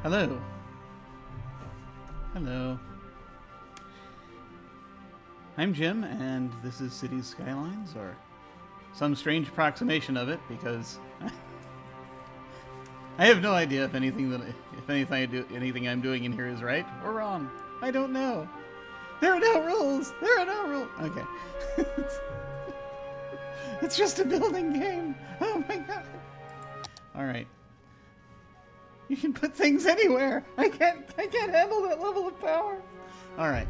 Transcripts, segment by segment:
Hello. Hello. I'm Jim, and this is Cities Skylines, or some strange approximation of it, because I have no idea if anything I'm doing in here is right or wrong. I don't know. There are no rules. There are no rules. Okay. It's just a building game. Oh my god. All right. You can put things anywhere. I can't handle that level of power. All right.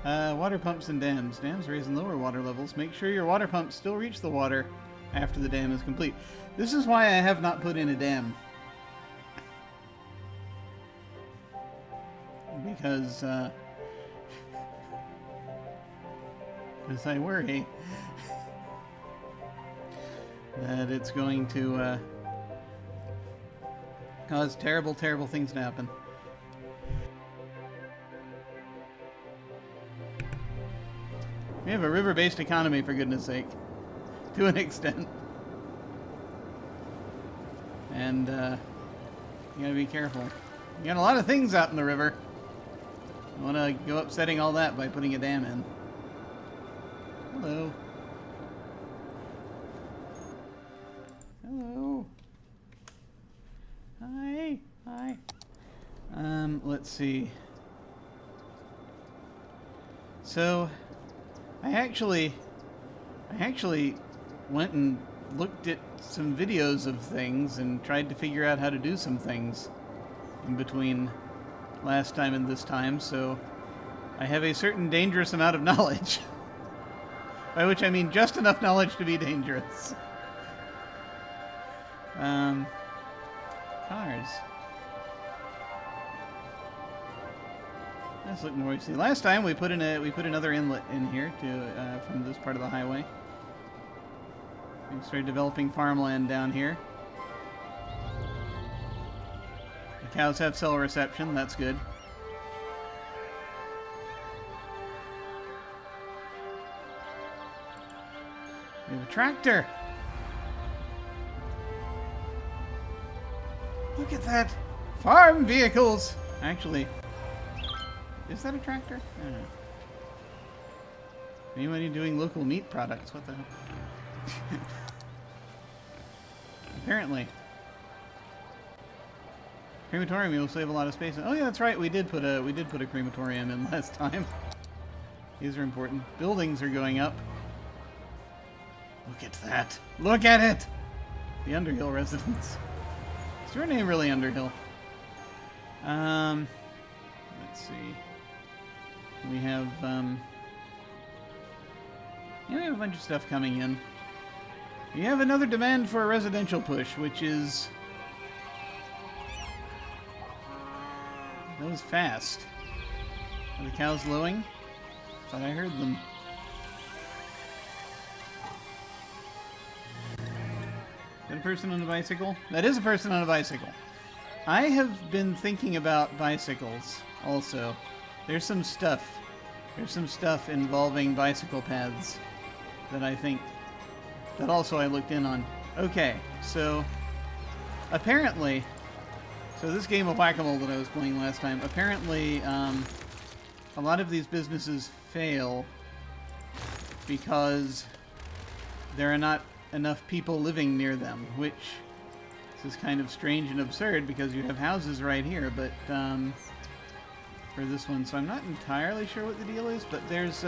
Water pumps and dams. Dams raise and lower water levels. Make sure your water pumps still reach the water after the dam is complete. This is why I have not put in a dam. Because I worry that it's going to cause terrible, terrible things to happen. We have a river-based economy, for goodness sake. To an extent. And, you gotta be careful. You got a lot of things out in the river. You wanna go upsetting all that by putting a dam in. Hello. Hello. Hi. Hi. Let's see. So, I actually went and looked at some videos of things and tried to figure out how to do some things in between last time and this time, so I have a certain dangerous amount of knowledge. By which I mean just enough knowledge to be dangerous. Cars. Let's look more. See, last time we put another inlet in here to from this part of the highway. We started developing farmland down here. The cows have cell reception. That's good. We have a tractor. Look at that! Farm vehicles! Actually, is that a tractor? I don't know. Anybody doing local meat products? What the hell? Apparently. Crematorium will save a lot of space. Oh yeah, that's right. We did put a crematorium in last time. These are important. Buildings are going up. Look at that. Look at it! The Underhill residence. Is your name really Underhill? Let's see. We have, we have a bunch of stuff coming in. We have another demand for a residential push, which is... That was fast. Are the cows lowing? Thought I heard them. Is that a person on a bicycle? That is a person on a bicycle. I have been thinking about bicycles also. There's some stuff involving bicycle paths that I think that also I looked in on. Okay, so apparently, this game of whack-a-mole that I was playing last time, apparently a lot of these businesses fail because there are not enough people living near them, which is kind of strange and absurd because you have houses right here, but for this one, so I'm not entirely sure what the deal is, but there's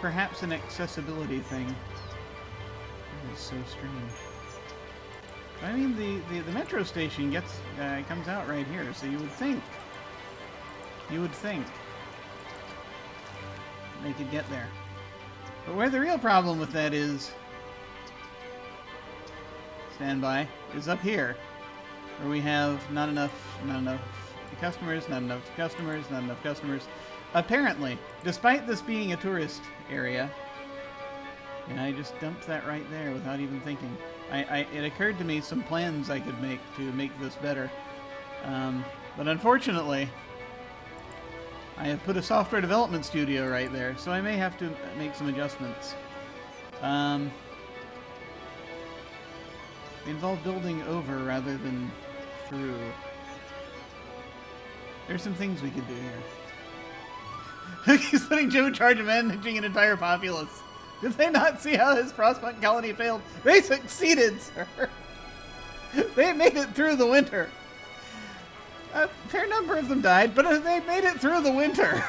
perhaps an accessibility thing. That is so strange. I mean, the metro station comes out right here, so you would think they could get there. But where the real problem with that is, stand by, is up here, where we have not enough customers, not enough customers. Apparently, despite this being a tourist area, and I just dumped that right there without even thinking. It occurred to me some plans I could make to make this better. But unfortunately, I have put a software development studio right there, so I may have to make some adjustments. They involve building over rather than through. There's some things we could do here. He's putting Joe in charge of managing an entire populace. Did they not see how his Frostpunk colony failed? They succeeded, sir. They made it through the winter. A fair number of them died, but they made it through the winter.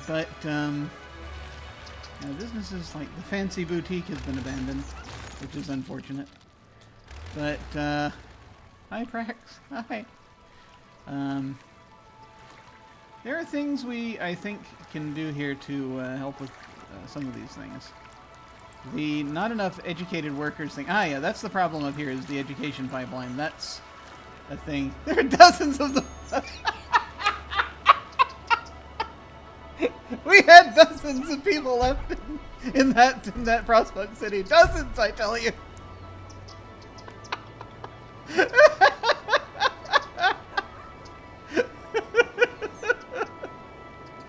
But, businesses like the Fancy Boutique has been abandoned, which is unfortunate. But, hi, Prax. Hi. There are things I think, can do here to help with some of these things. The not enough educated workers thing. Ah, yeah, that's the problem up here, is the education pipeline. That's a thing. There are dozens of them. We had dozens of people left in that Frostpunk city. Dozens, I tell you.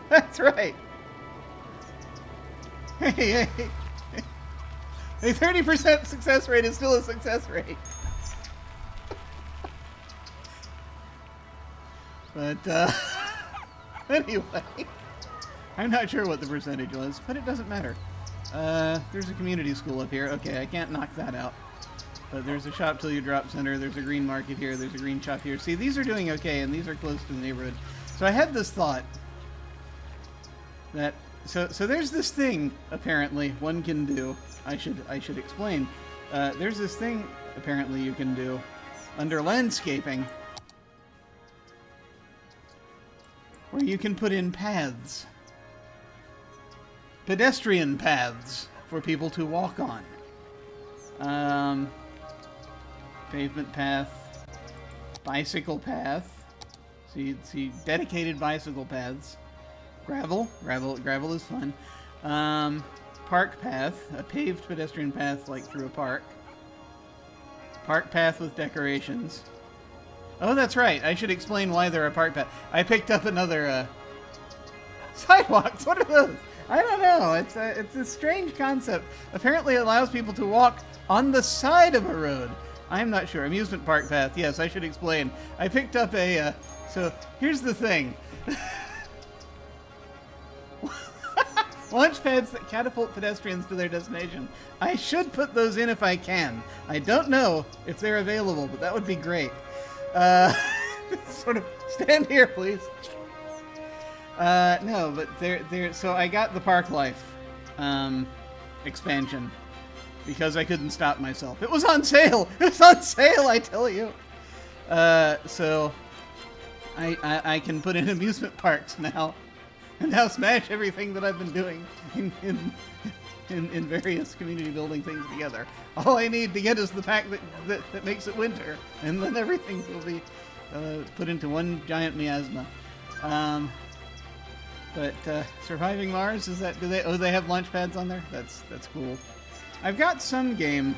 That's right. Hey. A 30% success rate is still a success rate. But, anyway. I'm not sure what the percentage was, but it doesn't matter. There's a community school up here. Okay, I can't knock that out. But there's a shop till you drop center, there's a green market here, there's a green shop here. See, these are doing okay, and these are close to the neighborhood. So I had this thought that so there's this thing apparently one can do. I should explain. There's this thing apparently you can do under landscaping where you can put in paths. Pedestrian paths for people to walk on. Pavement path, bicycle path. See, dedicated bicycle paths. Gravel is fun. Park path, a paved pedestrian path like through a park. Park path with decorations. Oh, that's right. I should explain why there are park paths. I picked up another sidewalks. What are those? I don't know. It's a strange concept. Apparently, it allows people to walk on the side of a road. I'm not sure. Amusement park path. Yes, I should explain. I picked up a. So here's the thing. Launch pads that catapult pedestrians to their destination. I should put those in if I can. I don't know if they're available, but that would be great. Sort of stand here, please. No, but they're so I got the Park Life expansion because I couldn't stop myself. It was on sale. It was on sale, I tell you. So I can put in amusement parks now. And now smash everything that I've been doing in various community building things together. All I need to get is the pack that makes it winter, and then everything will be put into one giant miasma. But Surviving Mars, is that? They have launch pads on there? That's cool. I've got some game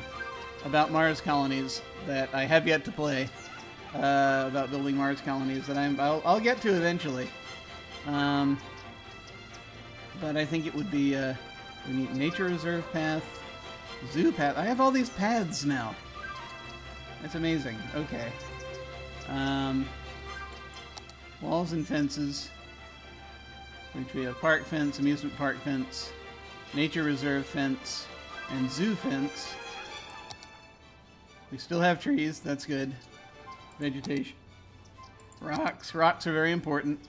about Mars colonies that I have yet to play about building Mars colonies that I'll get to eventually. But I think it would be, we need nature reserve path, zoo path. I have all these paths now. That's amazing. Okay. Walls and fences, which we have park fence, amusement park fence, nature reserve fence, and zoo fence. We still have trees. That's good. Vegetation. Rocks. Rocks are very important.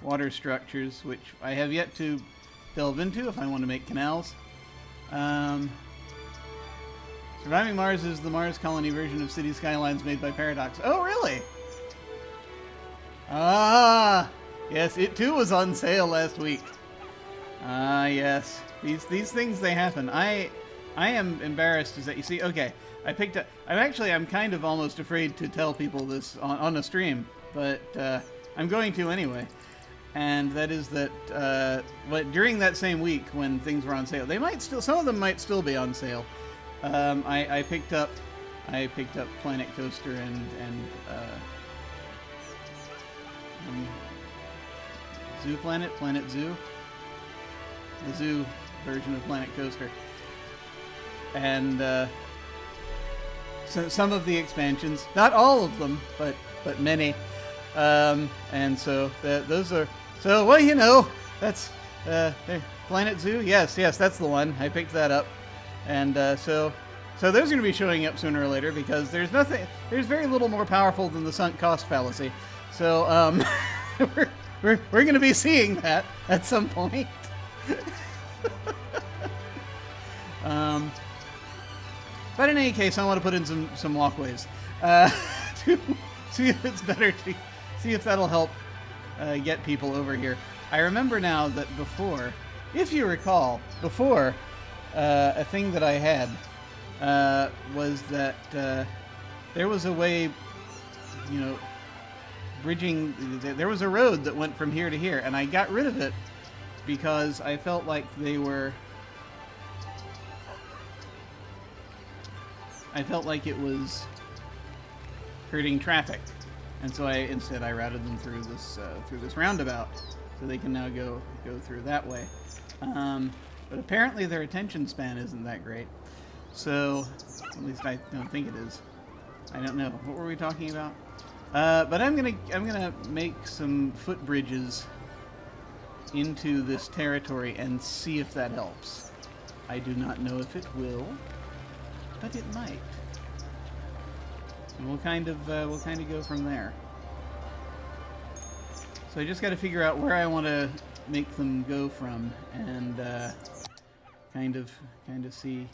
Water structures, which I have yet to delve into if I want to make canals. Surviving Mars is the Mars colony version of City Skylines made by Paradox. Oh, really? Ah, yes, it too was on sale last week. Ah, yes. These things, they happen. I am embarrassed, is that you see, okay, I picked up, I'm kind of almost afraid to tell people this on a stream, but I'm going to anyway. And that is that, but during that same week when things were on sale, some of them might still be on sale. I picked up Planet Coaster and Zoo Planet Zoo. The zoo version of Planet Coaster. And so some of the expansions, not all of them, but many. And so those are, so, well, you know, that's Planet Zoo. Yes, that's the one. I picked that up. And so those are going to be showing up sooner or later, because there's very little more powerful than the sunk cost fallacy. So we're going to be seeing that at some point. But in any case, I want to put in some walkways to see if it's better, to see if that'll help get people over here. I remember now that before, if you recall, before a thing that I had was that there was a way, you know, bridging. There was a road that went from here to here, and I got rid of it because I felt like they were. I felt like it was hurting traffic, and so instead I routed them through this roundabout, so they can now go through that way. But apparently their attention span isn't that great, so at least I don't think it is. I don't know. What were we talking about? But I'm gonna make some footbridges into this territory and see if that helps. I do not know if it will, but it might. And we'll kind of go from there. So I just got to figure out where I want to make them go from, and kind of see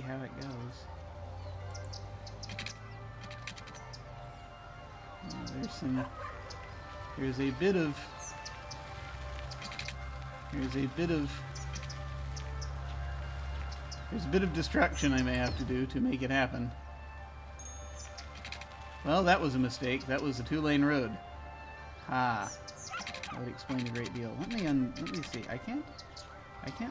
how it goes. There's a bit of destruction I may have to do to make it happen. Well, that was a mistake. That was a 2-lane road. That would explain a great deal. Let me see. I can't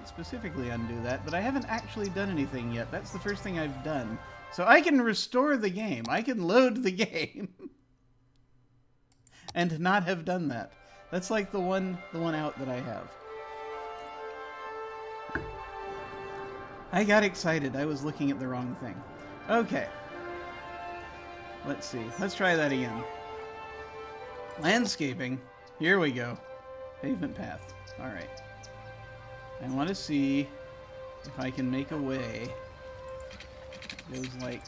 specifically undo that, but I haven't actually done anything yet. That's the first thing I've done. So I can restore the game. I can load the game. And not have done that. That's like the one out that I have. I got excited. I was looking at the wrong thing. Okay. Let's see. Let's try that again. Landscaping. Here we go. Pavement path. Alright. I want to see if I can make a way that goes like...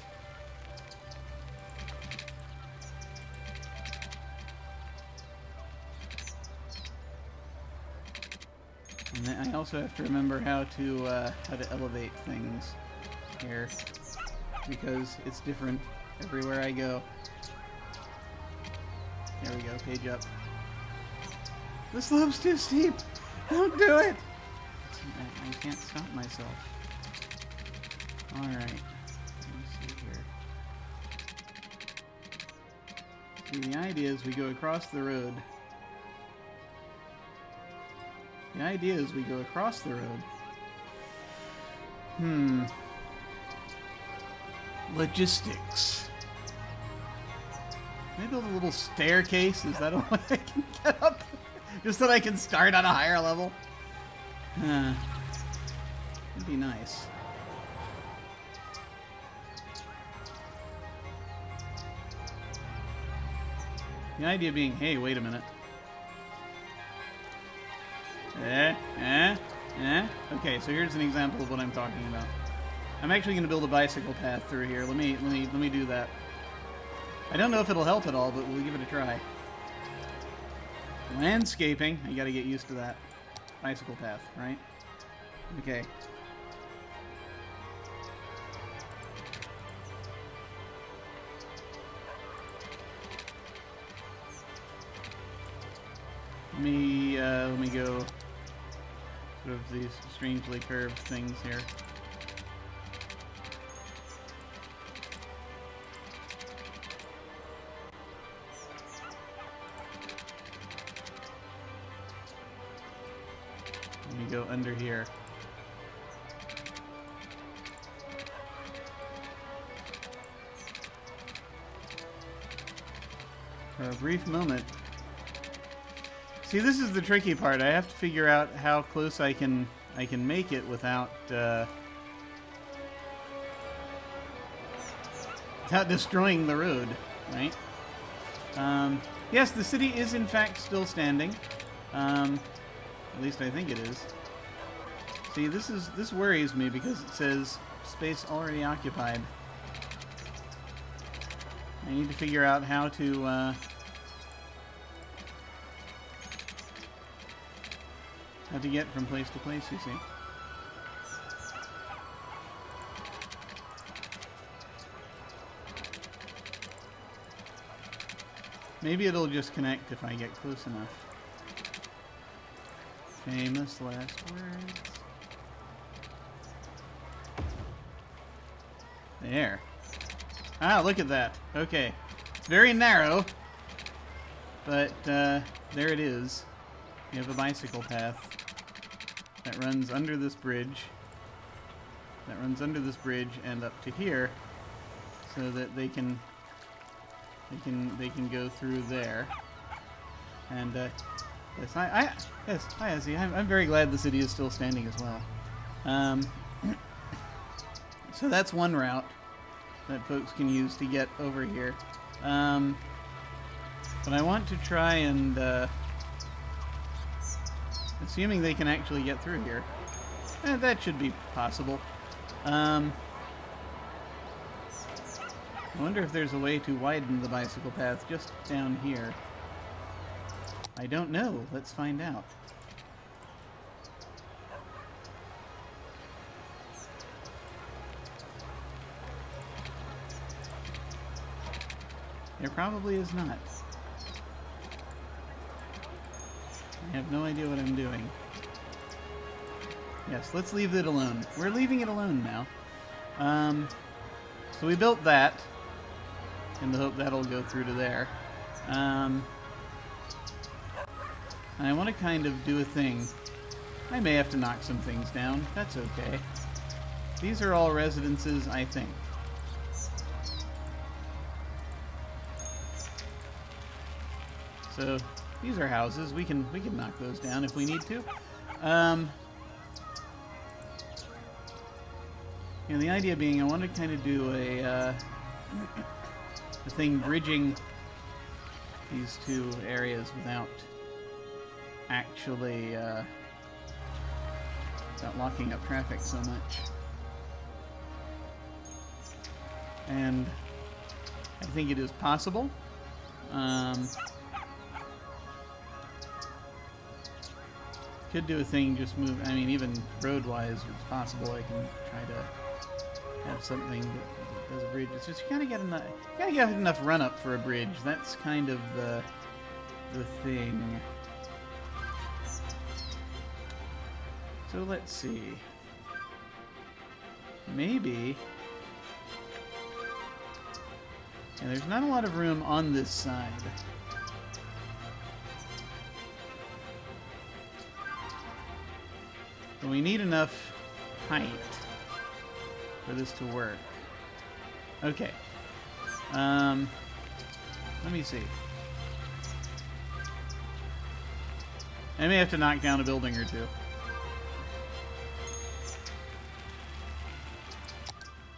And then I also have to remember how to elevate things here, because it's different everywhere I go. There we go, page up. The slope's too steep! Don't do it! I can't stop myself. Alright. Let me see here. See, the idea is we go across the road. The idea is we go across the road. Logistics. Maybe build a little staircase. Is that a way I can get up? Just so that I can start on a higher level? It'd be nice. The idea being, hey, wait a minute. Okay, so here's an example of what I'm talking about. I'm actually going to build a bicycle path through here. Let me do that. I don't know if it'll help at all, but we'll give it a try. Landscaping. I got to get used to that. Bicycle path, right? Okay. Let me go sort of these strangely curved things here. Let me go under here. For a brief moment. See, this is the tricky part. I have to figure out how close I can make it without without destroying the road, right? Yes, the city is in fact still standing. At least I think it is. See, this worries me because it says space already occupied. I need to figure out how to get from place to place, you see. Maybe it'll just connect if I get close enough. Famous last words. There. Ah, look at that. Okay. It's very narrow, but there it is. You have a bicycle path that runs under this bridge. That runs under this bridge and up to here, so that they can go through there. And yes, hi Ezzy. I'm very glad the city is still standing as well. So that's one route that folks can use to get over here. But I want to try and, assuming they can actually get through here, that should be possible. I wonder if there's a way to widen the bicycle path just down here. I don't know. Let's find out. There probably is not. I have no idea what I'm doing. Yes, let's leave it alone. We're leaving it alone now. So we built that in the hope that'll go through to there. And I want to kind of do a thing. I may have to knock some things down. That's okay. These are all residences, I think. So these are houses. We can knock those down if we need to. And the idea being, I want to kind of do a thing bridging these two areas without actually without locking up traffic so much. And I think it is possible. Could do a thing, just move. I mean, even road-wise, it's possible. I can try to have something that does a bridge. It's just you gotta get enough run up for a bridge. That's kind of the thing. So let's see. Maybe. And there's not a lot of room on this side. But we need enough height for this to work. Okay. Let me see. I may have to knock down a building or two.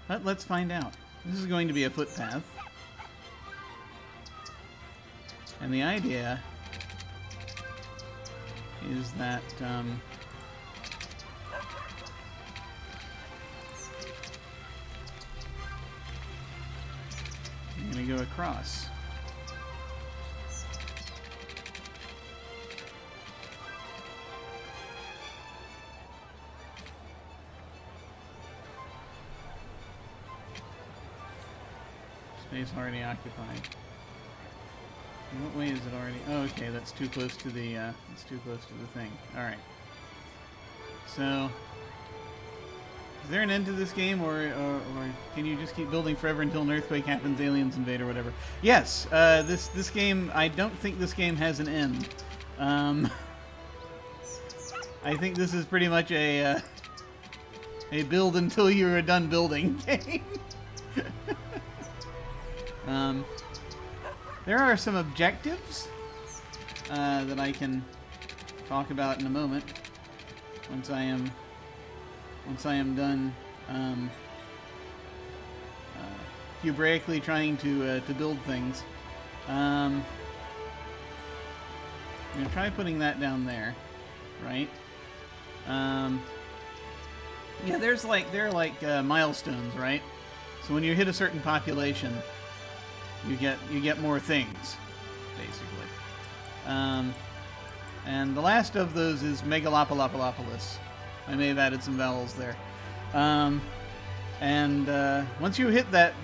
But let's find out. This is going to be a footpath. And the idea is that I'm going to go across. Space already occupied. In what way is it already? Oh, okay, that's too close to the thing. All right. So, is there an end to this game, or can you just keep building forever until an earthquake happens, aliens invade, or whatever? Yes. This game. I don't think this game has an end. I think this is pretty much a build until you are done building game. There are some objectives that I can talk about in a moment once I am once I am done hebraically trying to build things. I'm gonna try putting that down there, right? Yeah, there are like milestones, right? So when you hit a certain population, you get more things, basically. And the last of those is Megalopolopolis. I may have added some vowels there. Once you hit that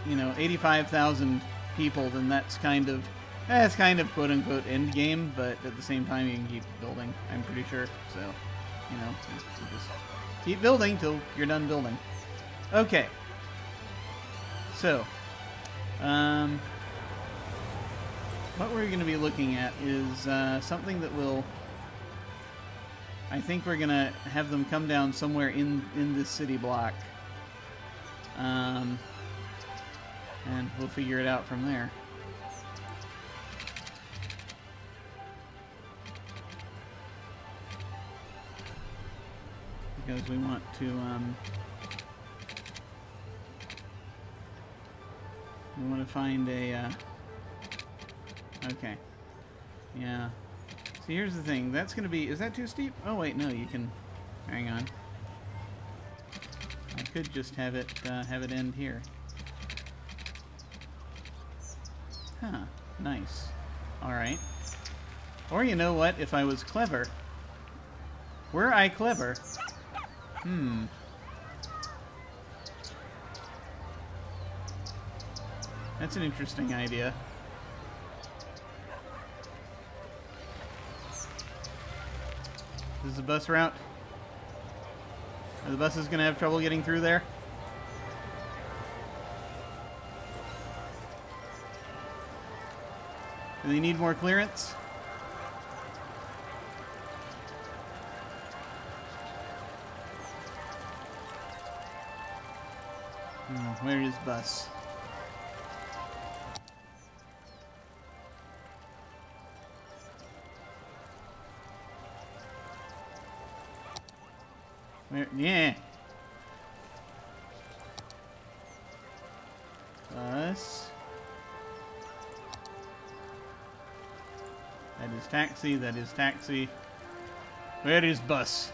85,000 people, then that's kind of quote unquote end game. But at the same time, you can keep building. I'm pretty sure. So, you just keep building till you're done building. Okay. So, what we're going to be looking at is something that will... I think we're going to have them come down somewhere in this city block. And we'll figure it out from there. Because we want to... we want to find a... okay. Yeah. See, here's the thing. That's going to be... Is that too steep? Oh, wait, no, you can... Hang on. I could just have it end here. Huh. Nice. Alright. Or you know what? If I was clever... Were I clever? That's an interesting idea. This is a bus route. Are the buses going to have trouble getting through there? Do they need more clearance? Where is bus? Where? Yeah. Bus. That is taxi. That is taxi. Where is bus?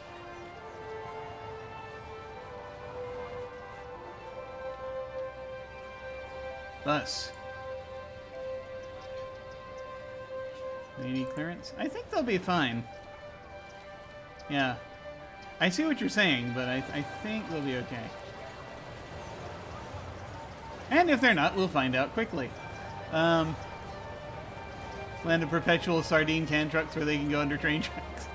Bus. They need clearance? I think they'll be fine. Yeah. I see what you're saying, but I think they'll be okay. And if they're not, we'll find out quickly. Land of perpetual sardine can trucks where they can go under train tracks.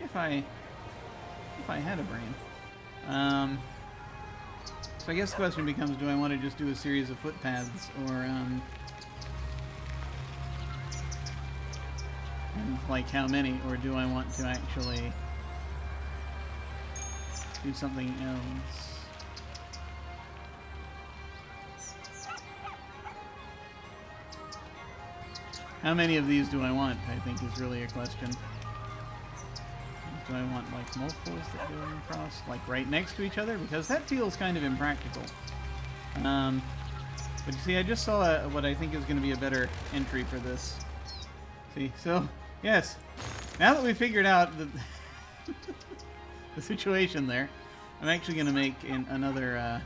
If I had a brain. So I guess the question becomes, do I want to just do a series of footpaths, or, and like how many, or do I want to actually do something else? How many of these do I want, I think is really a question. Do I want like multiples that go across, like right next to each other? Because that feels kind of impractical. But you see, I just saw what I think is going to be a better entry for this. See, so yes, now that we figured out the the situation there, I'm actually going to make another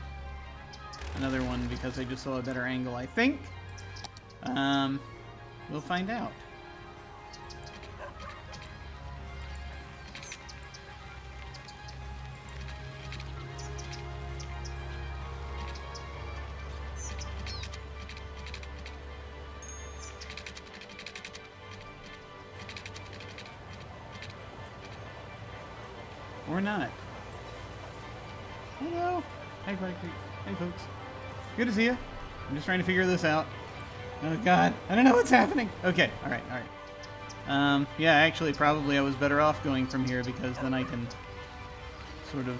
one because I just saw a better angle, I think. We'll find out. Or not. Hello. Hey, folks. Good to see you. I'm just trying to figure this out. Oh god, I don't know what's happening. Okay, alright. Yeah, actually, probably I was better off going from here because then I can sort of...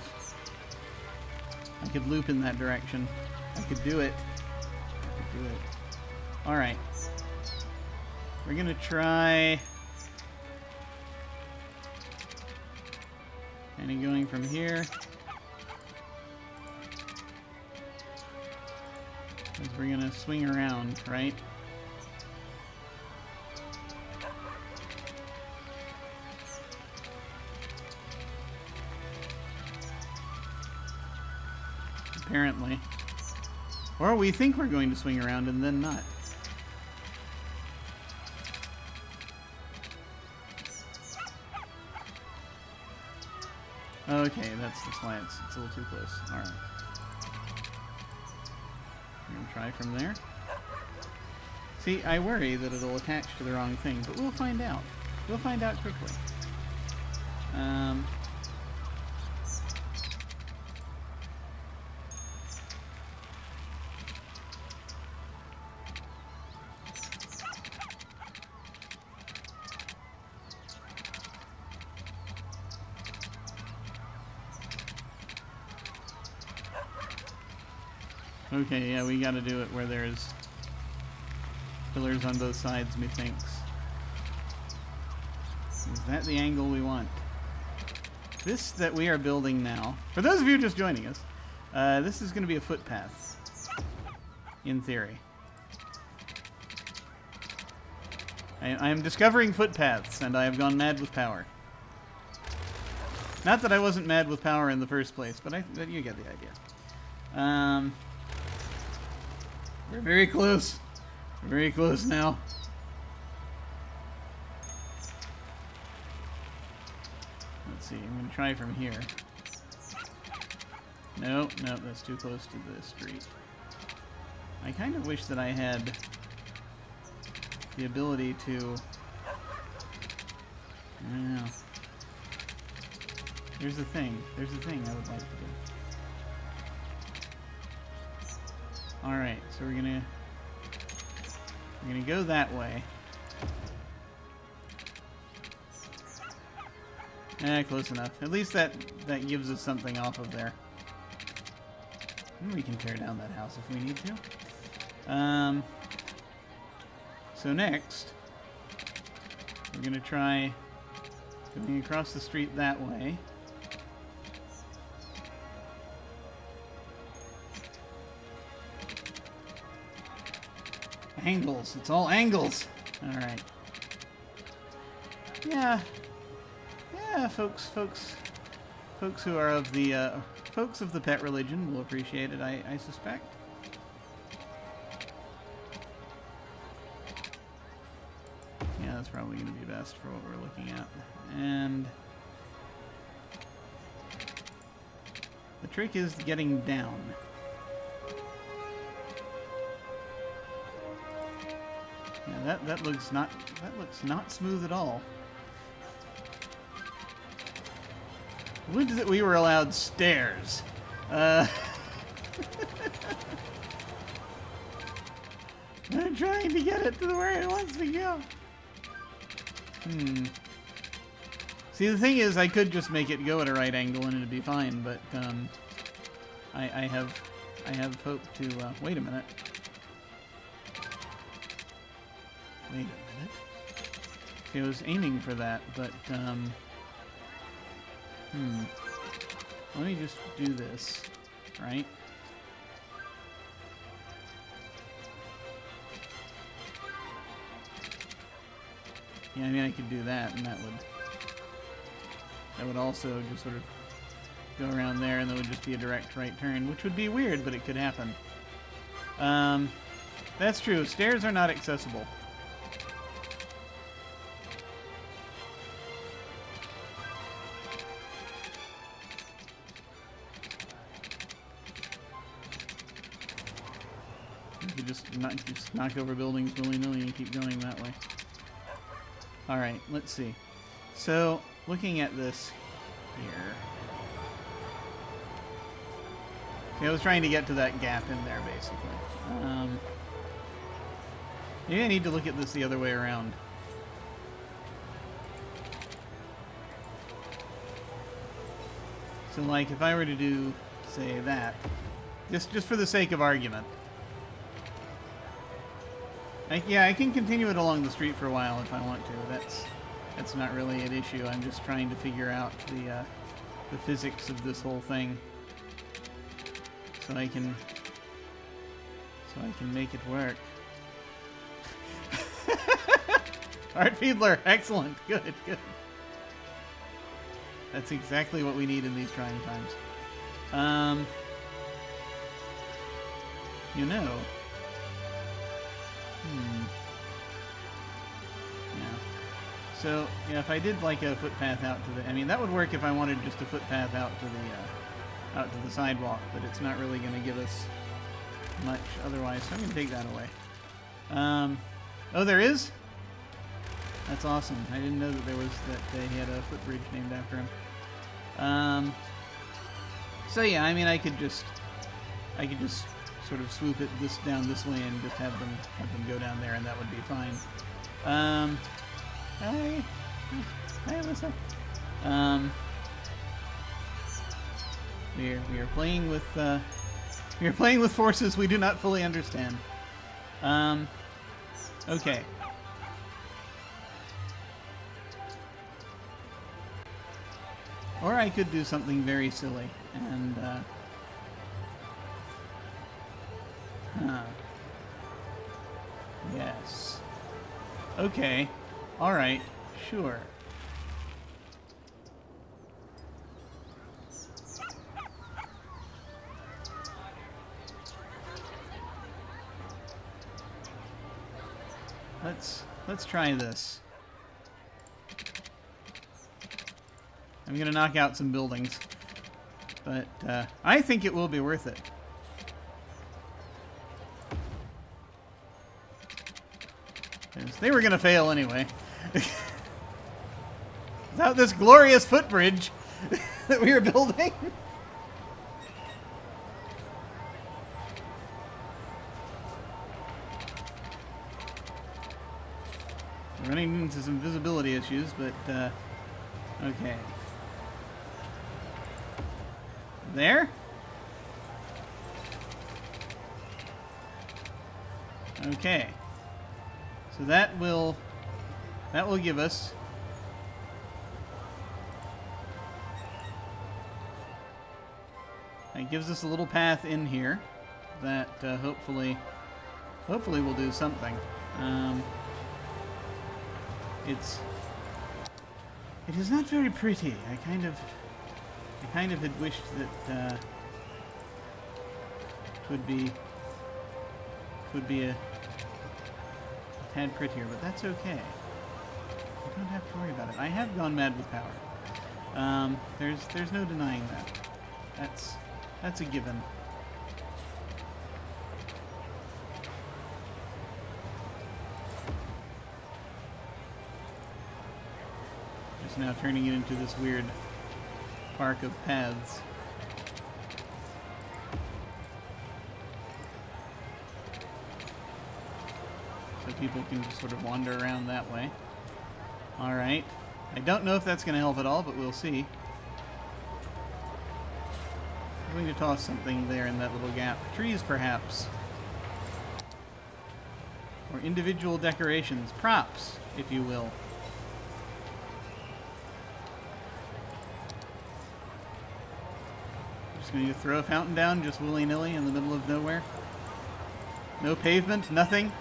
I could loop in that direction. I could do it. Alright. We're gonna try kind of going from here. Because we're gonna swing around, right? Apparently. Or we think we're going to swing around and then not. Okay, that's why it's a little too close. Alright. We're going to try from there. See, I worry that it'll attach to the wrong thing, but we'll find out. We'll find out quickly. Okay, yeah, we gotta do it where there's pillars on both sides, methinks. Is that the angle we want? This that we are building now, for those of you just joining us, this is going to be a footpath, in theory. I am discovering footpaths, and I have gone mad with power. Not that I wasn't mad with power in the first place, but you get the idea. We're very close. We're very close now. Let's see, I'm going to try from here. Nope, that's too close to the street. I kind of wish that I had the ability to... I don't know. There's the thing I would like to do. Alright, so we're gonna go that way. Close enough. At least that gives us something off of there. And we can tear down that house if we need to. So next, we're gonna try going across the street that way. Angles. It's all angles. All right. Yeah, folks who are of the folks of the pet religion will appreciate it. I suspect. Yeah, that's probably going to be best for what we're looking at. And the trick is getting down. Yeah, that looks not smooth at all. Would that we were allowed stairs. I'm trying to get it to where it wants to go. See, the thing is, I could just make it go at a right angle and it'd be fine, but I have hope to. Wait a minute. Wait a minute. See, I was aiming for that, but let me just do this, right? Yeah, I mean, I could do that, and that would also just sort of go around there, and that would just be a direct right turn, which would be weird, but it could happen. That's true. Stairs are not accessible. Just knock over buildings willy-nilly and keep going that way. Alright, let's see. So, looking at this here. See, I was trying to get to that gap in there, basically. Maybe I need to look at this the other way around. So, like, if I were to do, say, that, just for the sake of argument, Yeah, I can continue it along the street for a while if I want to. That's not really an issue. I'm just trying to figure out the physics of this whole thing, so I can make it work. Art Fiedler, excellent, good. That's exactly what we need in these trying times. You know. Yeah. So, yeah, if I did like a footpath out to the... I mean, that would work if I wanted just a footpath out to the sidewalk, but it's not really going to give us much otherwise, so I'm going to take that away. Oh, there is? That's awesome. I didn't know that he had a footbridge named after him. So yeah, I mean, I could just sort of swoop it down this way and just have them go down there, and that would be fine. Hi, Alyssa. We are playing with forces we do not fully understand. Okay. Or I could do something very silly and yes. Okay. All right. Sure. Let's try this. I'm gonna knock out some buildings, but I think it will be worth it. They were gonna fail anyway. Without this glorious footbridge that we were building. We're running into some visibility issues, but okay. There? Okay. So that will give us it gives us a little path in here that hopefully will do something. It is not very pretty. I kind of had wished that it would be a tad prettier, but that's okay. I don't have to worry about it. I have gone mad with power. There's no denying that. That's a given. Just now turning it into this weird park of paths. So people can just sort of wander around that way. Alright. I don't know if that's going to help at all, but we'll see. I'm going to toss something there in that little gap. Trees, perhaps. Or individual decorations. Props, if you will. Just going to throw a fountain down just willy-nilly in the middle of nowhere. No pavement, nothing.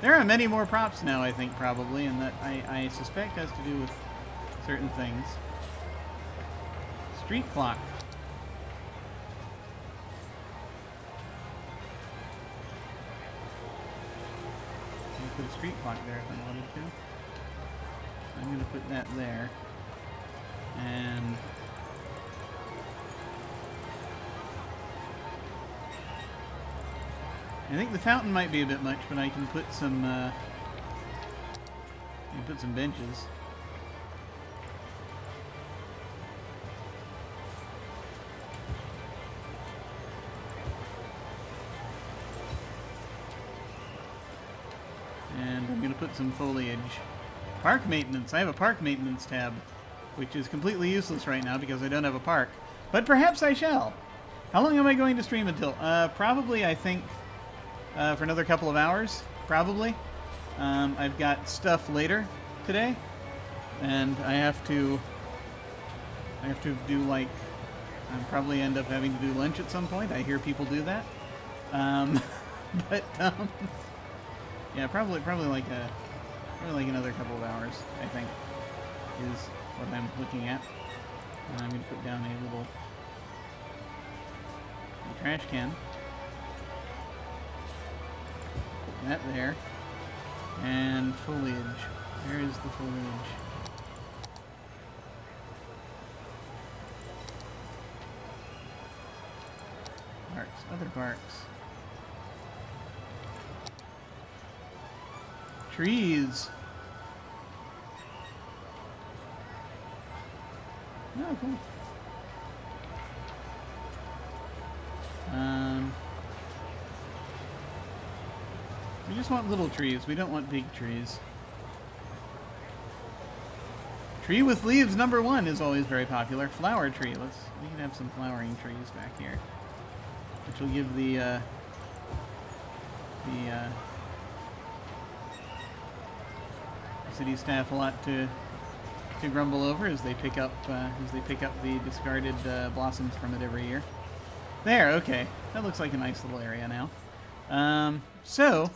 There are many more props now, I think, probably, and that I suspect has to do with certain things. Street clock. I'm going to put a street clock there if I wanted to. I'm going to put that there. And I think the fountain might be a bit much, but I can put some benches. And I'm going to put some foliage. Park maintenance. I have a park maintenance tab, which is completely useless right now because I don't have a park. But perhaps I shall. How long am I going to stream until? Probably, I think, for another couple of hours. probably. I've got stuff later today, and I have to do, like, I'll probably end up having to do lunch at some point. I hear people do that. But yeah, probably like another couple of hours, I think, is what I'm looking at. And I'm going to put down a little trash can. Put that there. And foliage. Where is the foliage? Barks. Other barks. Trees. Oh, cool. We just want little trees. We don't want big trees. Tree with leaves #1 is always very popular. Flower tree. We can have some flowering trees back here, which will give the city staff a lot to grumble over as they pick up the discarded blossoms from it every year. There, okay, that looks like a nice little area now. So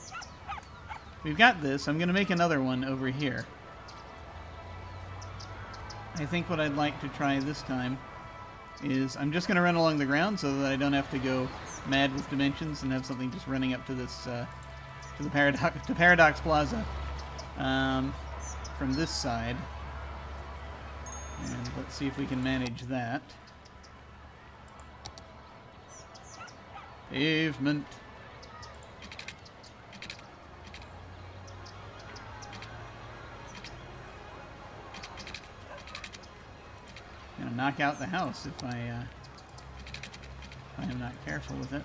we've got this. I'm going to make another one over here. I think what I'd like to try this time is I'm just going to run along the ground so that I don't have to go mad with dimensions and have something just running up to this to the Paradox Plaza from this side. And let's see if we can manage that. Pavement. Gonna knock out the house if I am not careful with it.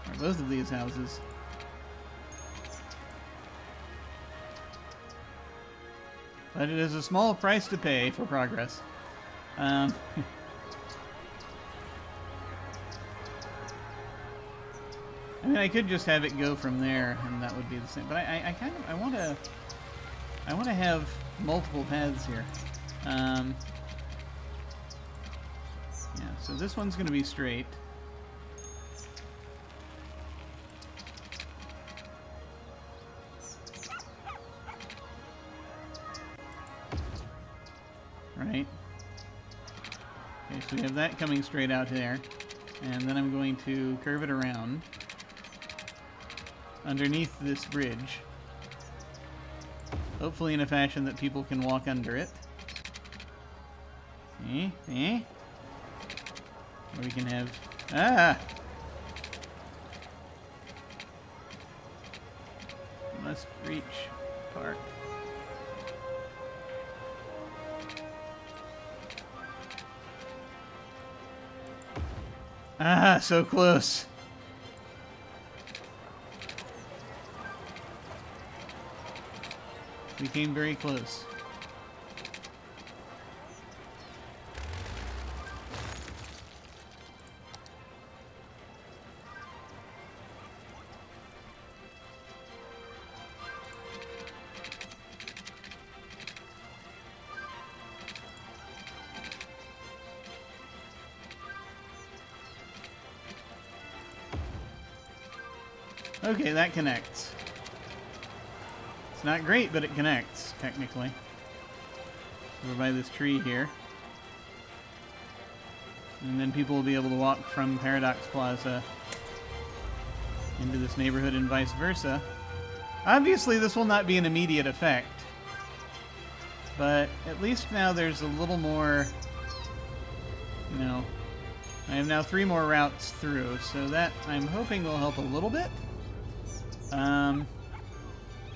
Or both of these houses. But it is a small price to pay for progress. I mean, I could just have it go from there, and that would be the same. But I want to have multiple paths here. Yeah. So this one's going to be straight. Right. Okay, so we have that coming straight out there. And then I'm going to curve it around underneath this bridge. Hopefully in a fashion that people can walk under it. See? Or we can have... Ah! Must reach park. Ah, so close. We came very close. Okay, that connects. It's not great, but it connects, technically. Over by this tree here. And then people will be able to walk from Paradox Plaza into this neighborhood and vice versa. Obviously, this will not be an immediate effect. But at least now there's a little more, you know, I have now 3 more routes through, so that I'm hoping will help a little bit.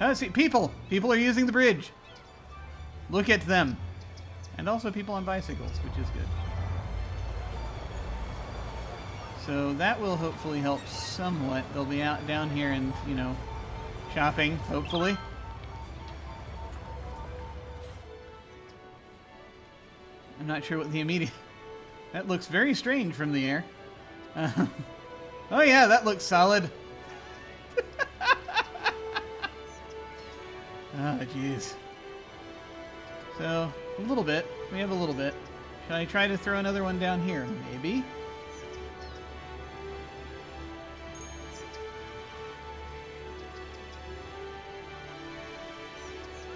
Oh, see, people are using the bridge. Look at them. And also people on bicycles, which is good. So that will hopefully help somewhat. They'll be out down here and, you know, shopping, hopefully. I'm not sure what the immediate... That looks very strange from the air. Oh yeah, that looks solid. Ah, jeez. So, a little bit. We have a little bit. Should I try to throw another one down here? Maybe.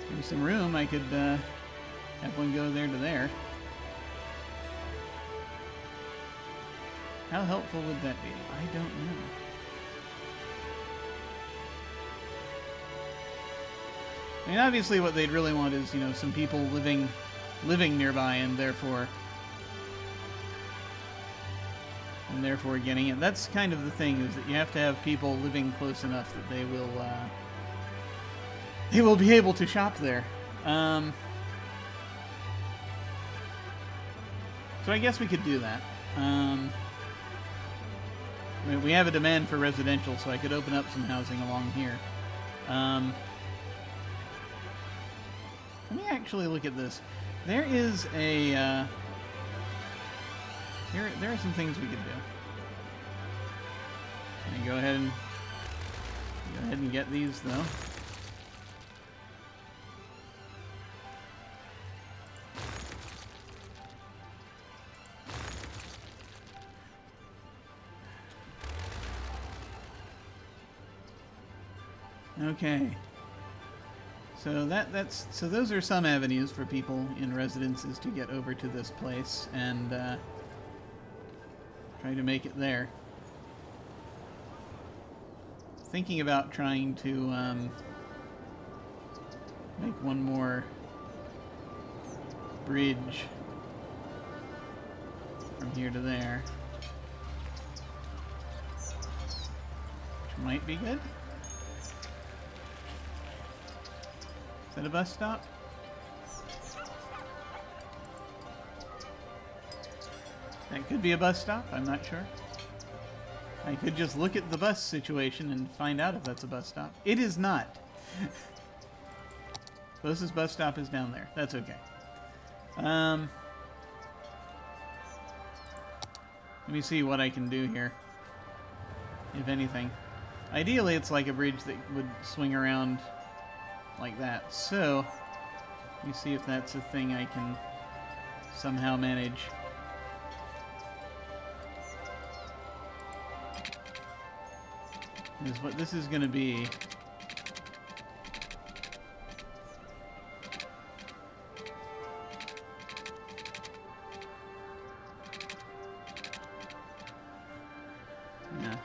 Give me some room. I could have one go there to there. How helpful would that be? I don't know. I mean, obviously what they'd really want is, you know, some people living nearby and therefore getting it. That's kind of the thing, is that you have to have people living close enough that they will be able to shop there. So I guess we could do that. I mean, we have a demand for residential, so I could open up some housing along here. Let me actually look at this. There is a... there are some things we could do. Let me go ahead and get these, though. Okay. So so those are some avenues for people in residences to get over to this place and try to make it there. Thinking about trying to make one more bridge from here to there, which might be good. Is that a bus stop? That could be a bus stop, I'm not sure. I could just look at the bus situation and find out if that's a bus stop. It is not. Closest bus stop is down there. That's okay. Let me see what I can do here, if anything. Ideally, it's like a bridge that would swing around like that. So, let me see if that's a thing I can somehow manage. Is what this is going to be. Yeah.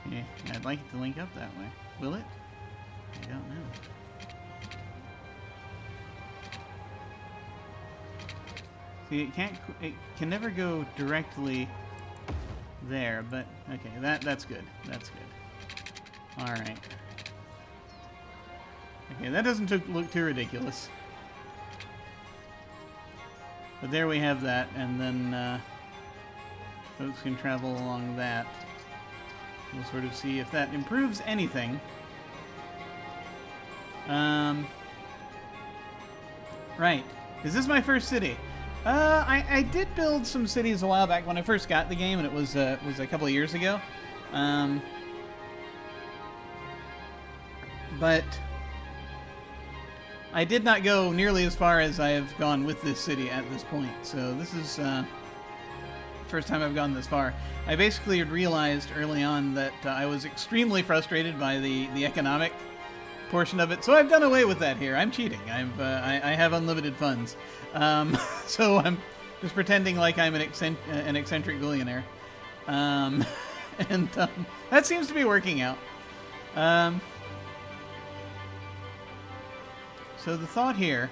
Yeah, I'd like it to link up that way. Will it? I don't know. See, it can never go directly there, but okay, that's good. That's good. All right. Okay, that doesn't look too ridiculous. But there we have that, and then folks can travel along that. We'll sort of see if that improves anything. Right. Is this my first city? I did build some cities a while back when I first got the game, and it was a couple of years ago. But I did not go nearly as far as I have gone with this city at this point. So this is first time I've gone this far. I basically had realized early on that I was extremely frustrated by the economic portion of it, so I've done away with that here. I'm cheating. I have unlimited funds, so I'm just pretending like I'm an eccentric billionaire, and that seems to be working out. So the thought here,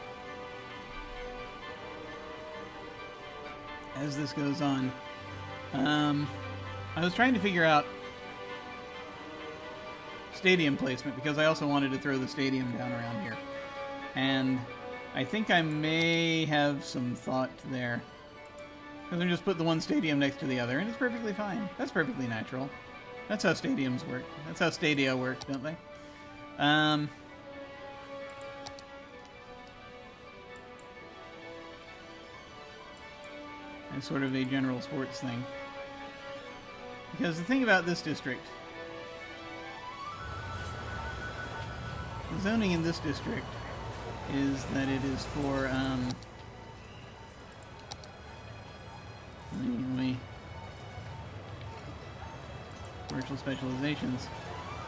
as this goes on, I was trying to figure out stadium placement because I also wanted to throw the stadium down around here. And I think I may have some thought there. Because I just put the one stadium next to the other, and it's perfectly fine. That's perfectly natural. That's how stadiums work. That's how stadia work, don't they? It's sort of a general sports thing. Because the thing about this district, the zoning in this district is that it is for, commercial specializations,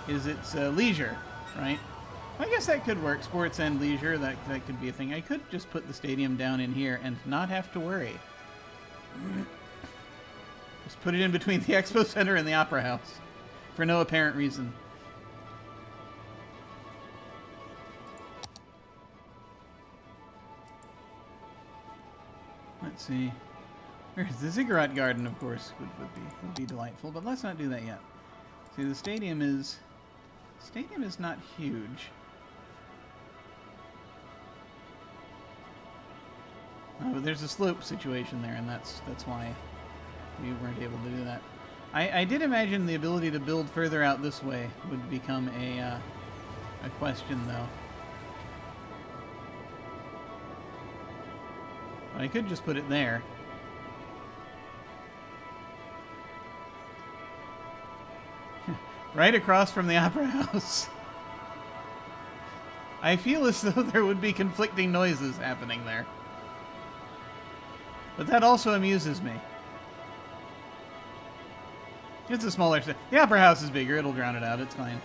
is it's leisure, right? I guess that could work. Sports and leisure, that could be a thing. I could just put the stadium down in here and not have to worry. Just put it in between the Expo Center and the Opera House for no apparent reason. Let's see. There's the Ziggurat Garden, of course, would be delightful, but let's not do that yet. See, the stadium is not huge. Oh, but there's a slope situation there, and that's why we weren't able to do that. I did imagine the ability to build further out this way would become a question, though. I could just put it there. Right across from the Opera House. I feel as though there would be conflicting noises happening there. But that also amuses me. It's a smaller... The Opera House is bigger. It'll drown it out. It's fine.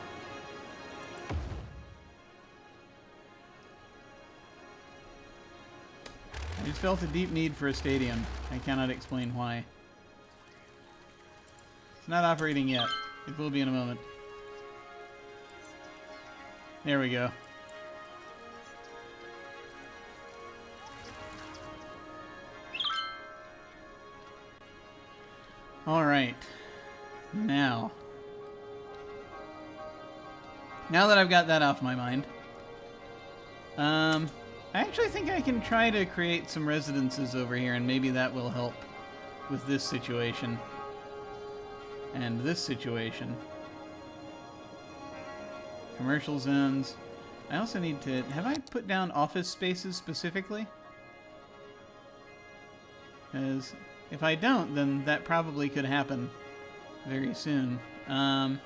I just felt a deep need for a stadium. I cannot explain why. It's not operating yet. It will be in a moment. There we go. All right. Now that I've got that off my mind, I actually think I can try to create some residences over here, and maybe that will help with this situation. And this situation. Commercial zones. I also need to... Have I put down office spaces specifically? Because if I don't, then that probably could happen very soon. I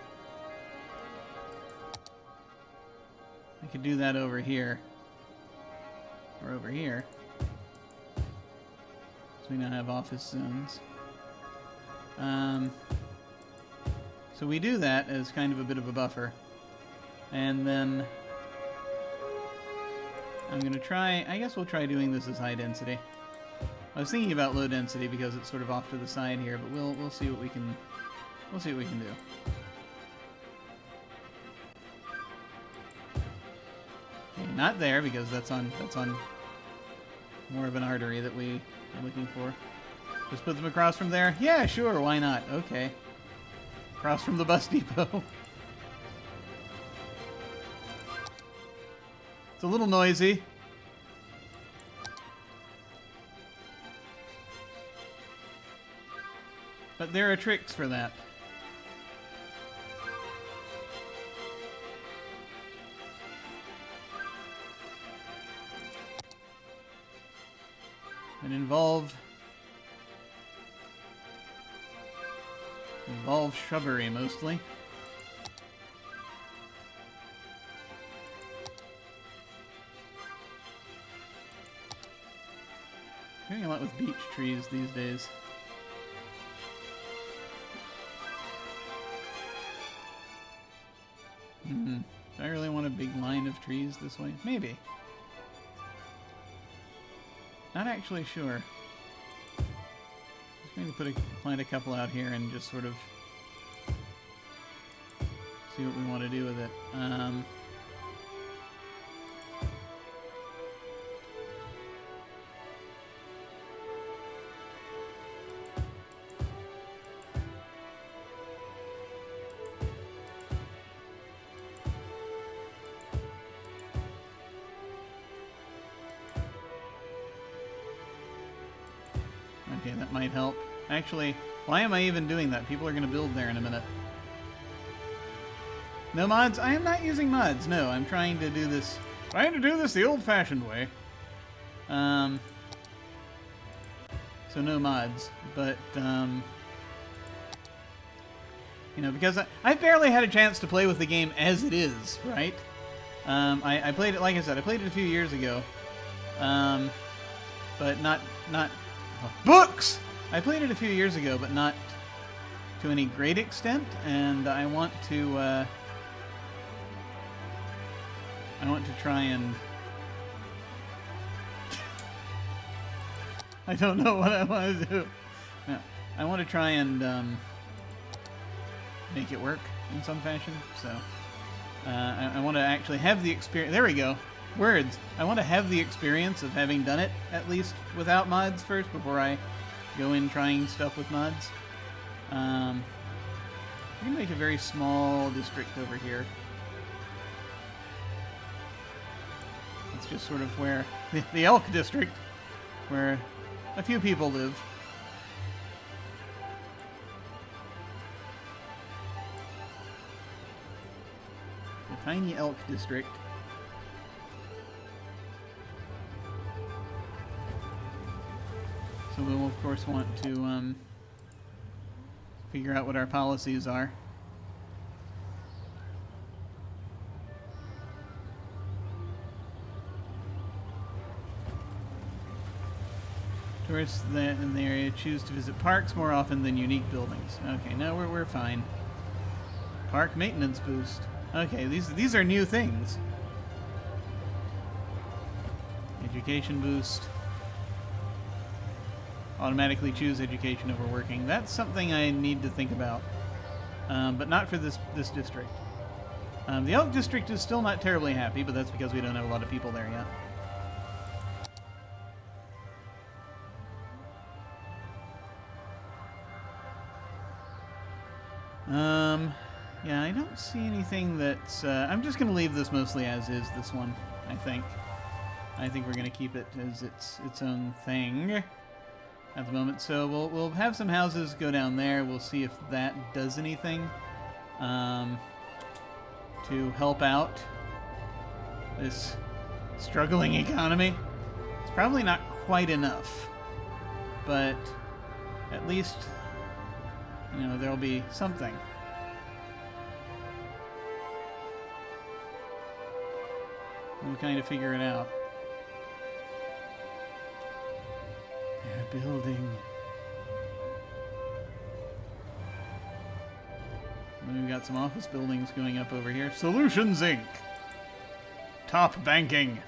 could do that over here. Or over here. So we now have office zones. So we do that as kind of a bit of a buffer. And then I'm going to try... I guess we'll try doing this as high density. I was thinking about low density because it's sort of off to the side here, but we'll see what we can... We'll see what we can do. Okay, not there because that's on more of an artery that we are looking for. Just put them across from there? Yeah, sure, why not? Okay. Across from the bus depot. It's a little noisy. But there are tricks for that. It involve shrubbery mostly. Doing a lot with beech trees these days. Do I really want a big line of trees this way? Maybe. Not actually sure. Just going to plant a couple out here and just sort of see what we want to do with it. Okay, that might help. Actually, why am I even doing that? People are going to build there in a minute. No mods? I am not using mods. No, I'm trying to do this the old-fashioned way. So no mods, but you know, because I've barely had a chance to play with the game as it is, right? I played it, like I said, I played it a few years ago, but not books. I played it a few years ago, but not to any great extent, and I want to try and I don't know what I want to do. No, I want to try and make it work in some fashion. So I want to actually have the experience. There we go. Words. I want to have the experience of having done it at least without mods first before I go in trying stuff with mods. I'm going to make a very small district over here. It's just sort of where the Elk District, where a few people live. The tiny Elk District. So we'll of course want to figure out what our policies are. Tourists in the area choose to visit parks more often than unique buildings. Okay, no, we're fine. Park maintenance boost. Okay, these are new things. Education boost. Automatically choose education over working. That's something I need to think about, but not for this district. The Elk District is still not terribly happy, but that's because we don't have a lot of people there yet. Yeah, I don't see anything that's... I'm just going to leave this mostly as is, this one, I think. I think we're going to keep it as its own thing at the moment. So we'll have some houses go down there. We'll see if that does anything to help out this struggling economy. It's probably not quite enough, but at least, you know, there'll be something. We'll kind of figure it out. They're building. And then we've got some office buildings going up over here. Solutions Inc. Top banking.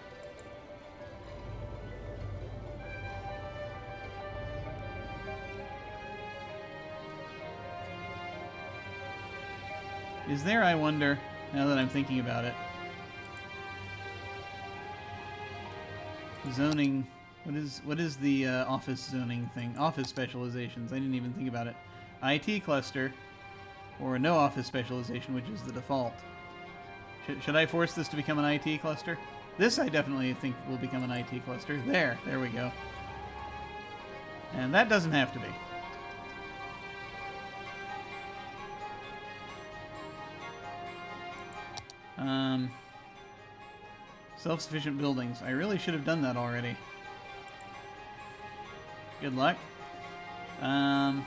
Is there, I wonder, now that I'm thinking about it, zoning, what is the office zoning thing? Office specializations, I didn't even think about it. IT cluster, or no office specialization, which is the default. Should I force this to become an IT cluster? This I definitely think will become an IT cluster. There we go. And that doesn't have to be. Self-sufficient buildings. I really should have done that already. Good luck. And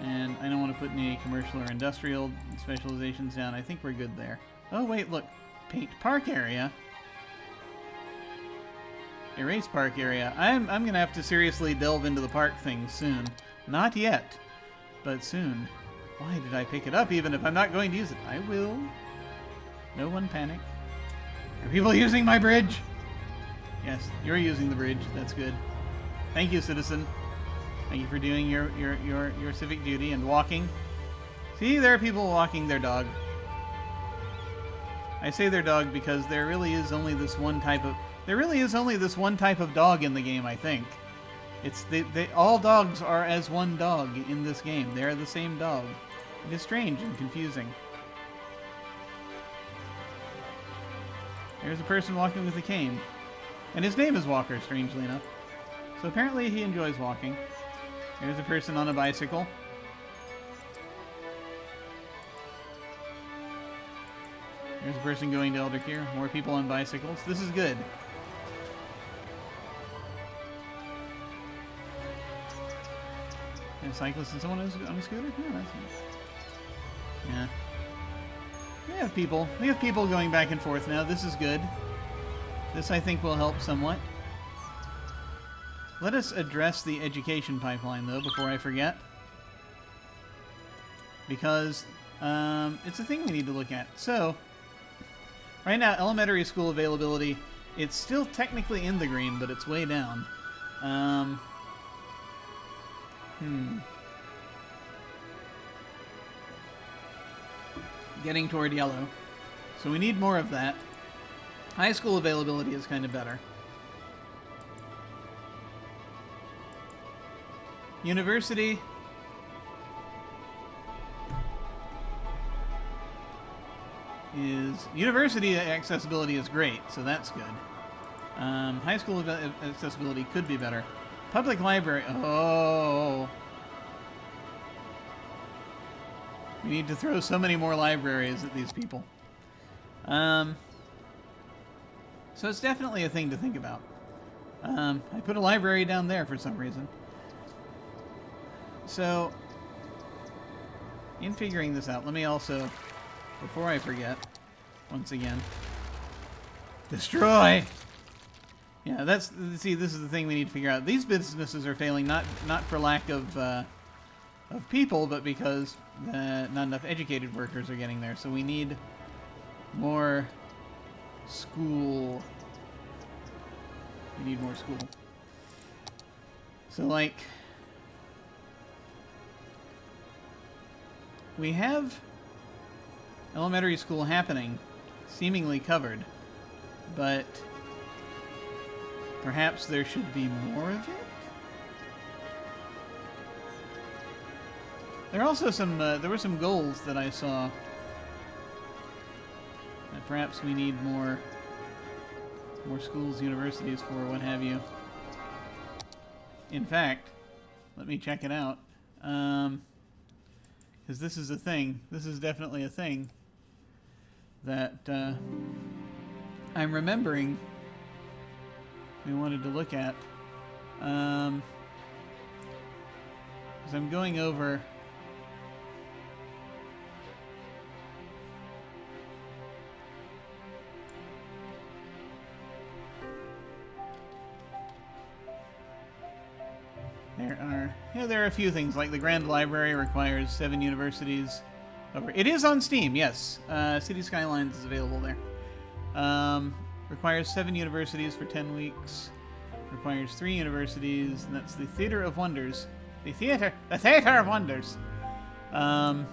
I don't want to put any commercial or industrial specializations down. I think we're good there. Oh, wait, look. Paint park area. Erase park area. I'm going to have to seriously delve into the park thing soon. Not yet, but soon. Why did I pick it up even if I'm not going to use it? I will. No one panic. Are people using my bridge? Yes, you're using the bridge. That's good. Thank you, citizen. Thank you for doing your civic duty and walking. See, there are people walking their dog. I say their dog because there really is only this one type of dog in the game, I think. It's all dogs are as one dog in this game. They are the same dog. It is strange and confusing. There's a person walking with a cane. And his name is Walker, strangely enough. So apparently he enjoys walking. There's a person on a bicycle. There's a person going to Elder Care. More people on bicycles. This is good. And a cyclist and someone on a scooter? Yeah, that's nice. Yeah. We have people. We have people going back and forth now. This is good. This, I think, will help somewhat. Let us address the education pipeline, though, before I forget. Because it's a thing we need to look at. So, right now, elementary school availability, it's still technically in the green, but it's way down. Getting toward yellow. So we need more of that. High school availability is kind of better. University. University accessibility is great, so that's good. High school accessibility could be better. Public library. Oh. We need to throw so many more libraries at these people. So it's definitely a thing to think about. I put a library down there for some reason. So, in figuring this out, let me also, before I forget, once again, destroy! Yeah, see, this is the thing we need to figure out. These businesses are failing not for lack of people, but because not enough educated workers are getting there. So we need more school. We need more school. So, like, we have elementary school happening, seemingly covered, but perhaps there should be more of it? There are also some, there were some goals that I saw that perhaps we need more schools, universities for, what have you. In fact, let me check it out. Because this is a thing. This is definitely a thing that I'm remembering we wanted to look at. Because I'm going over... There are a few things, like the Grand Library requires 7 universities. It is on Steam, yes. City Skylines is available there. Requires 7 universities for 10 weeks. Requires 3 universities, and that's the Theater of Wonders. The Theater of Wonders. I'm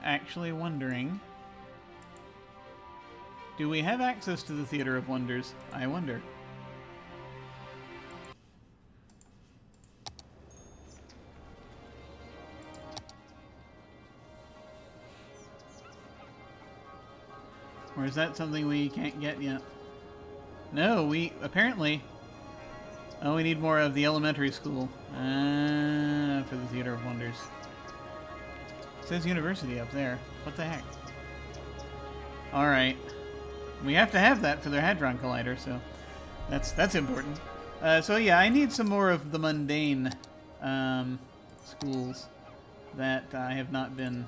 actually wondering... Do we have access to the Theater of Wonders? I wonder. Or is that something we can't get yet? No, we apparently... Oh, we need more of the elementary school. For the Theater of Wonders. It says university up there. What the heck? Alright. We have to have that for their Hadron Collider, so that's important. So yeah, I need some more of the mundane schools that I have not been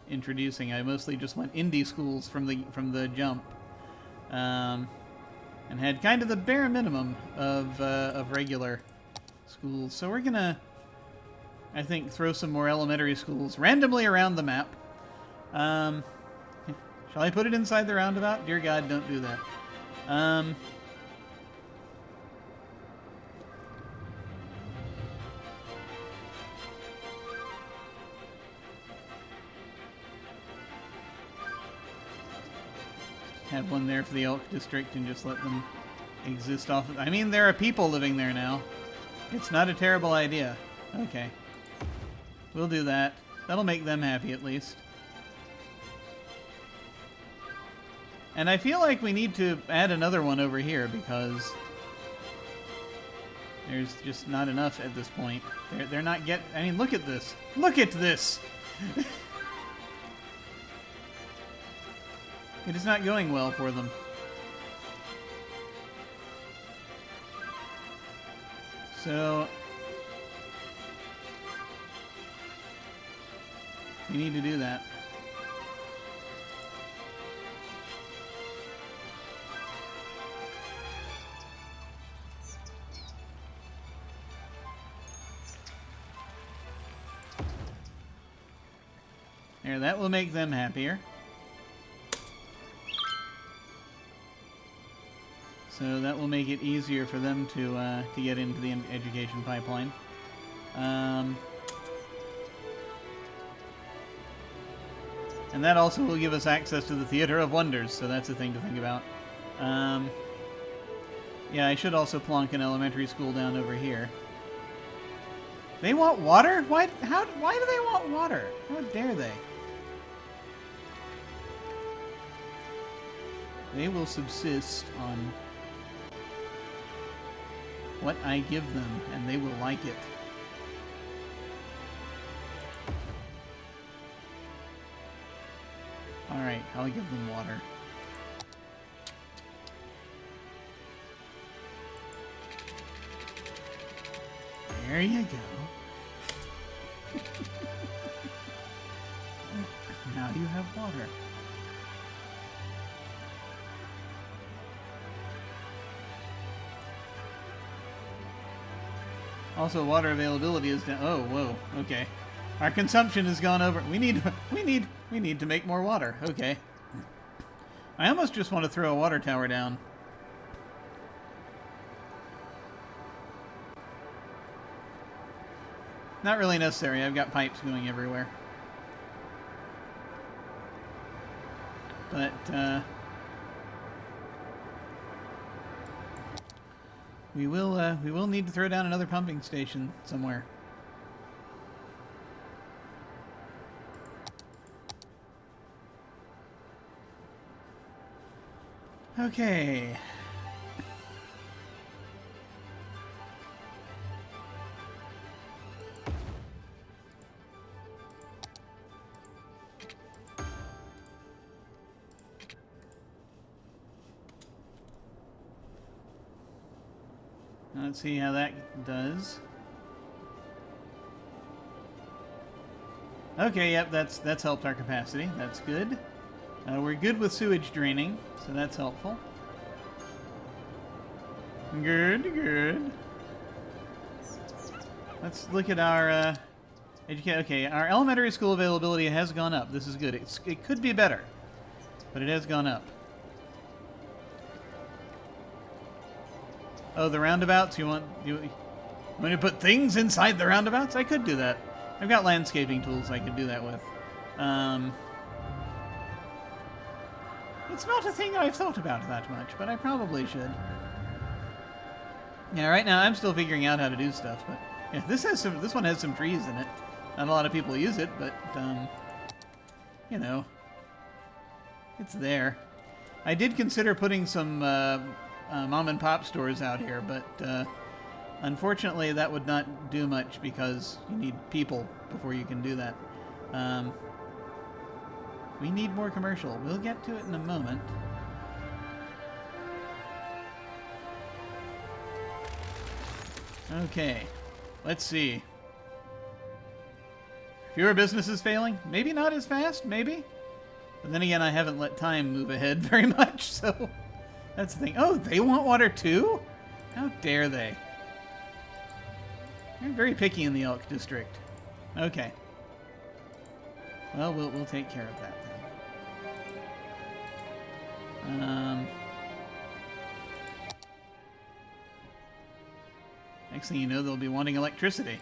introducing. I mostly just went indie schools from the jump, and had kind of the bare minimum of regular schools. So we're gonna, I think, throw some more elementary schools randomly around the map. Shall I put it inside the roundabout? Dear God, don't do that. Have one there for the Elk District and just let them exist off of... I mean, there are people living there now. It's not a terrible idea. Okay. We'll do that. That'll make them happy, at least. And I feel like we need to add another one over here because there's just not enough at this point. They're not I mean, look at this. Look at this! It is not going well for them. So we need to do that. There, that will make them happier. So that will make it easier for them to get into the education pipeline. And that also will give us access to the Theater of Wonders, so that's a thing to think about. Yeah, I should also plonk an elementary school down over here. They want water? Why do they want water? How dare they? They will subsist on what I give them, and they will like it. Alright, I'll give them water. There you go. Now you have water. Also, water availability is down. Oh, whoa. Okay, our consumption has gone over. We need to make more water. Okay. I almost just want to throw a water tower down. Not really necessary. I've got pipes going everywhere. But we will need to throw down another pumping station somewhere. Okay. Let's see how that does. Okay, yep, that's helped our capacity. That's good. We're good with sewage draining, so that's helpful. Good, good. Let's look at our okay, our elementary school availability has gone up. This is good. It could be better, but it has gone up. Oh, the roundabouts? You want to put things inside the roundabouts? I could do that. I've got landscaping tools I could do that with. It's not a thing I've thought about that much, but I probably should. Yeah, right now I'm still figuring out how to do stuff, but yeah, this one has some trees in it. Not a lot of people use it, but you know, it's there. I did consider putting some mom and pop stores out here, but unfortunately that would not do much because you need people before you can do that. We need more commercial. We'll get to it in a moment. Okay, let's see. Fewer businesses failing? Maybe not as fast, maybe? But then again, I haven't let time move ahead very much, so that's the thing. Oh, they want water too? How dare they? They're very picky in the Elk District. Okay. Well, we'll take care of that then. Next thing you know, they'll be wanting electricity.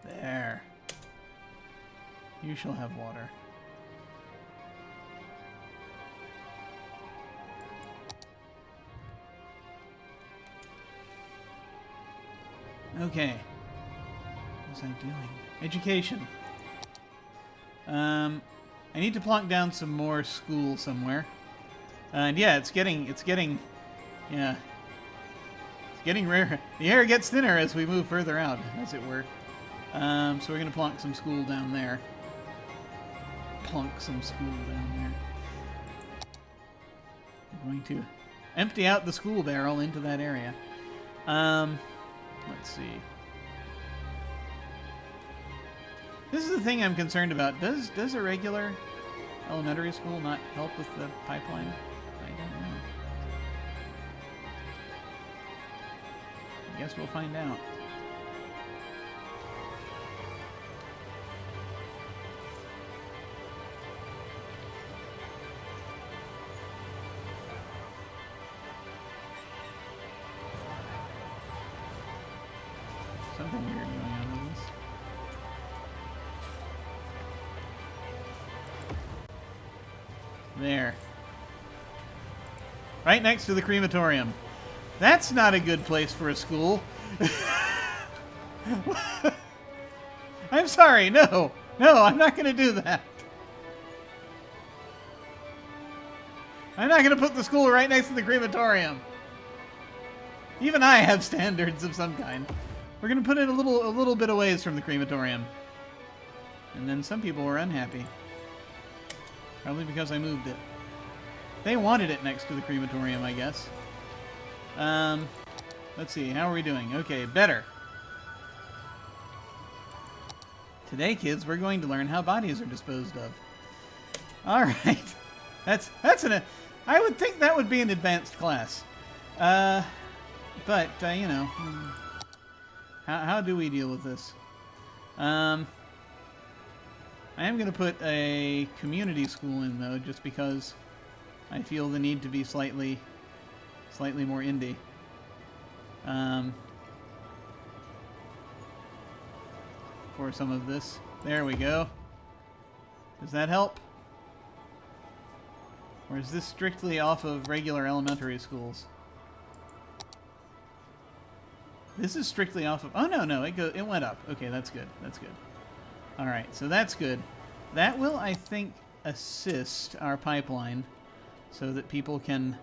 There. You shall have water. Okay. was I doing? Education. I need to plonk down some more school somewhere. And yeah, it's getting, yeah. It's getting rare. The air gets thinner as we move further out, as it were. So we're going to plonk some school down there. Plonk some school down there. I'm going to empty out the school barrel into that area. Let's see. This is the thing I'm concerned about. Does a regular elementary school not help with the pipeline? I don't know. I guess we'll find out. Something weird going on with this. There. Right next to the crematorium. That's not a good place for a school. I'm sorry, no. No, I'm not going to do that. I'm not going to put the school right next to the crematorium. Even I have standards of some kind. We're going to put it a little bit away from the crematorium. And then some people were unhappy. Probably because I moved it. They wanted it next to the crematorium, I guess. Let's see, how are we doing? Okay, better. Today, kids, we're going to learn how bodies are disposed of. Alright. That's I would think that would be an advanced class. But, you know, how do we deal with this? I am going to put a community school in, though, just because I feel the need to be slightly more indie. For some of this. There we go. Does that help? Or is this strictly off of regular elementary schools? This is strictly off of... Oh, no, it went up. Okay, that's good. That's good. Alright, so that's good. That will, I think, assist our pipeline so that people can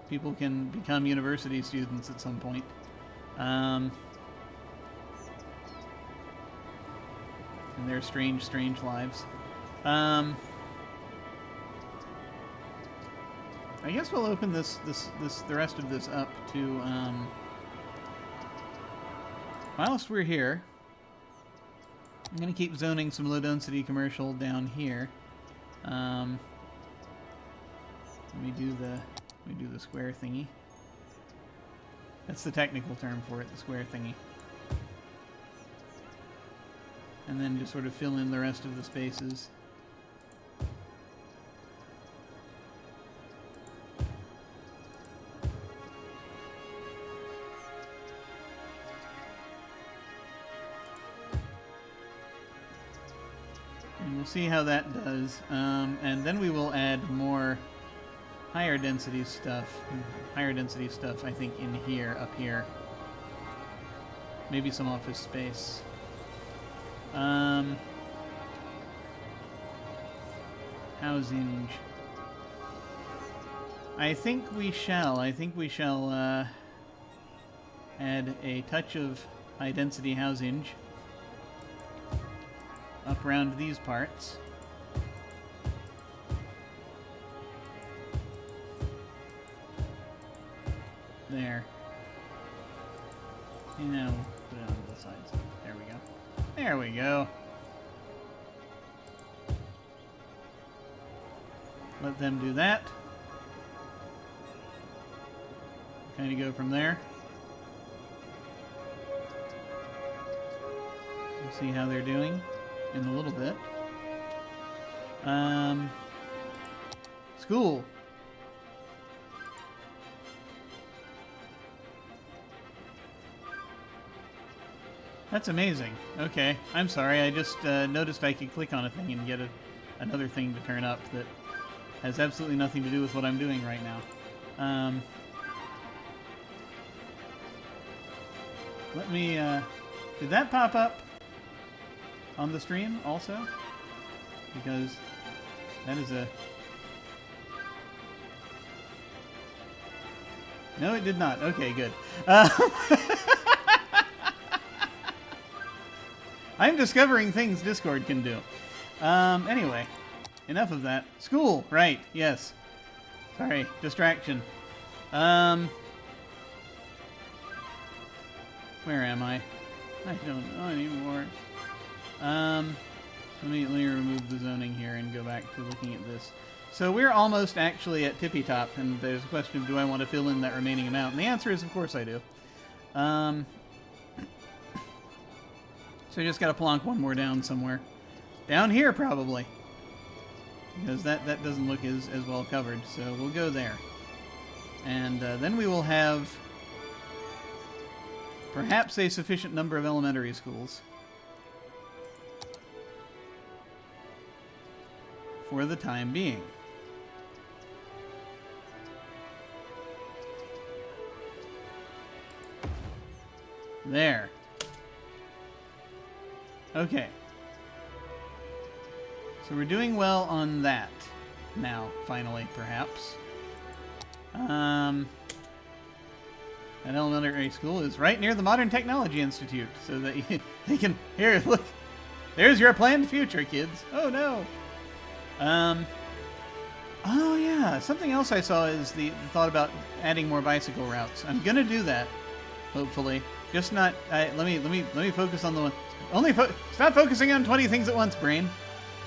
become university students at some point. In their strange lives. I guess we'll open the rest of this up to, whilst we're here, I'm going to keep zoning some low-density commercial down here. Let me do the square thingy. That's the technical term for it, the square thingy. And then just sort of fill in the rest of the spaces. And we'll see how that does. And then we will add more higher density stuff, I think, in here, up here. Maybe some office space. Housing. I think we shall add a touch of high density housing up around these parts. There. And now we'll put it on both sides. There we go. There we go. Let them do that. Kind of go from there. We'll see how they're doing in a little bit. School. That's amazing. Okay, I'm sorry. I just noticed I could click on a thing and get another thing to turn up that has absolutely nothing to do with what I'm doing right now. Let me Did that pop up on the stream also? Because that is a... No, it did not. Okay, good. I'm discovering things Discord can do. Anyway, enough of that. School, right, yes. Sorry, distraction. Where am I? I don't know anymore. Let me remove the zoning here and go back to looking at this. So we're almost actually at tippy top, and there's a question of do I want to fill in that remaining amount? And the answer is, of course I do. So I just got to plonk one more down somewhere. Down here, probably. Because that doesn't look as well covered, so we'll go there. And then we will have perhaps a sufficient number of elementary schools for the time being. There. Okay. So we're doing well on that now, finally, perhaps. An elementary school is right near the Modern Technology Institute, so that they can... Here, look. There's your planned future, kids. Oh, no. Oh, yeah. Something else I saw is the thought about adding more bicycle routes. I'm going to do that, hopefully. Just not... let me focus on the one... Stop focusing on 20 things at once, brain.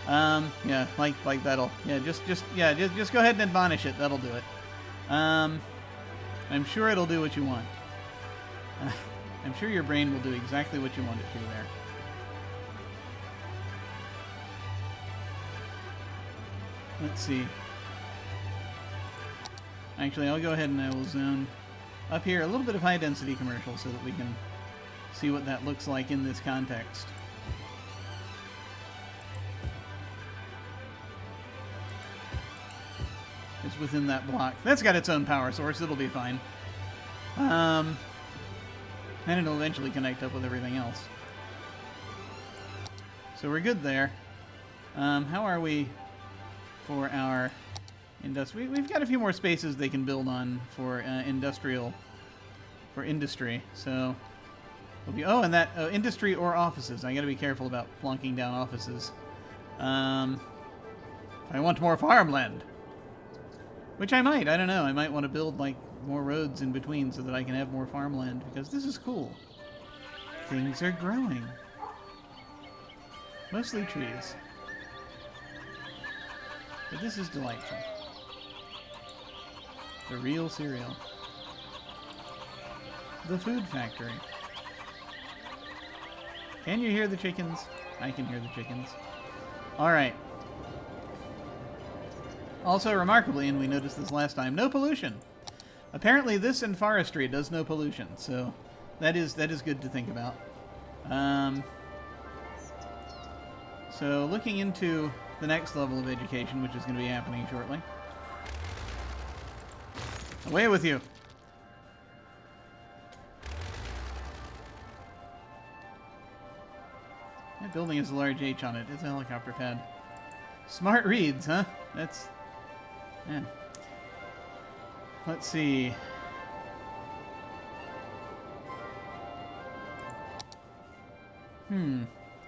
Yeah, like that'll... Yeah, just go ahead and admonish it. That'll do it. I'm sure it'll do what you want. I'm sure your brain will do exactly what you want it to there. Let's see. Actually, I'll go ahead and I will zone up here a little bit of high-density commercial so that we can see what that looks like in this context. It's within that block. That's got its own power source. It'll be fine. And it'll eventually connect up with everything else. So we're good there. How are we for our industry? We've got a few more spaces they can build on for industry. So we'll be... Oh, and that industry or offices. I got to be careful about plonking down offices. I want more farmland. Which I might. I don't know. I might want to build, like, more roads in between so that I can have more farmland, because this is cool. Things are growing. Mostly trees. But this is delightful. The real cereal. The food factory. Can you hear the chickens? I can hear the chickens. Alright. Also, remarkably, and we noticed this last time, no pollution. Apparently, this and forestry does no pollution, so that is good to think about. So, looking into the next level of education, which is going to be happening shortly. Away with you! That building has a large H on it. It's a helicopter pad. Smart reads, huh? That's... Yeah. Let's see.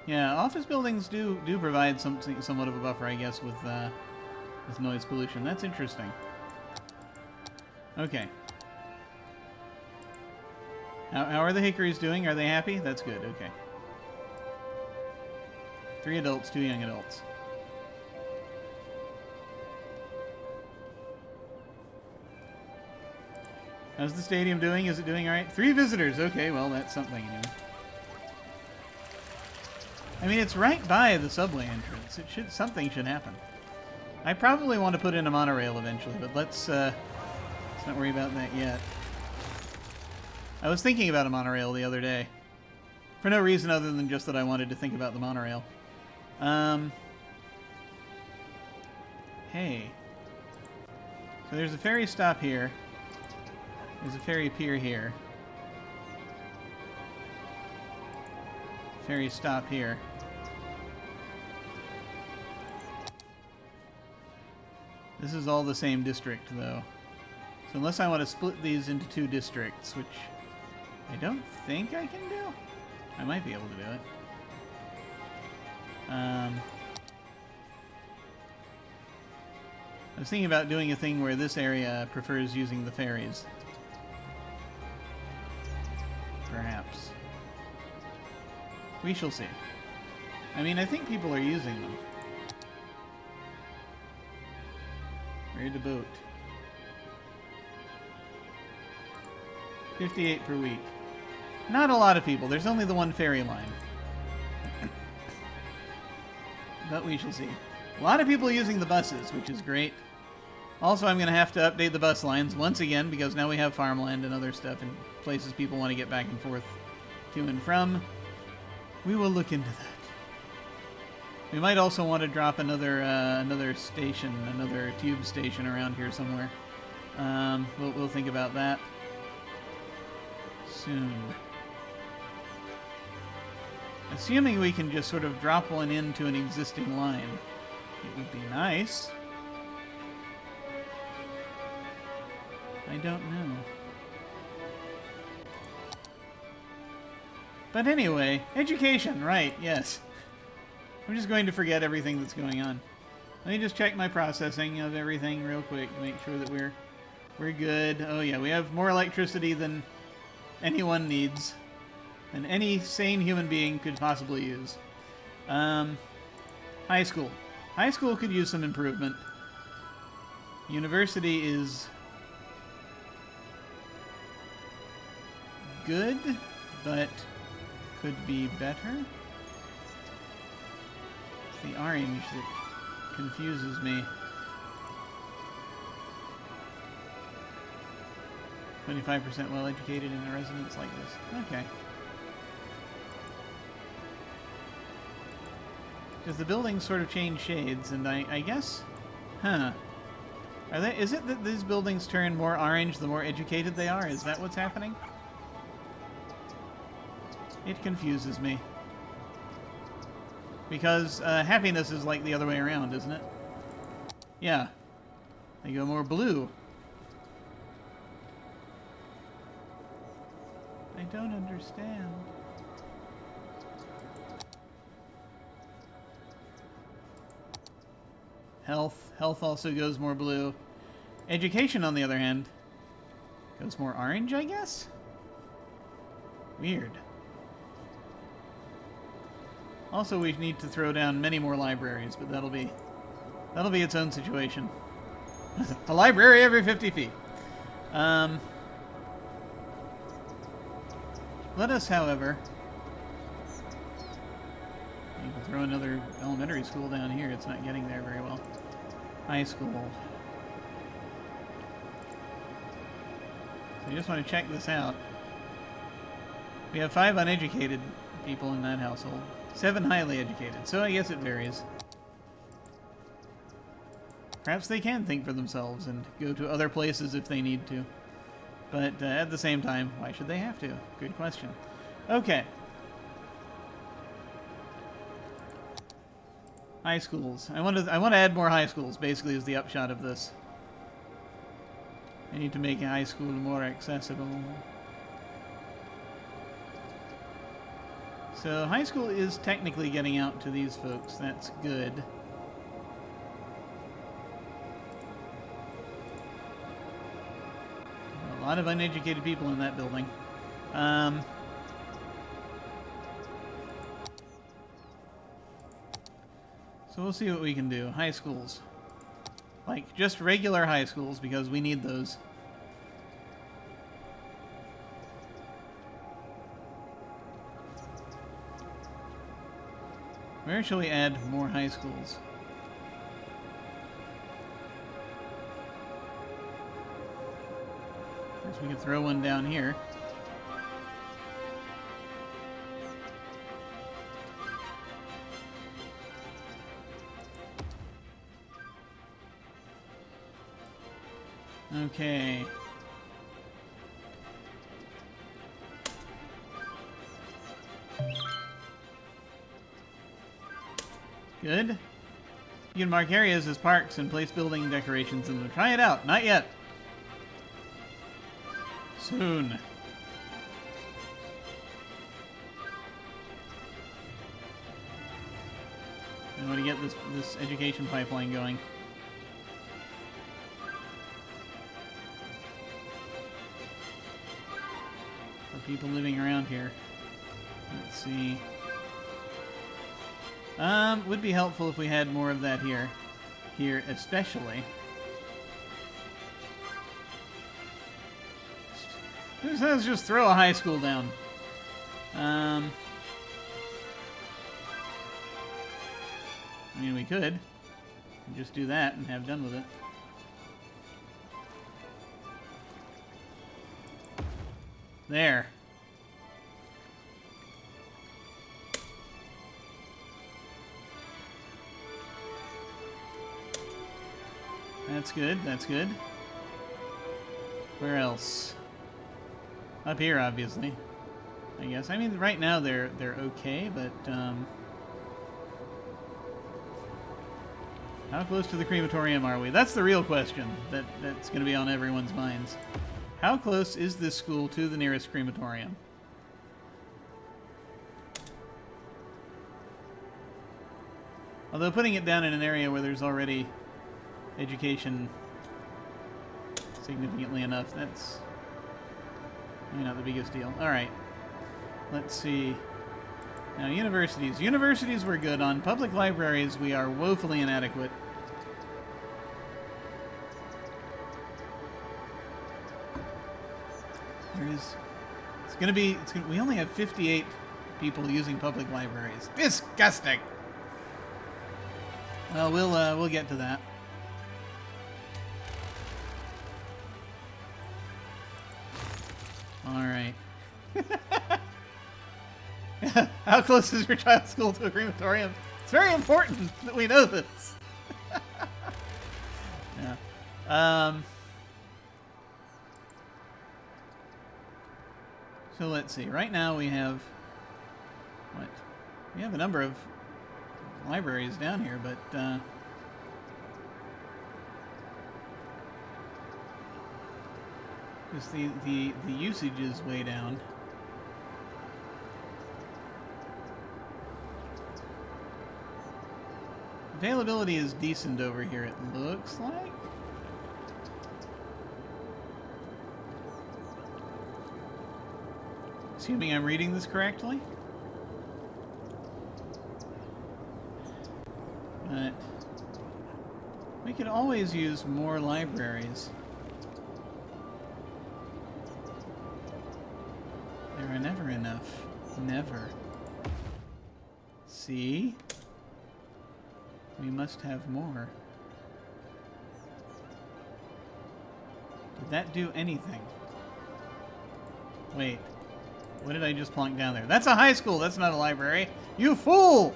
Yeah, office buildings do provide somewhat of a buffer, I guess, with noise pollution. That's interesting. Okay. How are the hickories doing? Are they happy? That's good. Okay. 3 adults, 2 young adults. How's the stadium doing? Is it doing alright? 3 visitors. Okay, well, that's something anyway. I mean, it's right by the subway entrance. Something should happen. I probably want to put in a monorail eventually, but let's not worry about that yet. I was thinking about a monorail the other day. For no reason other than just that I wanted to think about the monorail. Hey. So there's a ferry stop here. There's a ferry pier here. ferries stop here. This is all the same district, though. So unless I want to split these into 2 districts, which I don't think I can do. I might be able to do it. I was thinking about doing a thing where this area prefers using the ferries. Perhaps. We shall see. I mean, I think people are using them. Where the boat? 58 per week. Not a lot of people. There's only the one ferry line. But we shall see. A lot of people using the buses, which is great. Also, I'm going to have to update the bus lines once again because now we have farmland and other stuff and places people want to get back and forth to and from. We will look into that. We might also want to drop another station, another tube station around here somewhere. We'll think about that soon. Assuming we can just sort of drop one into an existing line, it would be nice. I don't know. But anyway, education, right, yes. I'm just going to forget everything that's going on. Let me just check my processing of everything real quick to make sure that we're good. Oh yeah, we have more electricity than anyone needs. Than any sane human being could possibly use. High school. High school could use some improvement. University is good, but could be better. It's the orange that confuses me. 25% well educated in a residence like this. Okay. Because the buildings sort of change shades, and I guess, huh? Is it that these buildings turn more orange the more educated they are? Is that what's happening? It confuses me. Because happiness is like the other way around, isn't it? Yeah. They go more blue. I don't understand. Health. Health also goes more blue. Education, on the other hand, goes more orange, I guess? Weird. Also, we need to throw down many more libraries, but that'll be its own situation. A library every 50 feet. Let us, however... You can throw another elementary school down here. It's not getting there very well. High school. So you just want to check this out. We have 5 uneducated people in that household. 7 highly educated, so I guess it varies. Perhaps they can think for themselves and go to other places if they need to. But at the same time, why should they have to? Good question. Okay. High schools. I want to add more high schools, basically, is the upshot of this. I need to make a high school more accessible. So high school is technically getting out to these folks. That's good. A lot of uneducated people in that building. So we'll see what we can do. High schools. Like, just regular high schools, because we need those. Where shall we add more high schools? Guess we could throw one down here. Okay. Good. You can mark areas as parks and place building decorations in them. Try it out. Not yet. Soon. I want to get this education pipeline going. For people living around here. Let's see. Would be helpful if we had more of that here. Here especially. Let's just throw a high school down. I mean, we could just do that and have done with it. There. That's good, that's good. Where else? Up here, obviously. I guess. I mean, right now they're okay, but how close to the crematorium are we? That's the real question that's going to be on everyone's minds. How close is this school to the nearest crematorium? Although putting it down in an area where there's already education significantly enough, that's maybe not the biggest deal. Alright. Let's see. Now, universities. Universities we're good on. Public libraries we are woefully inadequate. We only have 58 people using public libraries. Disgusting! Well, we'll get to that. Alright. How close is your child's school to a crematorium? It's very important that we know this. Yeah. So let's see. Right now we have... What? We have a number of libraries down here, but... Just the usage is way down. Availability is decent over here, it looks like. Assuming I'm reading this correctly. But we could always use more libraries. There are never enough. Never. See? We must have more. Did that do anything? Wait. What did I just plonk down there? That's a high school! That's not a library! You fool!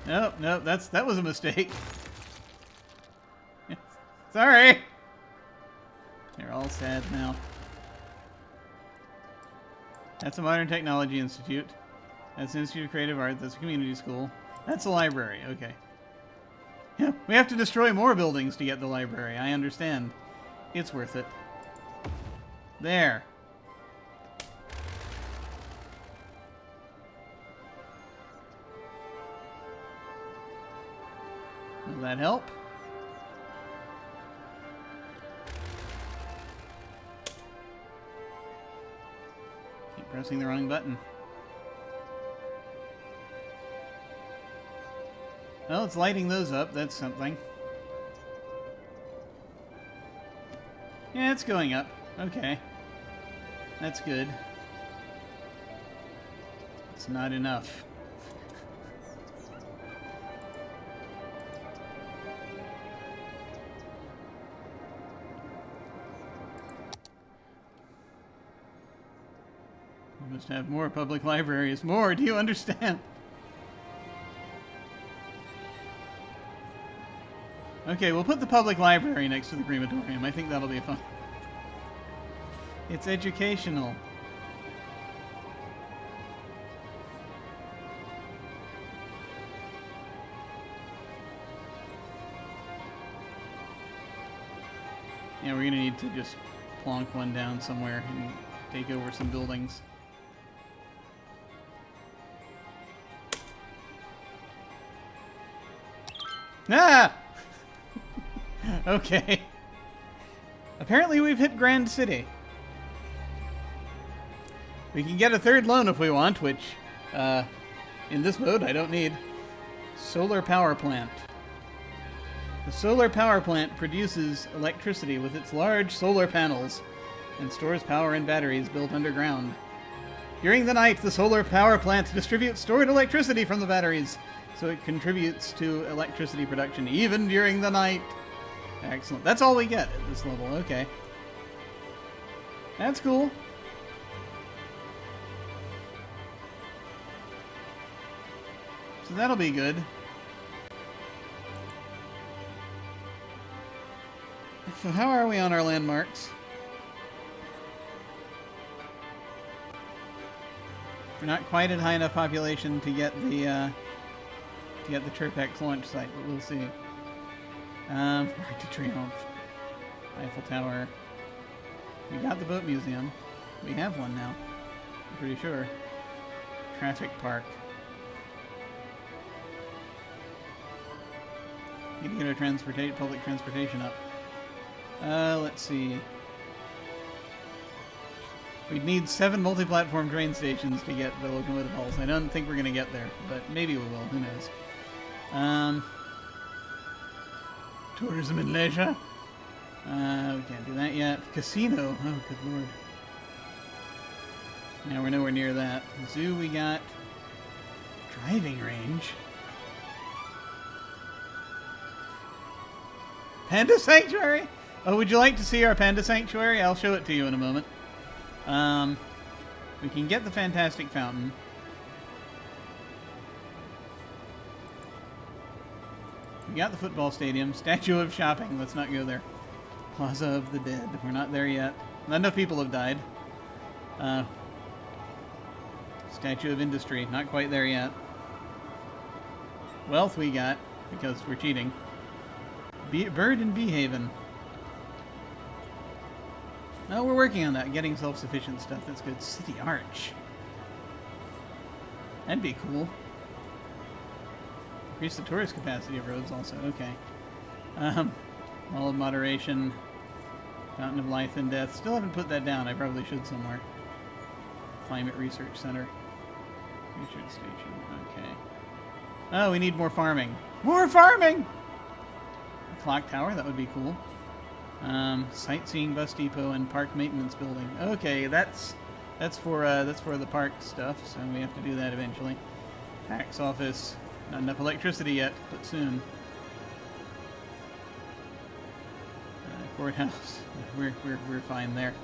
Nope, nope, that was a mistake. Sorry! They're all sad now. That's a Modern Technology Institute. That's an Institute of Creative Art. That's a community school. That's a library. Okay. Yeah, we have to destroy more buildings to get the library. I understand. It's worth it. There. Will that help? Keep pressing the wrong button. Well, it's lighting those up. That's something. Yeah, it's going up. Okay. That's good. It's not enough. We must have more public libraries. More, do you understand? Okay, we'll put the public library next to the crematorium. I think that'll be fun. It's educational. Yeah, we're gonna need to just plonk one down somewhere and take over some buildings. Ah! Okay. Apparently we've hit Grand City. We can get a third loan if we want, which, in this mode, I don't need. Solar power plant. The solar power plant produces electricity with its large solar panels and stores power in batteries built underground. During the night, the solar power plant distributes stored electricity from the batteries, so it contributes to electricity production even during the night. Excellent. That's all we get at this level. Okay. That's cool. So that'll be good. So how are we on our landmarks? We're not quite at high enough population to get the Turpex launch site, but we'll see. Arc de Triomphe, Eiffel Tower. We got the boat museum. We have one now. I'm pretty sure. Traffic park. Need to get our public transportation up. Let's see. We'd need 7 multi-platform train stations to get the locomotive hulls. I don't think we're going to get there, but maybe we will. Who knows? Tourism and leisure. We can't do that yet. Casino. Oh, good lord. Now we're nowhere near that. Zoo we got. Driving range. Panda Sanctuary? Oh, would you like to see our Panda Sanctuary? I'll show it to you in a moment. We can get the Fantastic Fountain. We got the football stadium. Statue of Shopping. Let's not go there. Plaza of the Dead. We're not there yet. Not enough people have died. Statue of Industry. Not quite there yet. Wealth we got, because we're cheating. Bird and Bee Haven. Oh, we're working on that. Getting self-sufficient stuff. That's good. City Arch. That'd be cool. Increase the tourist capacity of roads also. Okay. Wall of Moderation. Fountain of Life and Death. Still haven't put that down. I probably should somewhere. Climate Research Center. Research Station. Okay. Oh, we need more farming. More farming! Clock Tower. That would be cool. Sightseeing bus depot and park maintenance building. Okay, that's for the park stuff, so we have to do that eventually. Tax office. Not enough electricity yet, but soon. Courthouse. We're fine there.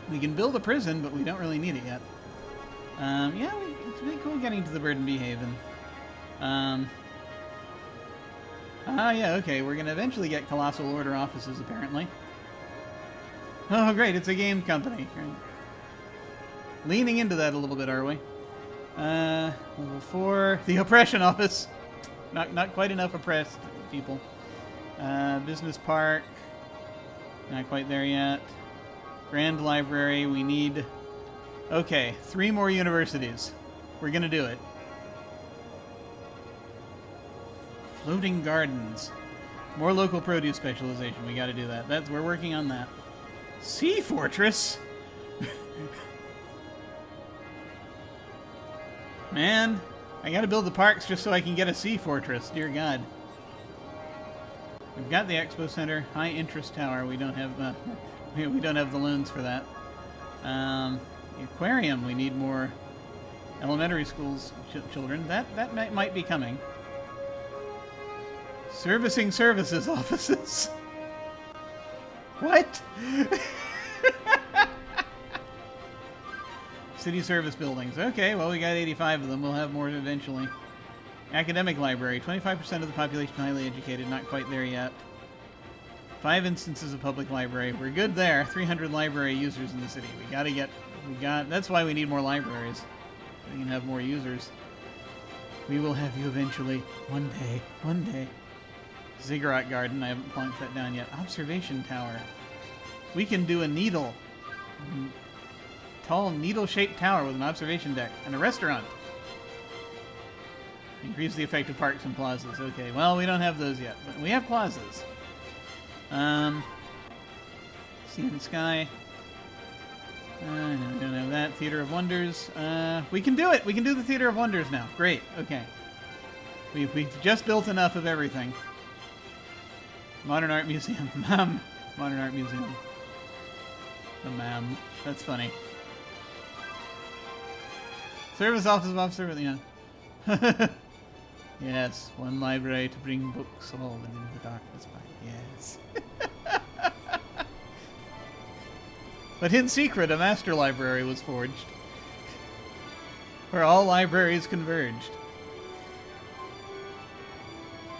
We can build a prison, but we don't really need it yet. Yeah, it's really cool getting to the Bird and Bee Haven. Yeah, okay, we're going to eventually get Colossal Order offices, apparently. Oh, great, it's a game company. Leaning into that a little bit, are we? Level 4, the Oppression Office. Not quite enough oppressed people. Business Park. Not quite there yet. Grand Library, we need... Okay, 3 more universities. We're going to do it. Floating Gardens. More local produce specialization. We got to do that. We're working on that. Sea Fortress? Man, I got to build the parks just so I can get a Sea Fortress. Dear God. We've got the Expo Center. High Interest Tower. We don't have we don't have the loans for that. The aquarium. We need more elementary schools children. That might be coming. Servicing services offices. What? City service buildings. Okay, well, we got 85 of them. We'll have more eventually. Academic library. 25% of the population highly educated. Not quite there yet. 5 instances of public library. We're good there. 300 library users in the city. That's why we need more libraries. We can have more users. We will have you eventually. One day. One day. Ziggurat Garden. I haven't plunked that down yet. Observation tower. We can do a needle. Tall needle-shaped tower with an observation deck. And a restaurant. Increase the effect of parks and plazas. Okay, well, we don't have those yet. But we have plazas. Sea and Sky. No, we don't have that. Theater of Wonders. We can do it! We can do the Theater of Wonders now. Great, okay. We've just built enough of everything. Modern Art Museum. Modern Art Museum. The ma'am. That's funny. Service office of officer, yeah. Yes, one library to bring books all within the darkness by. Yes. But in secret, a master library was forged, where all libraries converged.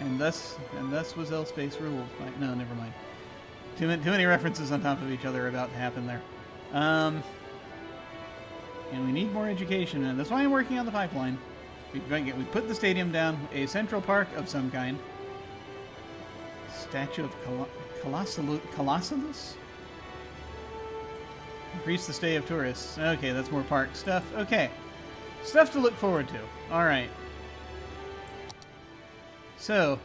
And thus was L-Space ruled. No, never mind. Too many references on top of each other are about to happen there. And we need more education, and that's why I'm working on the pipeline. We put the stadium down, a central park of some kind. Statue of Colossalus? Increase the stay of tourists. Okay, that's more park stuff. Okay. Stuff to look forward to. Alright. So,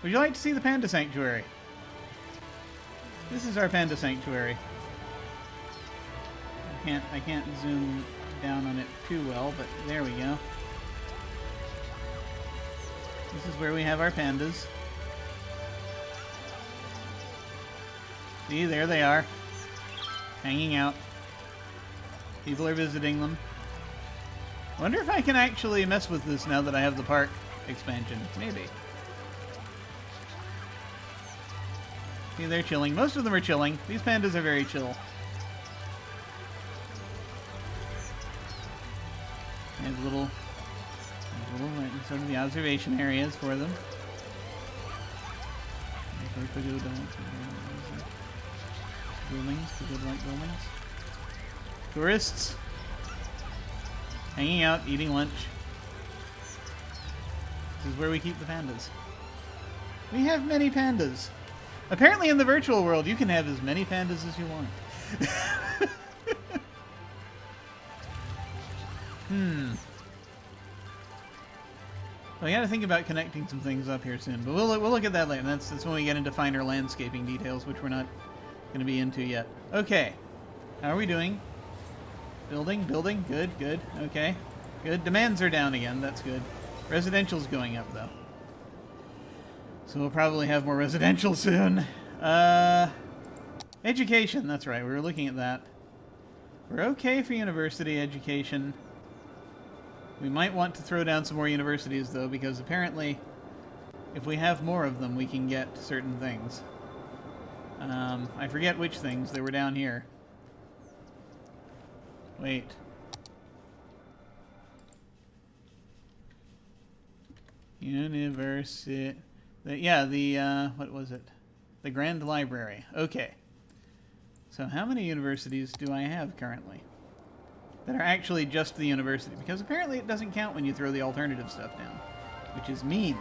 would you like to see the Panda Sanctuary? This is our Panda Sanctuary. I can't zoom down on it too well, but there we go. This is where we have our pandas. See, there they are. Hanging out. People are visiting them. I wonder if I can actually mess with this now that I have the park expansion. Maybe. See, they're chilling. Most of them are chilling. These pandas are very chill. There's little sort of the observation areas for them. Buildings, good-like buildings. Tourists hanging out, eating lunch. This is where we keep the pandas. We have many pandas. Apparently in the virtual world, you can have as many pandas as you want. Well, I gotta think about connecting some things up here soon, but we'll look at that later. That's when we get into finer landscaping details, which we're not going to be into yet. Okay. How are we doing? Building? Good. Okay. Good. Demands are down again. That's good. Residential's going up, though. So we'll probably have more residential soon. Education. That's right. We were looking at that. We're okay for university education. We might want to throw down some more universities, though, because apparently if we have more of them, we can get certain things. I forget which things. They were down here. Wait. University. What was it? The Grand Library. Okay. So how many universities do I have currently that are actually just the university? Because apparently it doesn't count when you throw the alternative stuff down, which is mean.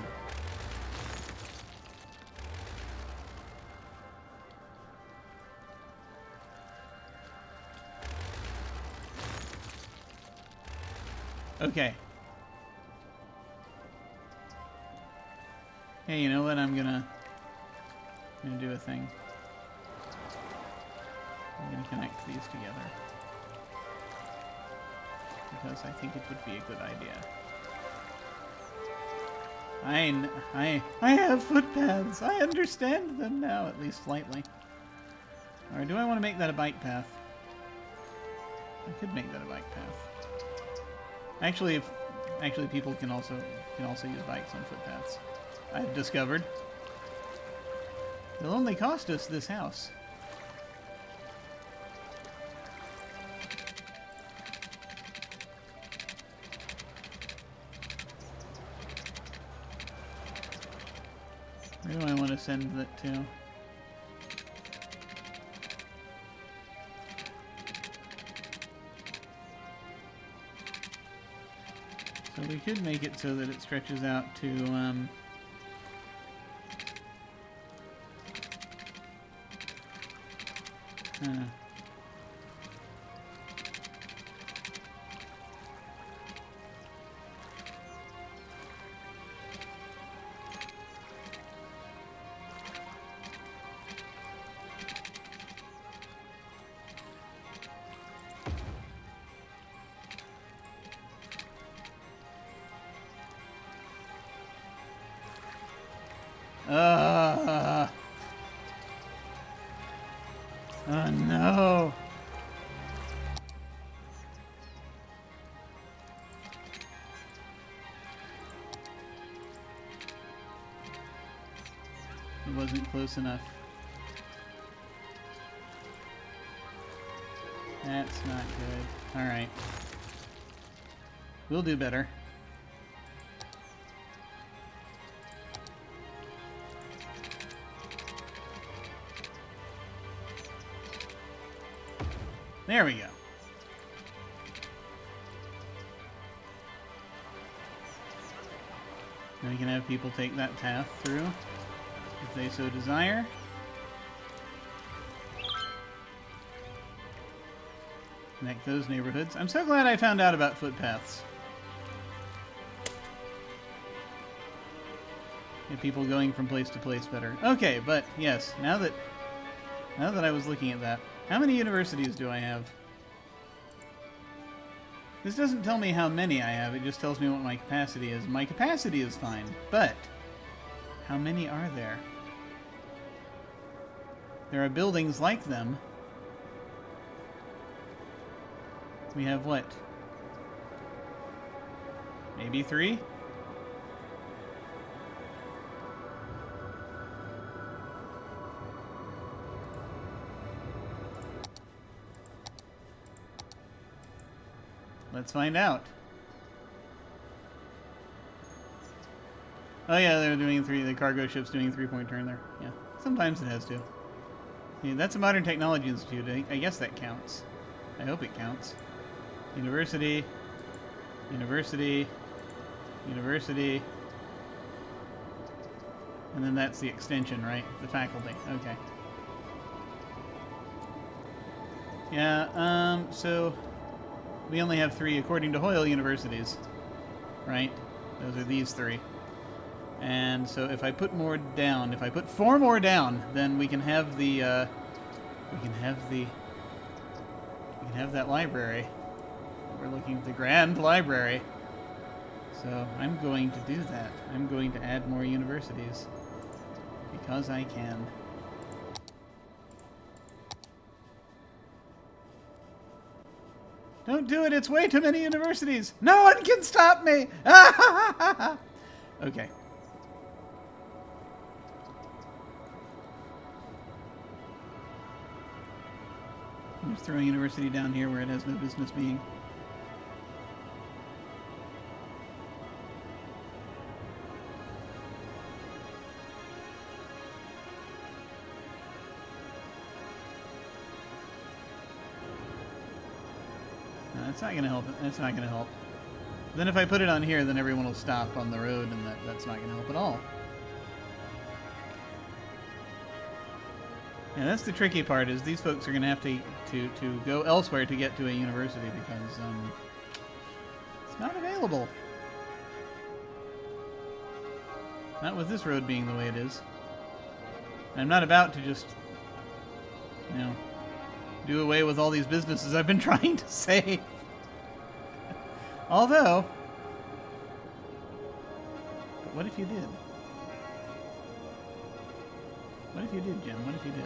Okay. Hey, you know what? I'm gonna do a thing. I'm gonna connect these together because I think it would be a good idea. I have footpaths. I understand them now, at least slightly. Or do I want to make that a bike path? I could make that a bike path. Actually, people can also use bikes on footpaths. I've discovered. It'll only cost us this house. Where do I want to send that to? So we could make it so that it stretches out to, oh no. It wasn't close enough. That's not good. Alright. We'll do better. There we go. Now we can have people take that path through, if they so desire. Connect those neighborhoods. I'm so glad I found out about footpaths. Get people going from place to place better. Okay, but yes, now that I was looking at that, how many universities do I have? This doesn't tell me how many I have, it just tells me what my capacity is. My capacity is fine, but how many are there? There are buildings like them. We have what? Maybe 3? Let's find out. Oh yeah, they're doing the cargo ship's doing a 3-point turn there. Yeah, sometimes it has to. Yeah, that's a Modern Technology Institute. I guess that counts. I hope it counts. University, university, university. And then that's the extension, right? The faculty. Okay. Yeah, so we only have 3 according to Hoyle universities, right? Those are these 3. And so if I put more down, if I put 4 more down, then we can have the that library. We're looking at the Grand Library. So I'm going to do that. I'm going to add more universities because I can. Don't do it, it's way too many universities! No one can stop me! Okay. I'm just throwing university down here where it has no business being. It's not going to help. It's not going to help. Then if I put it on here, then everyone will stop on the road, and that's not going to help at all. Yeah, that's the tricky part, is these folks are going to have to go elsewhere to get to a university because it's not available. Not with this road being the way it is. I'm not about to just, do away with all these businesses I've been trying to save. Although, but what if you did? What if you did, Jim? What if you did?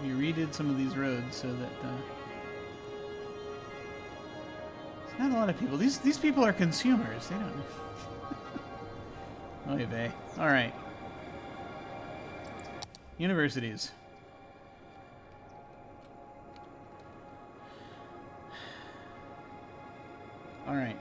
We redid some of these roads so that it's not a lot of people. These people are consumers. They don't. Oy vey. All right. Universities. All right.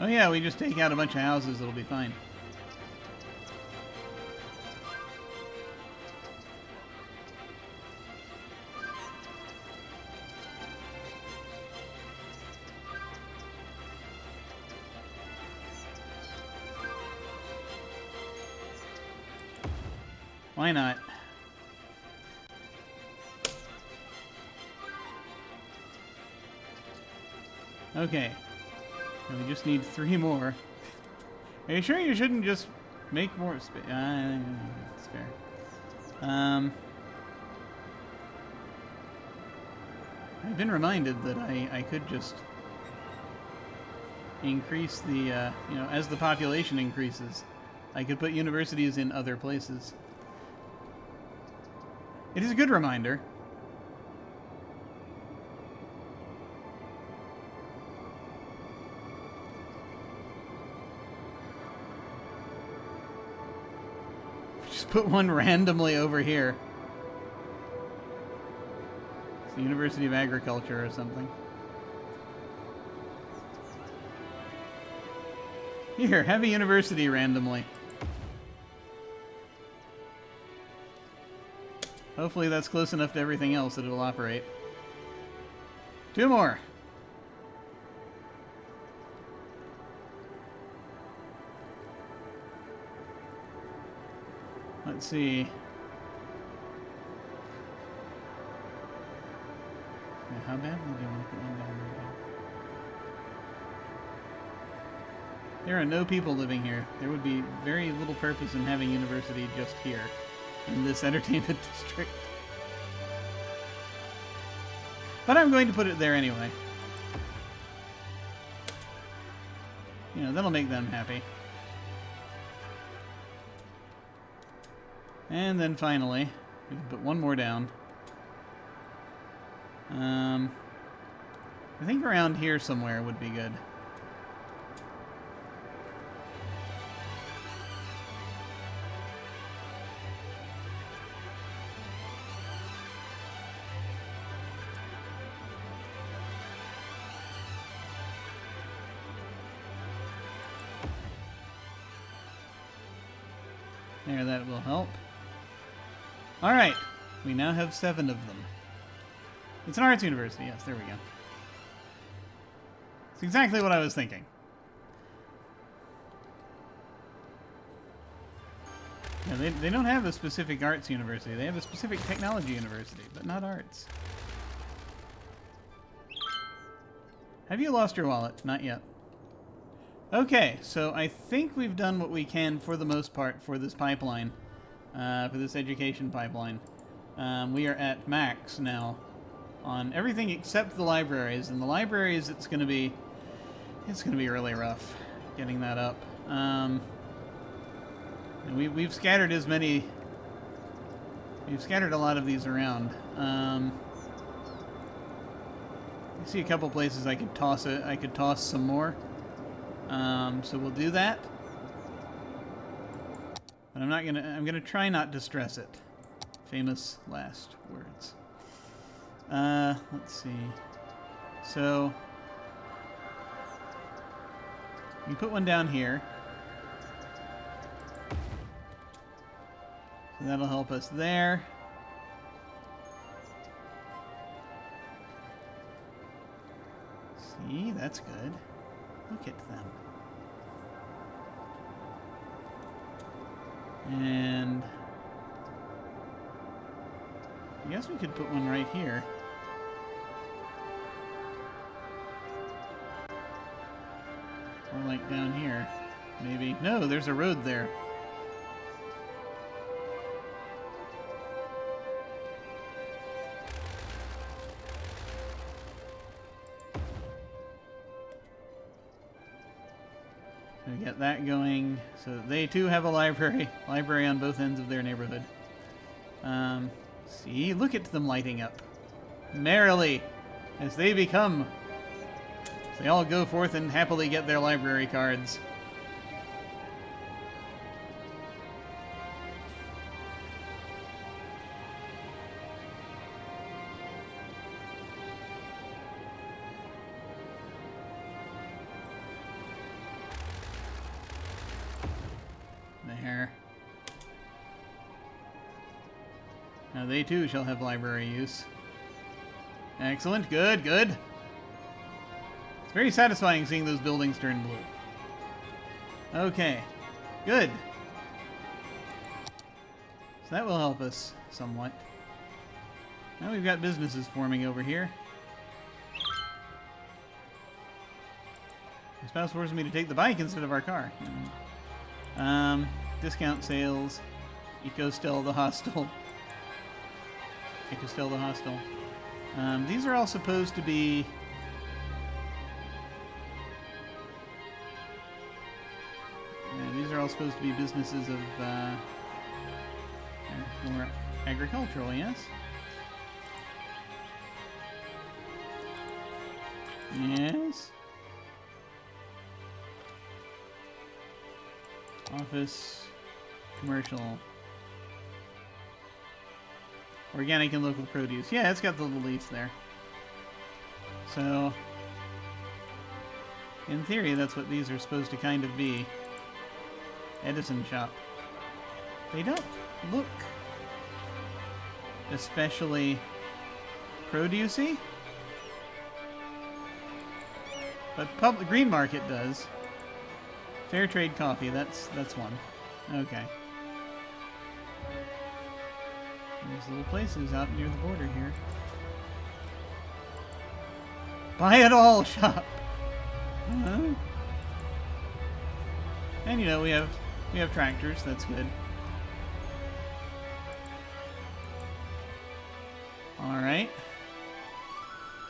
Oh yeah, we just take out a bunch of houses, it'll be fine. Why not? Okay. And we just need 3 more. Are you sure you shouldn't just make more space? That's fair. I've been reminded that I could just increase the, you know, as the population increases, I could put universities in other places. It is a good reminder. Just put one randomly over here. It's the University of Agriculture or something. Here, have a university randomly. Hopefully that's close enough to everything else that it'll operate. 2 more. Let's see. Now, how badly do you want to put one down there? There are no people living here. There would be very little purpose in having university just here, in this entertainment district. But I'm going to put it there anyway. You know, that'll make them happy. And then finally, we can put one more down. I think around here somewhere would be good. There, that will help. Alright, we now have 7 of them. It's an arts university, yes, there we go. It's exactly what I was thinking. Yeah, they don't have a specific arts university. They have a specific technology university, but not arts. Have you lost your wallet? Not yet. Okay, so I think we've done what we can for the most part for this pipeline, for this education pipeline. We are at max now on everything except the libraries, and the libraries it's going to be really rough getting that up. And we've scattered we've scattered a lot of these around. I see a couple places I could toss some more. So we'll do that. But I'm gonna try not to stress it. Famous last words. Let's see. So you put one down here. So that'll help us there. See, that's good. Look at them. And I guess we could put one right here. Or like down here. Maybe. No, there's a road there. So we get that going, so that they too have a library on both ends of their neighborhood. See, look at them lighting up merrily as they all go forth and happily get their library cards. There. Now they too shall have library use. Excellent. Good, good. It's very satisfying seeing those buildings turn blue. Okay. Good. So that will help us somewhat. Now we've got businesses forming over here. My spouse forces me to take the bike instead of our car. Discount sales. Ecostel the hostel. Ecostel the hostel. These are all supposed to be... these are all supposed to be businesses of more agricultural, yes? Yes. Office, commercial, organic and local produce. Yeah, it's got the little leaves there. So, in theory, that's what these are supposed to kind of be. Edison shop. They don't look especially produce-y, but Green Market does. Fair trade coffee, that's one. Okay. There's little places out near the border here. Buy it all shop. And you know, we have tractors, that's good. Alright.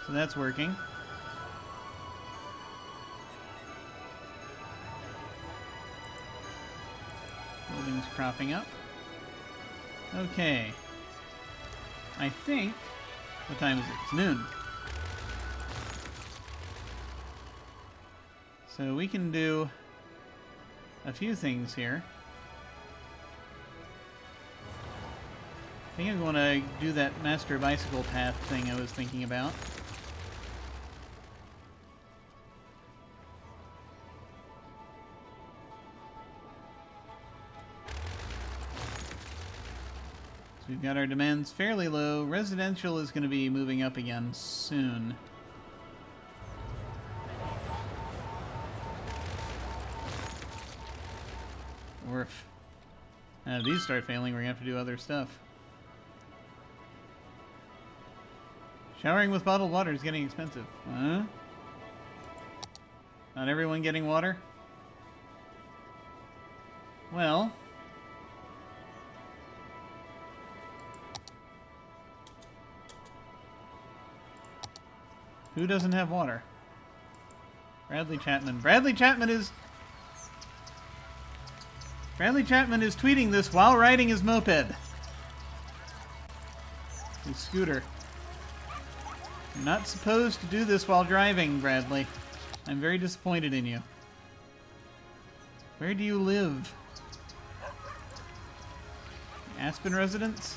So that's working. Buildings cropping up. Okay. I think... what time is it? It's noon. So we can do a few things here. I think I'm going to do that master bicycle path thing I was thinking about. So we've got our demands fairly low. Residential is going to be moving up again soon. Or if these start failing, we're going to have to do other stuff. Showering with bottled water is getting expensive. Huh? Not everyone getting water? Well... who doesn't have water? Bradley Chapman. Bradley Chapman is tweeting this while riding his moped. His scooter. You're not supposed to do this while driving, Bradley. I'm very disappointed in you. Where do you live? Aspen residents?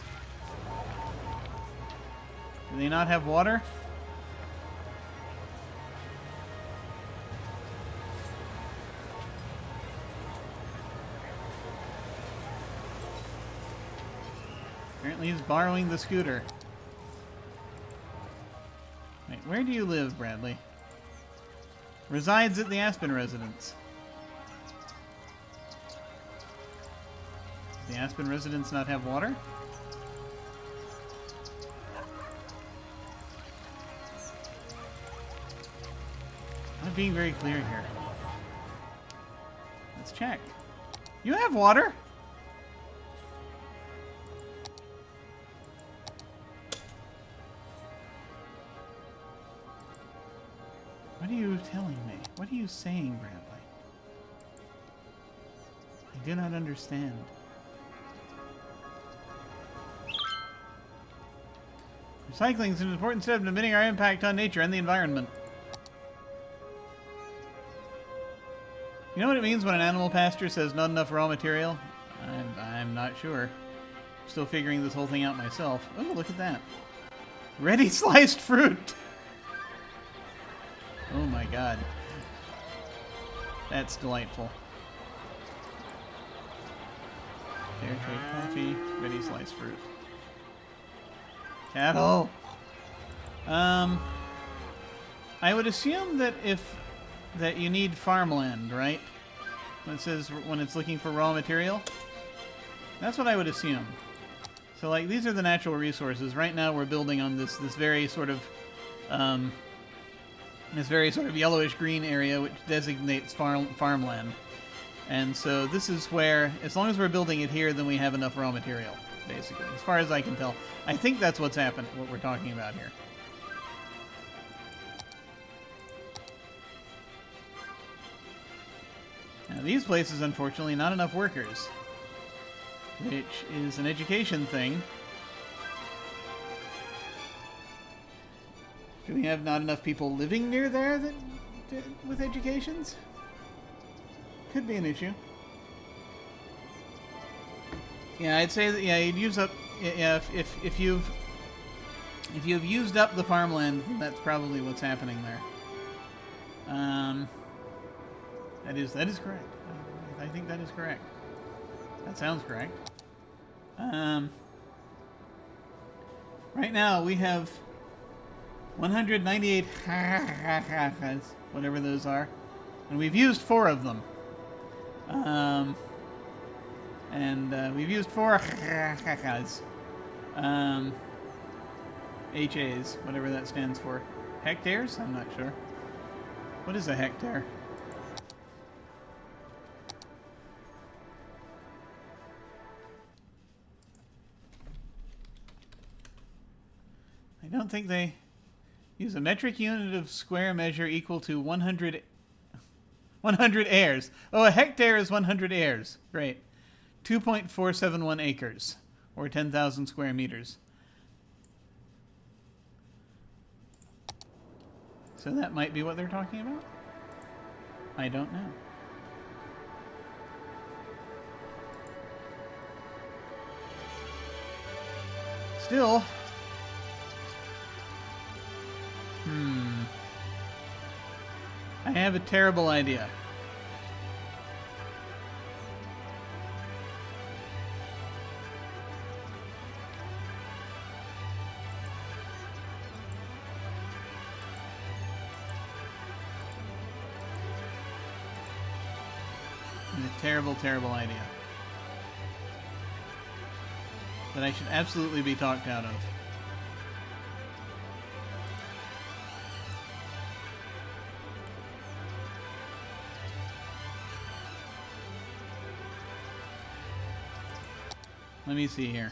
Do they not have water? Apparently he's borrowing the scooter. Wait, where do you live, Bradley? Resides at the Aspen residence. Does the Aspen residence not have water? Not being very clear here. Let's check. You have water? What are you telling me? What are you saying, Bradley? I do not understand. Recycling is an important step in limiting our impact on nature and the environment. You know what it means when an animal pasture says not enough raw material? I'm not sure. I'm still figuring this whole thing out myself. Oh, look at that. Ready sliced fruit! Oh my god. That's delightful. Fair trade coffee, ready sliced fruit. Cattle! I would assume that that you need farmland, right? When it says when it's looking for raw material? That's what I would assume. So, like, these are the natural resources. Right now we're building on this very sort of yellowish green area which designates farmland. And so this is where, as long as we're building it here, then we have enough raw material, basically, as far as I can tell. I think that's what's happened, what we're talking about here. Now, these places, unfortunately, not enough workers, which is an education thing. Do we have not enough people living near there with educations? Could be an issue. Yeah, I'd say that, yeah, you'd use up, yeah, if you've used up the farmland, then that's probably what's happening there. That is correct. I think that is correct. That sounds correct. Right now we have 198 whatever those are, and we've used 4 of them. We've used 4 HAs, whatever that stands for. Hectares? I'm not sure. What is a hectare? I don't think they use a metric unit of square measure equal to 100 airs. Oh, a hectare is 100 airs. Great. 2.471 acres, or 10,000 square meters. So that might be what they're talking about? I don't know. Still... I have a terrible idea. Terrible, terrible idea. That I should absolutely be talked out of. Let me see here.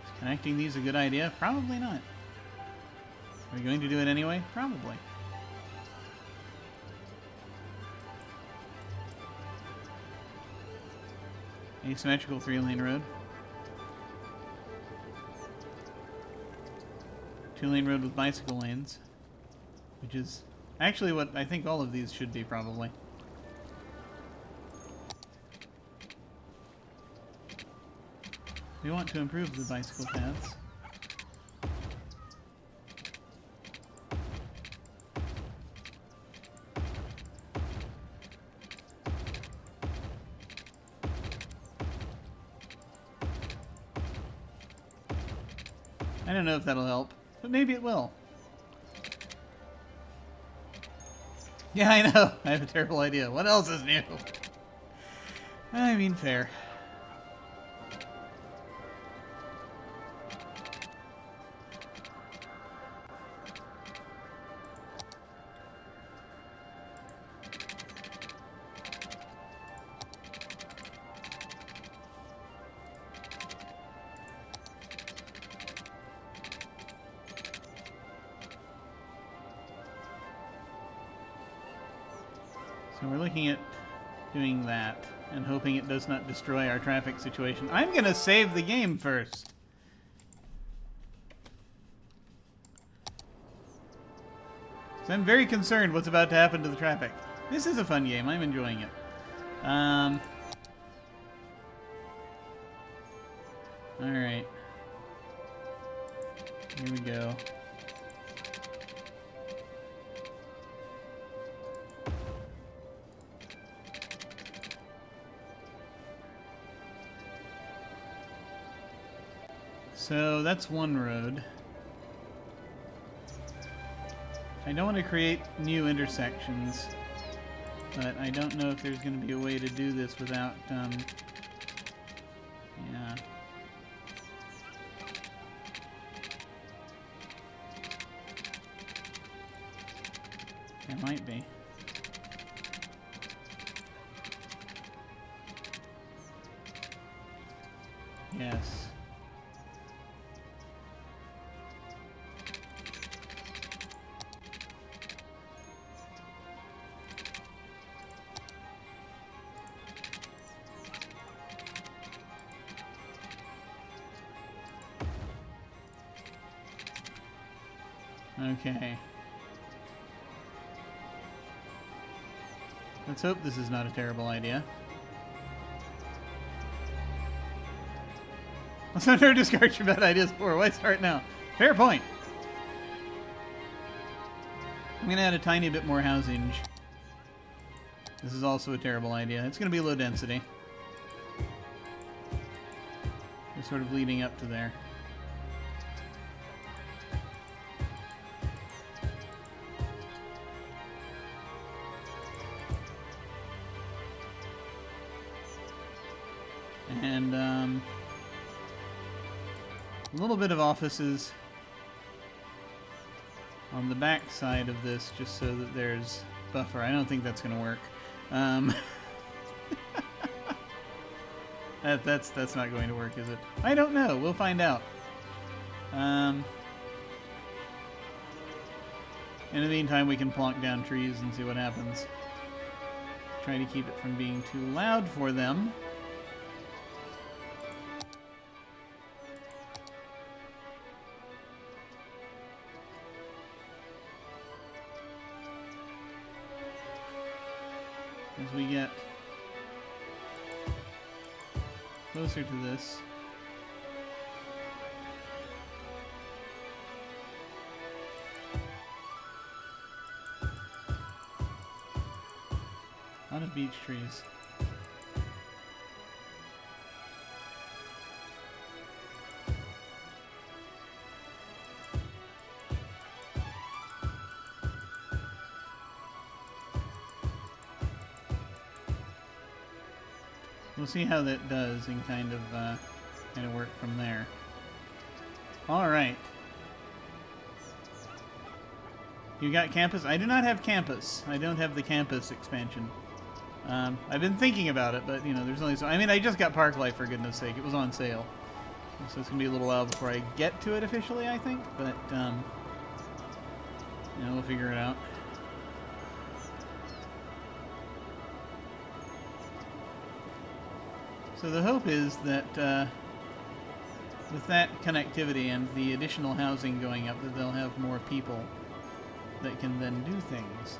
Is connecting these a good idea? Probably not. Are we going to do it anyway? Probably. Asymmetrical 3-lane road. 2-lane road with bicycle lanes. Which is actually what I think all of these should be, probably. We want to improve the bicycle paths. I don't know if that'll help, but maybe it will. Yeah, I know. I have a terrible idea. What else is new? I mean, fair. So we're looking at doing that and hoping it does not destroy our traffic situation. I'm going to save the game first. So I'm very concerned what's about to happen to the traffic. This is a fun game. I'm enjoying it. Alright. Here we go. So that's one road. I don't want to create new intersections, but I don't know if there's going to be a way to do this without, yeah. There might be. Yes. Okay. Let's hope this is not a terrible idea. Let's not never discard your bad ideas before. Why start now? Fair point. I'm going to add a tiny bit more housing. This is also a terrible idea. It's going to be low density. We're sort of leading up to there. And, a little bit of offices on the back side of this, just so that there's buffer. I don't think that's going to work. That's not going to work, is it? I don't know. We'll find out. In the meantime, we can plonk down trees and see what happens. Try to keep it from being too loud for them. As we get closer to this, a lot of beech trees. We'll see how that does and kind of work from there. All right. You got campus? I do not have campus. I don't have the campus expansion. I've been thinking about it, but you know, there's only so. I mean, I just got Park Life, for goodness sake. It was on sale, so it's gonna be a little while before I get to it officially, I think. But you know, we'll figure it out. So the hope is that with that connectivity and the additional housing going up, that they'll have more people that can then do things.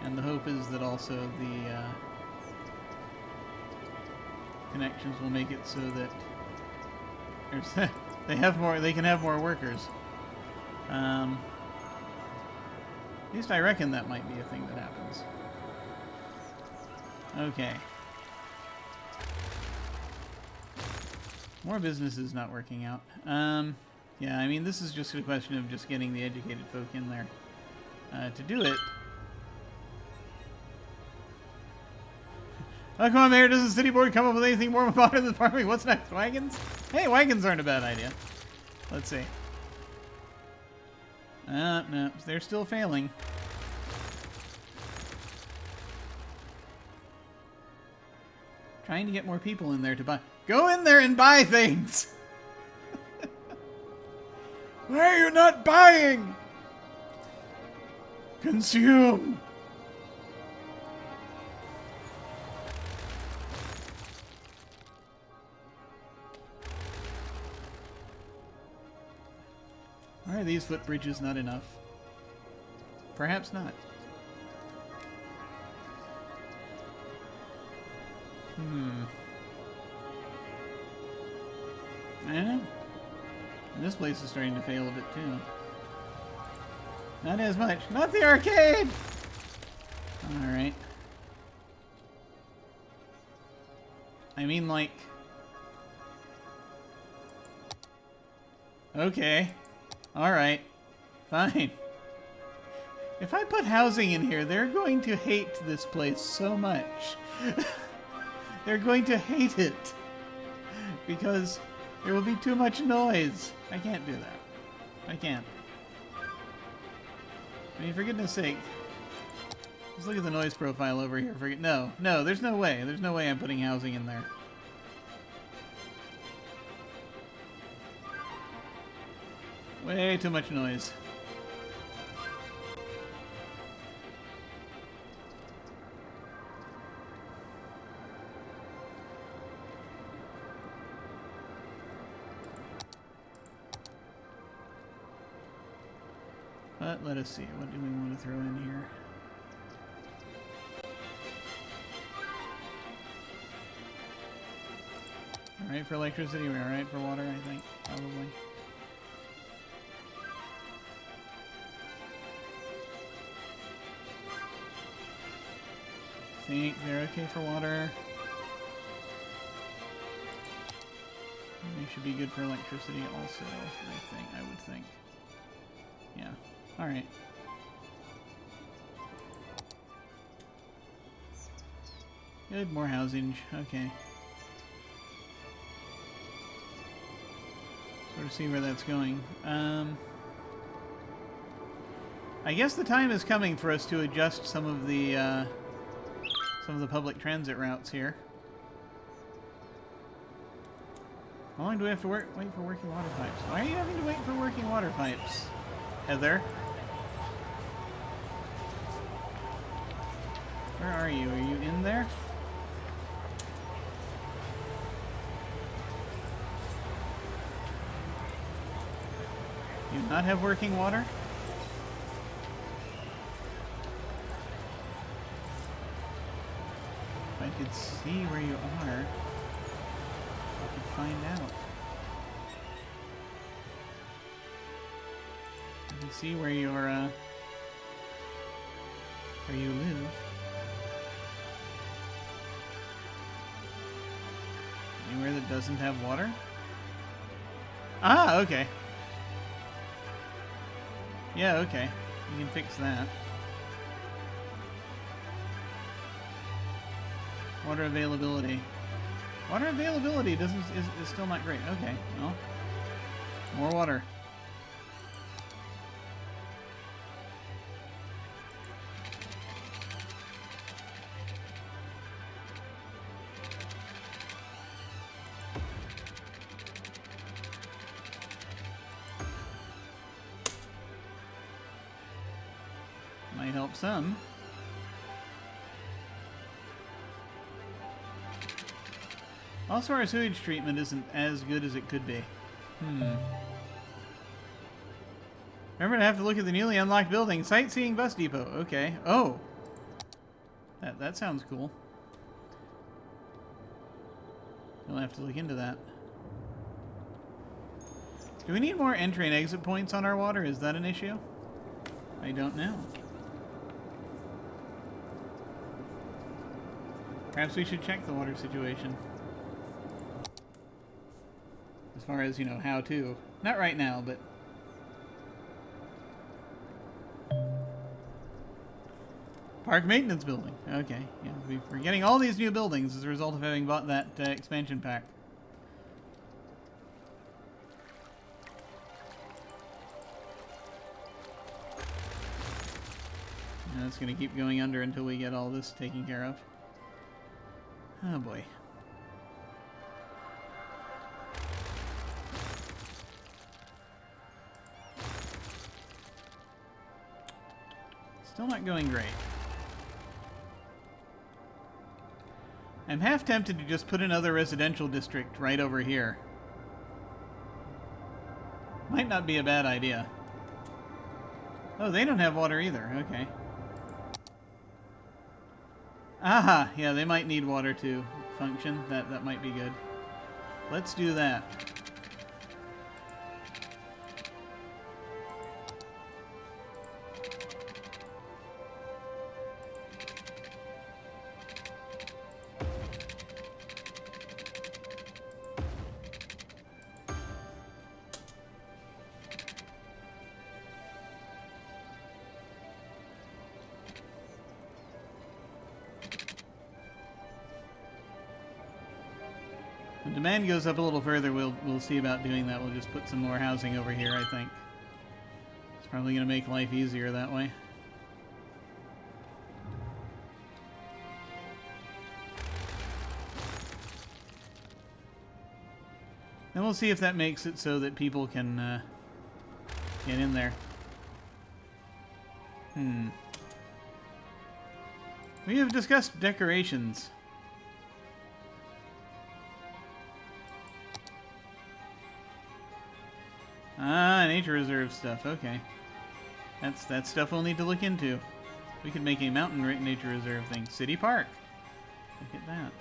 And the hope is that also the connections will make it so that there's they can have more workers. At least I reckon that might be a thing that happens. Okay. More businesses not working out. Yeah, I mean, this is just a question of just getting the educated folk in there. To do it... Oh, come on, Mayor, does the city board come up with anything more modern than farming? What's next? Wagons? Hey, wagons aren't a bad idea. Let's see. No, they're still failing. Trying to get more people in there to buy. Go in there and buy things! Why are you not buying? Consume! Are these footbridges not enough? Perhaps not. I don't know. This place is starting to fail a bit too. Not as much. Not the arcade! Alright. I mean, like... Okay. Alright. Fine. If I put housing in here, they're going to hate this place so much. They're going to hate it. Because there will be too much noise. I can't do that. I can't. I mean, for goodness sake. Just look at the noise profile over here. No, there's no way. There's no way I'm putting housing in there. Way too much noise. But let us see. What do we want to throw in here? Alright for electricity, we're alright for water, I think. Probably. I think they're okay for water. They should be good for electricity also, I would think. Yeah. Alright. Good, more housing. Okay. Sort of see where that's going. I guess the time is coming for us to adjust some of the public transit routes here. How long do we have to wait for working water pipes? Why are you having to wait for working water pipes, Heather? Where are you? Are you in there? You not have working water? If I could see where you are, I could find out. I can see where you live. Anywhere that doesn't have water? Ah, okay. Yeah, okay. You can fix that. Water availability. Water availability is still not great. Okay, well. More water. Might help some. Also, our sewage treatment isn't as good as it could be. Remember to have to look at the newly unlocked building. Sightseeing bus depot. Okay. Oh! That sounds cool. We'll have to look into that. Do we need more entry and exit points on our water? Is that an issue? I don't know. Perhaps we should check the water situation. As far as, you know, how to. Not right now, but... Park maintenance building. Okay, yeah. We're getting all these new buildings as a result of having bought that expansion pack. And it's going to keep going under until we get all this taken care of. Oh boy. Still not going great. I'm half tempted to just put another residential district right over here. Might not be a bad idea. Oh, they don't have water either. Okay. Aha! Yeah, they might need water to function. That might be good. Let's do that. demand goes up a little further, we'll see about doing that. We'll just put some more housing over here, I think. It's probably going to make life easier that way. And we'll see if that makes it so that people can get in there. We have discussed decorations. Ah, nature reserve stuff. Okay. That's stuff we'll need to look into. We could make a mountain nature reserve thing. City Park. Look at that.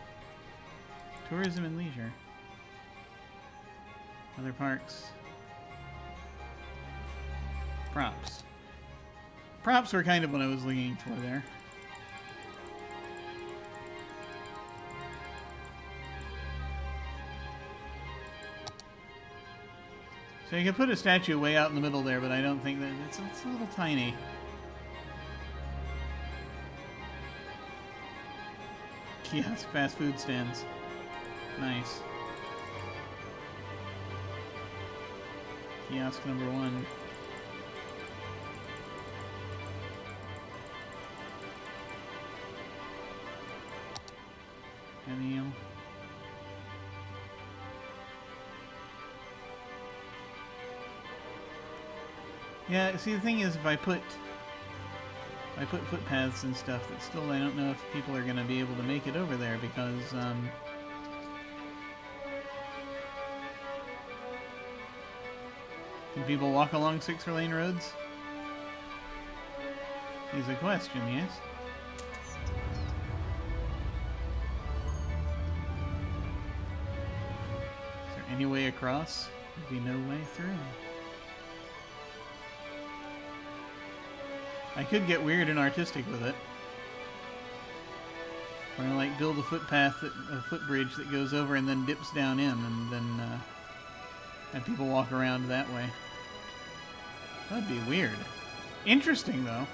Tourism and leisure. Other parks. Props. Props were kind of what I was looking for there. So you can put a statue way out in the middle there, but I don't think that it's a little tiny. Kiosk fast food stands. Nice. Kiosk number 1. Cameo. Yeah, see the thing is if I put footpaths and stuff, that still I don't know if people are gonna be able to make it over there because can people walk along 6-lane roads? Is a question, yes? Is there any way across? There'd be no way through. I could get weird and artistic with it. We're gonna like build a footpath, a footbridge that goes over and then dips down in, and then have people walk around that way. That'd be weird. Interesting though.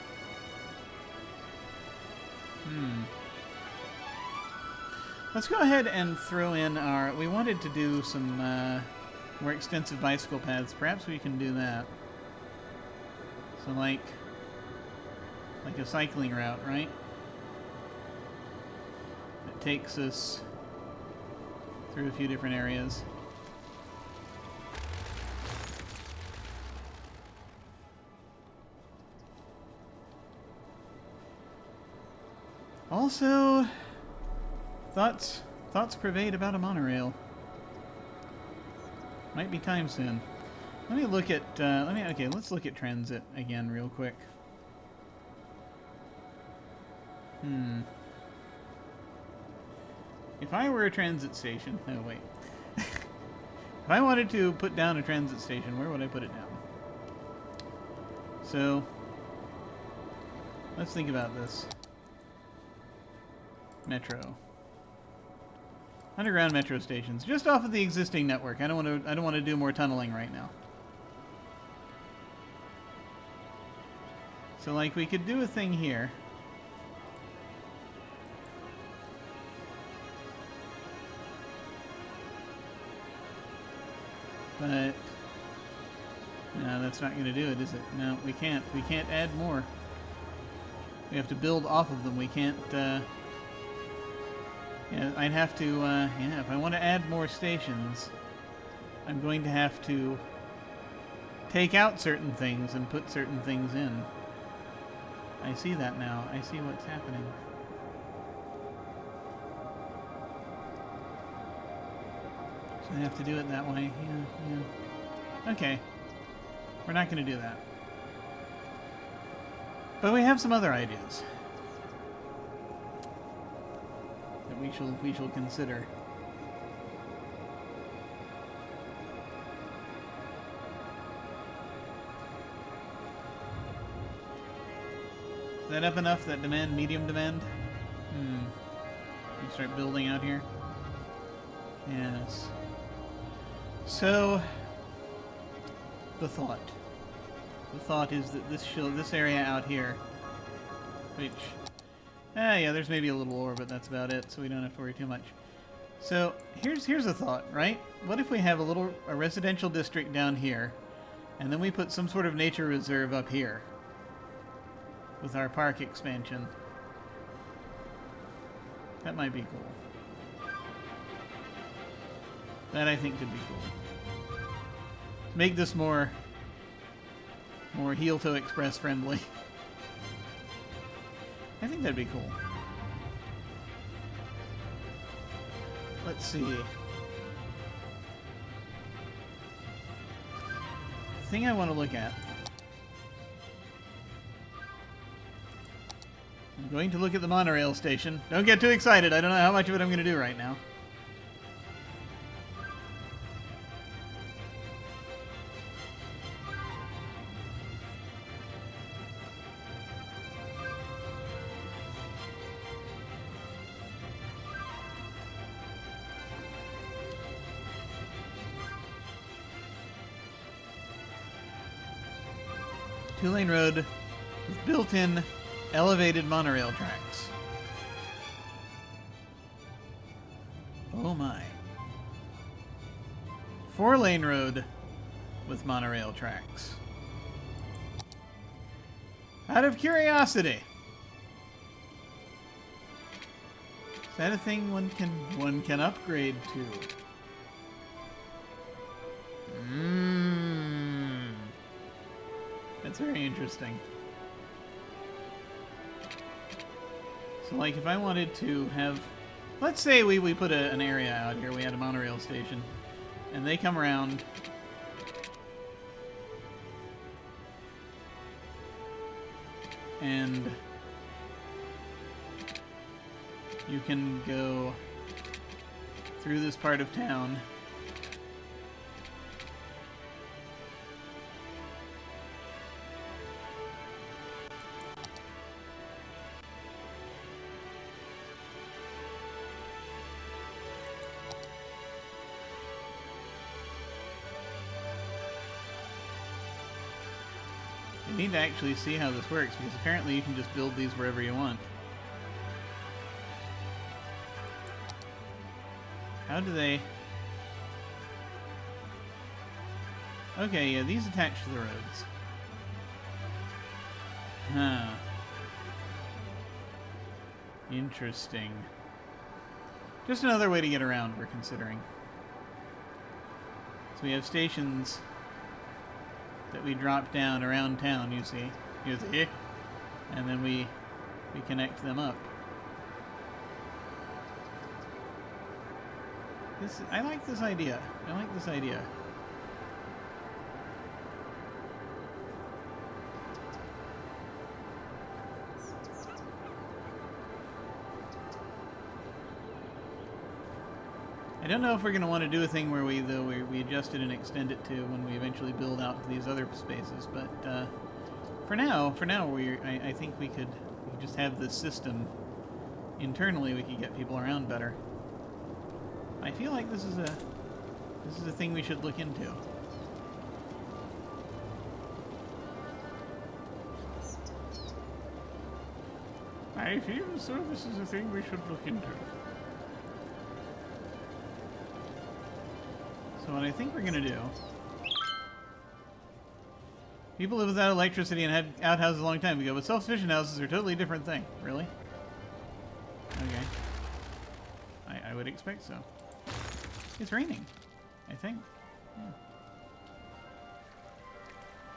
Let's go ahead and throw in our... We wanted to do some more extensive bicycle paths. Perhaps we can do that. So like a cycling route, right? It takes us through a few different areas. Also, thoughts pervade about a monorail. Might be time soon. Let me look at okay, let's look at transit again real quick. If I were a transit station... Oh, wait. If I wanted to put down a transit station, where would I put it down? So, let's think about this. Metro. Underground metro stations. Just off of the existing network. I don't want to do more tunneling right now. So, like, we could do a thing here. But no, that's not going to do it, is it? No, we can't. We can't add more. We have to build off of them. We can't. Yeah, I'd have to. Yeah, if I want to add more stations, I'm going to have to take out certain things and put certain things in. I see that now. I see what's happening. So I have to do it that way. Yeah. Okay. We're not going to do that. But we have some other ideas that we shall consider. Is that up enough? That demand, medium demand? You start building out here. Yes. So, the thought is that this area out here, which, yeah, there's maybe a little ore, but that's about it, so we don't have to worry too much. So here's a thought, right? What if we have a residential district down here, and then we put some sort of nature reserve up here with our park expansion? That might be cool. That I think could be cool. Make this more heel toe express friendly. I think that'd be cool. Let's see. The thing I want to look at. I'm going to look at the monorail station. Don't get too excited. I don't know how much of it I'm going to do right now. Two-lane road with built-in elevated monorail tracks. Oh my. Four-lane road with monorail tracks. Out of curiosity. Is that a thing one can upgrade to? That's very interesting. So, like, if I wanted to have... Let's say we put an area out here. We had a monorail station. And they come around. And you can go through this part of town. I need to actually see how this works, because apparently you can just build these wherever you want. How do they... Okay, yeah, these attach to the roads. Huh. Interesting. Just another way to get around we're considering. So we have stations that we drop down around town, you see. And then we connect them up. I like this idea. I don't know if we're going to want to do a thing where we adjust it and extend it to when we eventually build out to these other spaces, but for now, I think we could just have this system internally. We could get people around better. I feel like this is a thing we should look into. I feel as though this is a thing we should look into. So what I think we're going to do... People live without electricity and had outhouses a long time ago, but self-sufficient houses are a totally different thing. Really? Okay. I would expect so. It's raining, I think. Yeah.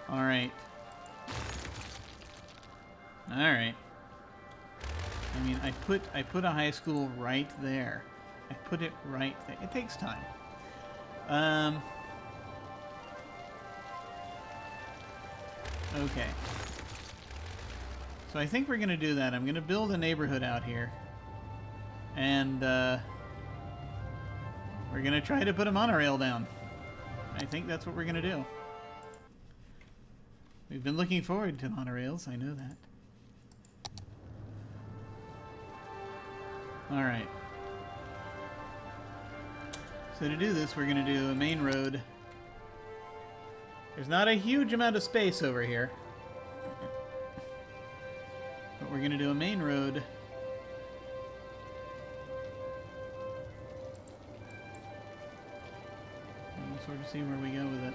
Alright. Alright. I mean, I put a high school right there. I put it right there. It takes time. Okay. So I think we're going to do that. I'm going to build a neighborhood out here. And, we're going to try to put a monorail down. I think that's what we're going to do. We've been looking forward to monorails, I know that. Alright. So to do this, we're going to do a main road. There's not a huge amount of space over here. But we're going to do a main road sort of see where we go with it.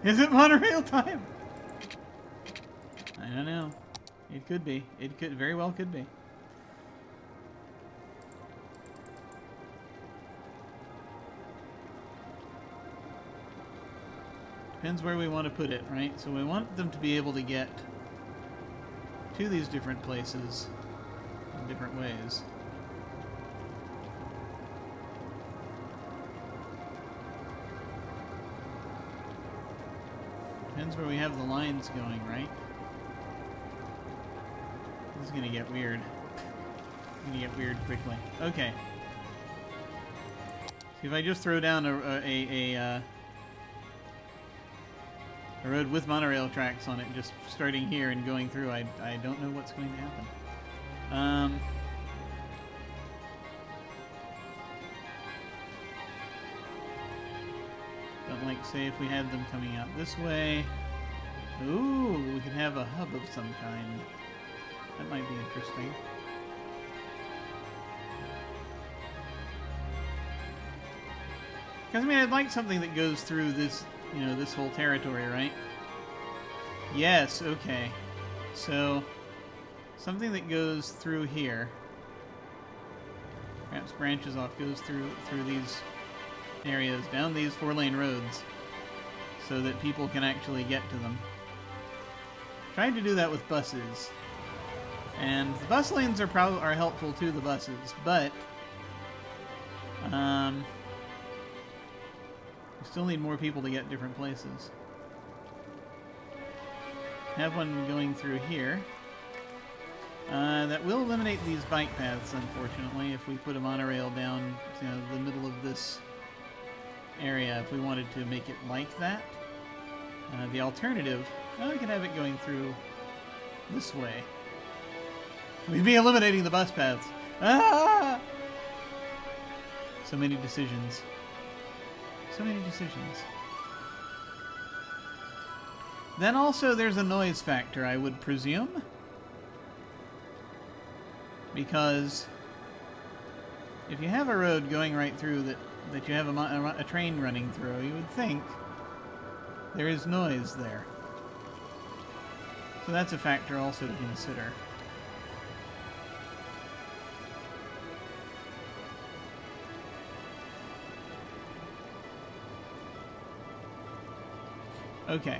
Is it monorail time? I don't know. It could be. It could very well could be. Depends where we want to put it, right? So we want them to be able to get to these different places in different ways. Depends where we have the lines going, right? This is gonna get weird. It's gonna get weird quickly. Okay. See, if I just throw down a road with monorail tracks on it, just starting here and going through, I don't know what's going to happen. Don't like, say, if we had them coming out this way. Ooh, we could have a hub of some kind. That might be interesting. Because, I mean, I'd like something that goes through this, you know, this whole territory, right? Yes, okay. So, something that goes through here. Perhaps branches off, goes through these areas, down these 4-lane roads, so that people can actually get to them. Tried to do that with buses. And the bus lanes are helpful to the buses, but we still need more people to get different places. Have one going through here. That will eliminate these bike paths, unfortunately, if we put a monorail down, you know, the middle of this area, if we wanted to make it like that. The alternative, well, we can have it going through this way. We'd be eliminating the bus paths. Ah! So many decisions. So many decisions. Then also there's a noise factor, I would presume. Because if you have a road going right through that you have a train running through, you would think there is noise there. So that's a factor also to consider. Okay.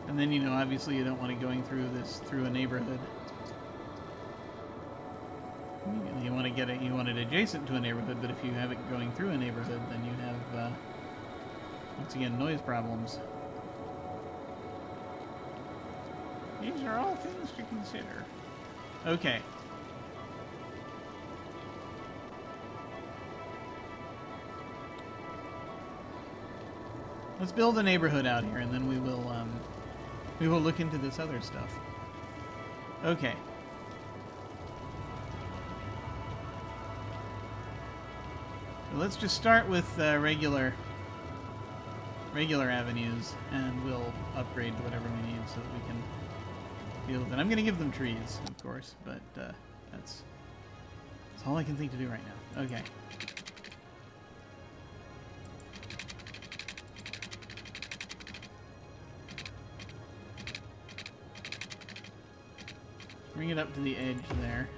And then, you know, obviously you don't want it going through a neighborhood. You want to get it, you want it adjacent to a neighborhood, but if you have it going through a neighborhood, then you have, once again, noise problems. These are all things to consider. Okay. Let's build a neighborhood out here, and then we will look into this other stuff. Okay. So let's just start with regular avenues, and we'll upgrade to whatever we need so that we can deal with it. I'm going to give them trees, of course, but that's all I can think to do right now. Okay. Bring it up to the edge there.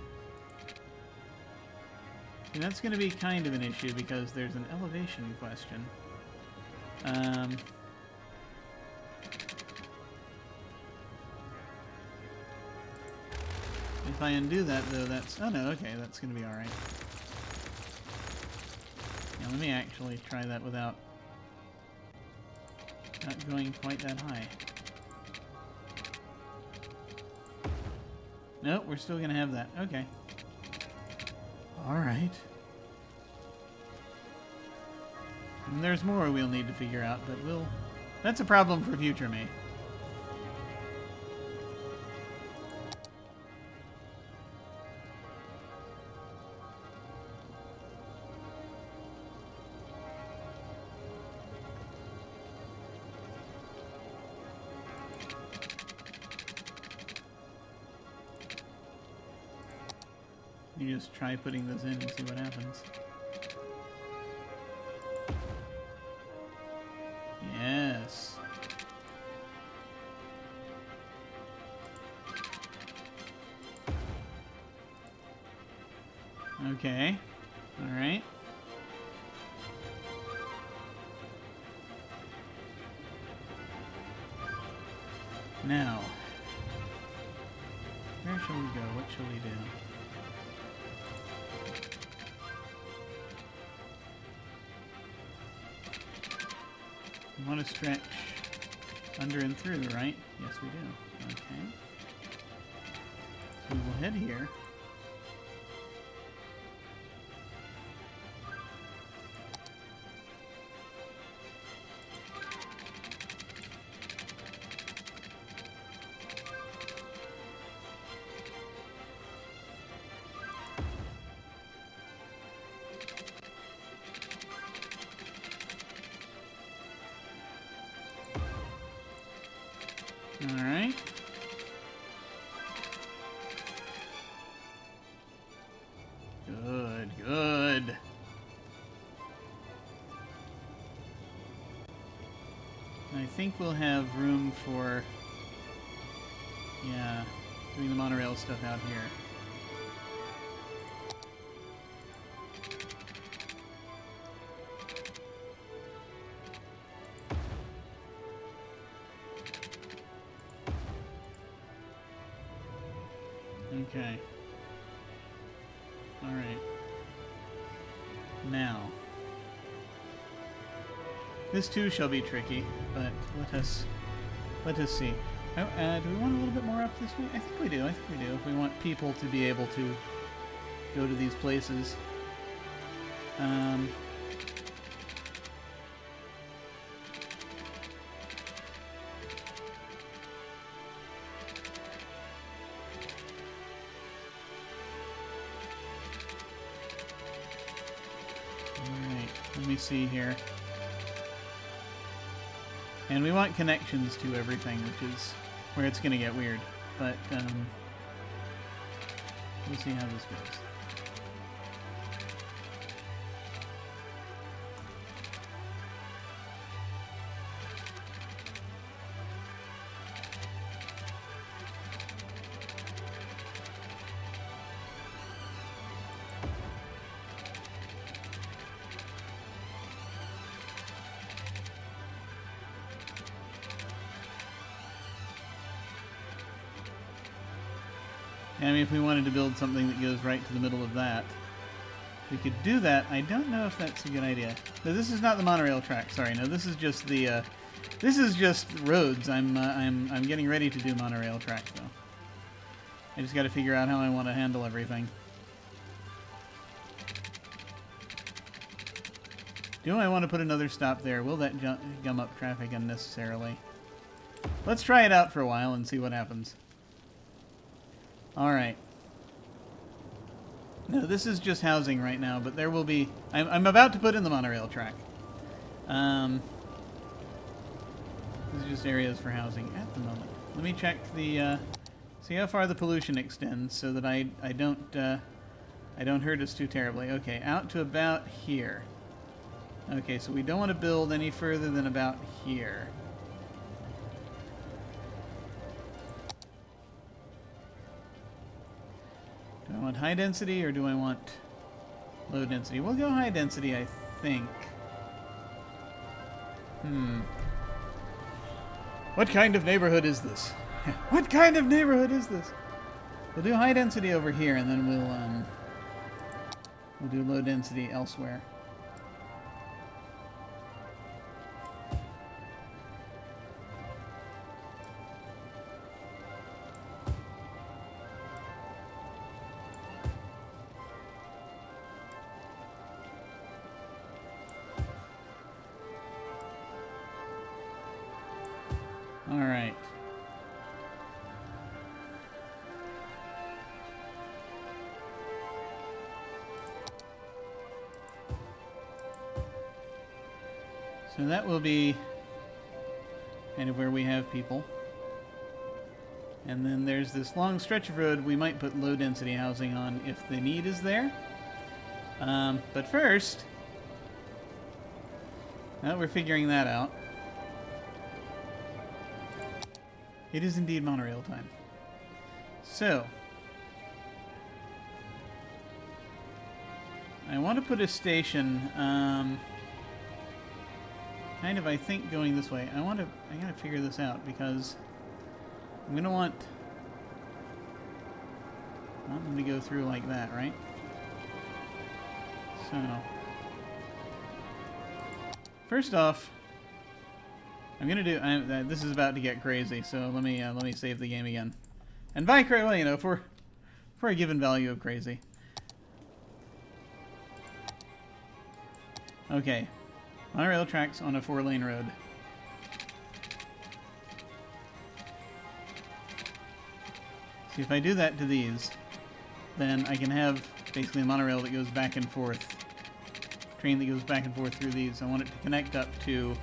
And that's going to be kind of an issue because there's an elevation question. If I undo that, though, that's... Oh, no, okay, that's going to be alright. Now, let me actually try that without not going quite that high. Nope, we're still going to have that. Okay. Alright. And there's more we'll need to figure out, but we'll... That's a problem for future me. You just try putting those in and see what happens. Yes. Okay. All right. Now, where shall we go? What shall we do? We want to stretch under and through, right? Yes, we do. Okay. So we will head here. All right. Good, good. I think we'll have room for, yeah, doing the monorail stuff out here. Okay. All right. Now, this too shall be tricky, but let us see. Oh, do we want a little bit more up this way? I think we do. I think we do. If we want people to be able to go to these places. Let me see here. And we want connections to everything, which is where it's going to get weird. But, we'll see how this goes. I mean, if we wanted to build something that goes right to the middle of that, we could do that. I don't know if that's a good idea. No, this is not the monorail track. Sorry, no, this is just the. This is just roads. I'm getting ready to do monorail track though. I just got to figure out how I want to handle everything. Do I want to put another stop there? Will that gum up traffic unnecessarily? Let's try it out for a while and see what happens. Alright. No, this is just housing right now, but there will be... I'm about to put in the monorail track. This is just areas for housing at the moment. Let me check the... see how far the pollution extends so that I don't hurt us too terribly. Okay, out to about here. Okay, so we don't want to build any further than about here. Do I want high density or do I want low density? We'll go high density, I think. What kind of neighborhood is this? What kind of neighborhood is this? We'll do high density over here and then we'll do low density elsewhere. All right. So that will be kind of where we have people. And then there's this long stretch of road we might put low-density housing on if the need is there. But first, now that we're figuring that out, it is indeed monorail time. So, I want to put a station, kind of, I think, going this way. I gotta figure this out, because I'm gonna want them to go through like that, right? So, first off, I'm gonna do. This is about to get crazy, so let me save the game again. And by crazy, well, you know, for a given value of crazy. Okay, monorail tracks on a 4-lane road. See, if I do that to these, then I can have basically a monorail that goes back and forth, train that goes back and forth through these. I want it to connect up to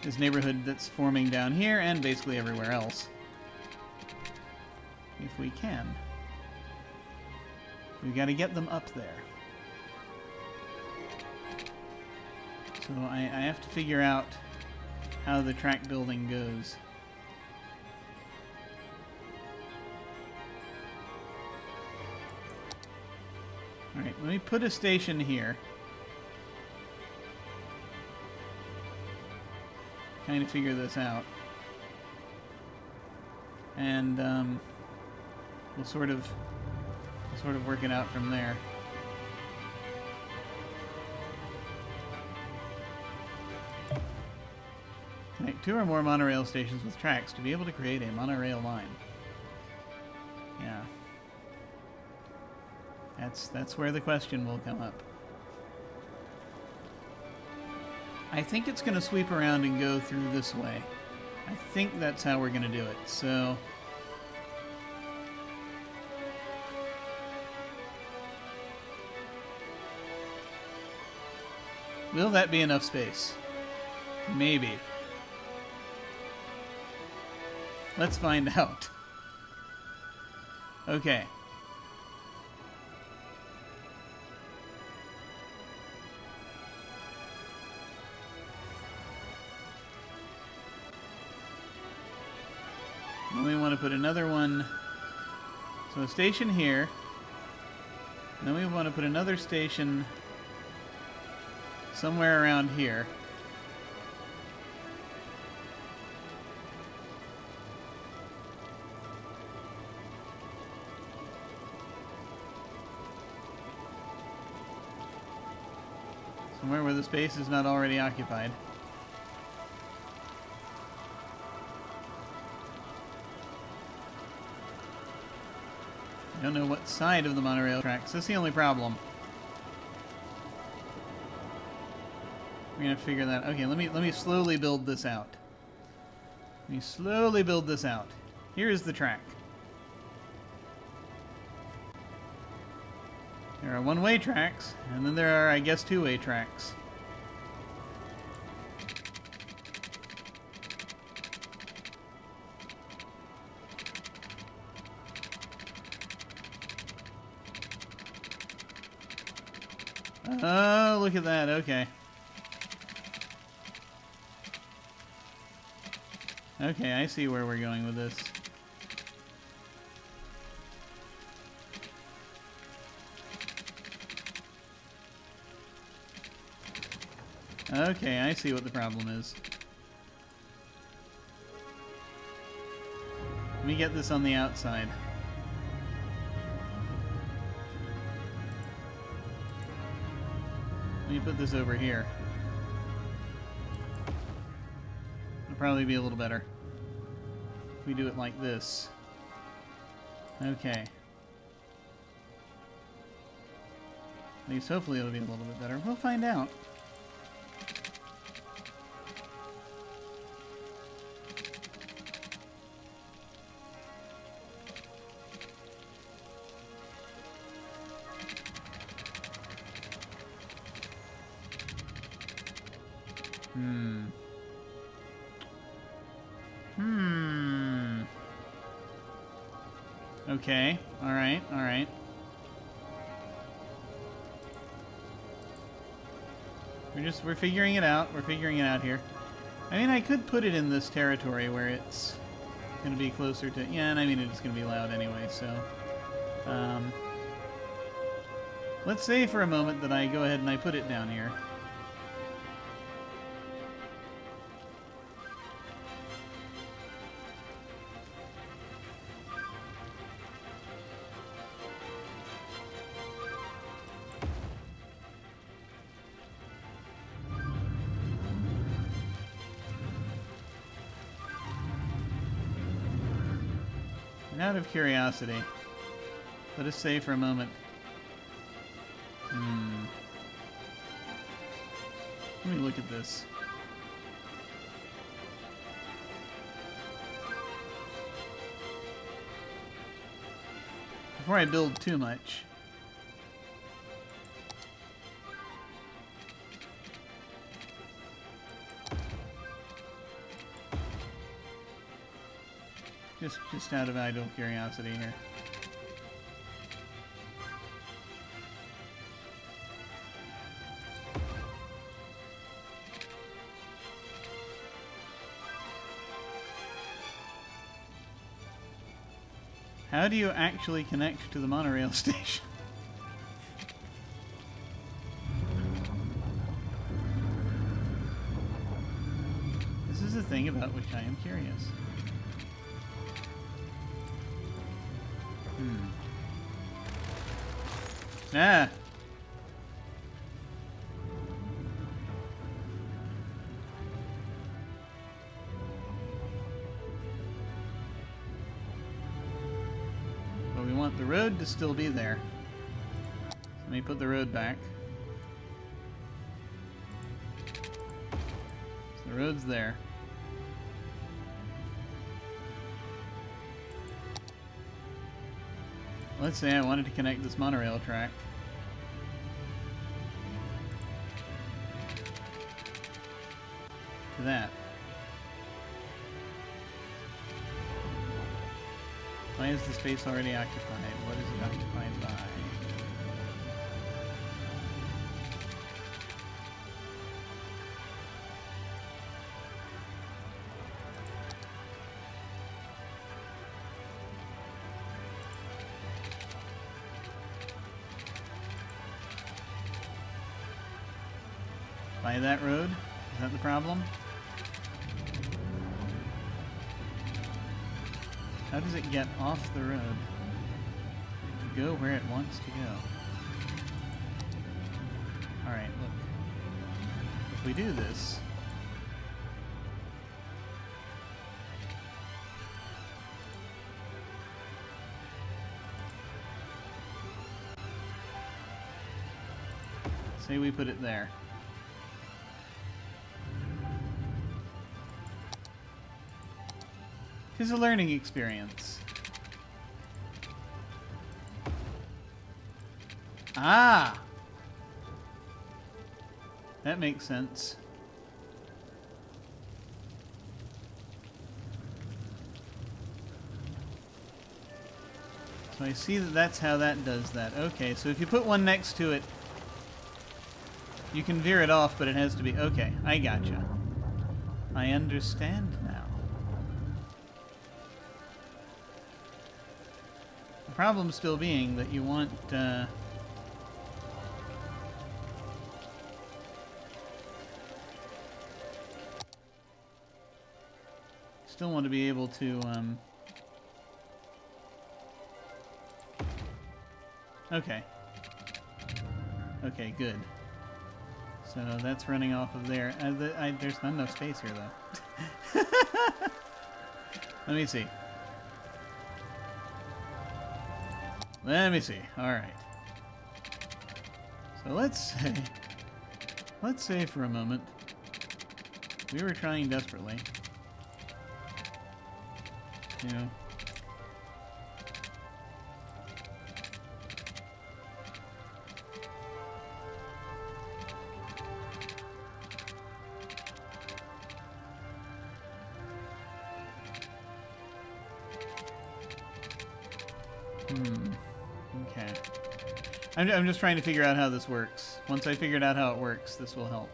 this neighborhood that's forming down here and basically everywhere else. If we can. We've got to get them up there. So I have to figure out how the track building goes. Alright, let me put a station here. Kind of figure this out. And we'll sort of work it out from there. Connect 2 or more monorail stations with tracks to be able to create a monorail line. Yeah. That's where the question will come up. I think it's going to sweep around and go through this way. I think that's how we're going to do it. So, will that be enough space? Maybe. Let's find out. Okay. Then we want to put another one. So a station here. And then we want to put another station somewhere around here. Somewhere where the space is not already occupied. I don't know what side of the monorail tracks. That's the only problem. We're gonna figure that. Okay, let me slowly build this out. Let me slowly build this out. Here is the track. There are one-way tracks, and then there are, I guess, two-way tracks. Oh, look at that. Okay. Okay, I see where we're going with this. Okay, I see what the problem is. Let me get this on the outside. Let me put this over here. It'll probably be a little better if we do it like this. Okay. At least hopefully it'll be a little bit better. We'll find out. Okay. Alright, alright. We're figuring it out. We're figuring it out here. I mean, I could put it in this territory where it's going to be closer to... Yeah, and I mean, it's going to be loud anyway, so... let's say for a moment that I go ahead and I put it down here. And out of curiosity, let us say for a moment... Let me look at this. Before I build too much. Just out of idle curiosity here. How do you actually connect to the monorail station? This is a thing about which I am curious. Ah! But we want the road to still be there. So let me put the road back. So the road's there. Let's say I wanted to connect this monorail track. To that. Why is the space already occupied? What is it occupied by? By that road? Is that the problem? How does it get off the road to go where it wants to go? Alright, look. If we do this... Say we put it there. It's a learning experience. Ah! That makes sense. So I see that that's how that does that. Okay, so if you put one next to it, you can veer it off, but it has to be... Okay, I gotcha. I understand now. The problem still being that you want... still want to be able to... Okay. Okay, good. So that's running off of there. There's not enough space here, though. Let me see. Let me see. Alright. So let's say for a moment, we were trying desperately to Okay. I'm just trying to figure out how this works. Once I figured out how it works, this will help.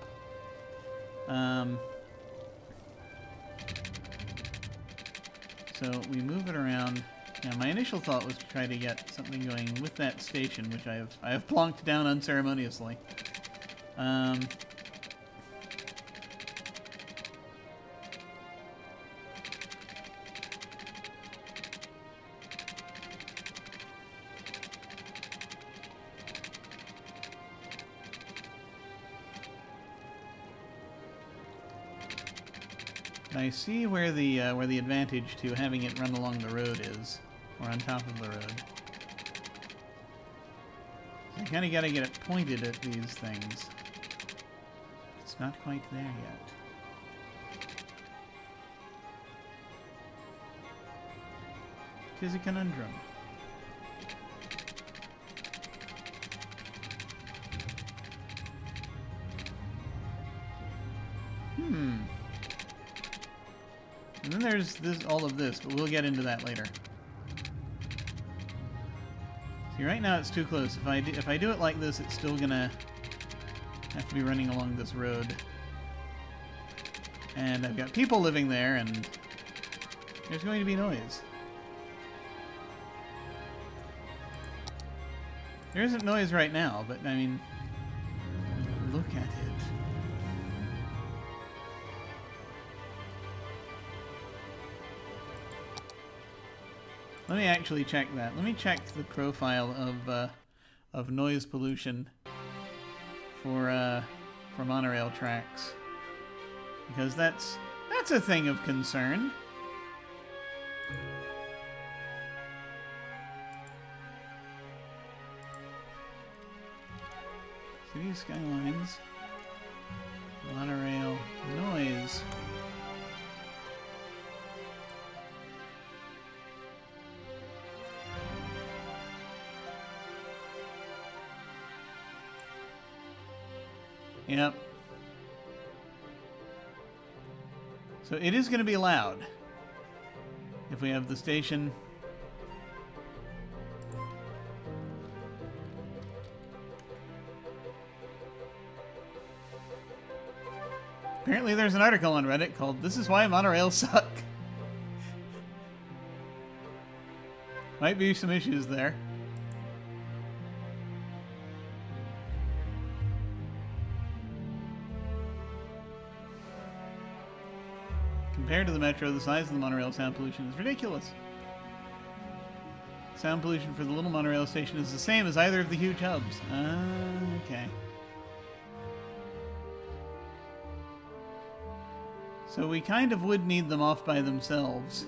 So we move it around. Now, my initial thought was to try to get something going with that station, which I have plonked down unceremoniously. I see where the advantage to having it run along the road is, or on top of the road. So you kind of got to get it pointed at these things. It's not quite there yet. Tis a conundrum. And then there's all of this, but we'll get into that later. See, right now it's too close. If I do it like this, it's still gonna have to be running along this road. And I've got people living there, and there's going to be noise. There isn't noise right now, but I mean, look at it. Let me actually check that. Let me check the profile of noise pollution for monorail tracks, because that's a thing of concern. City Skylines, monorail noise. Yep. So it is going to be loud if we have the station. Apparently there's an article on Reddit called "This is Why Monorails Suck." Might be some issues there. Compared to the metro, the size of the monorail sound pollution is ridiculous. Sound pollution for the little monorail station is the same as either of the huge hubs. Okay. So we kind of would need them off by themselves.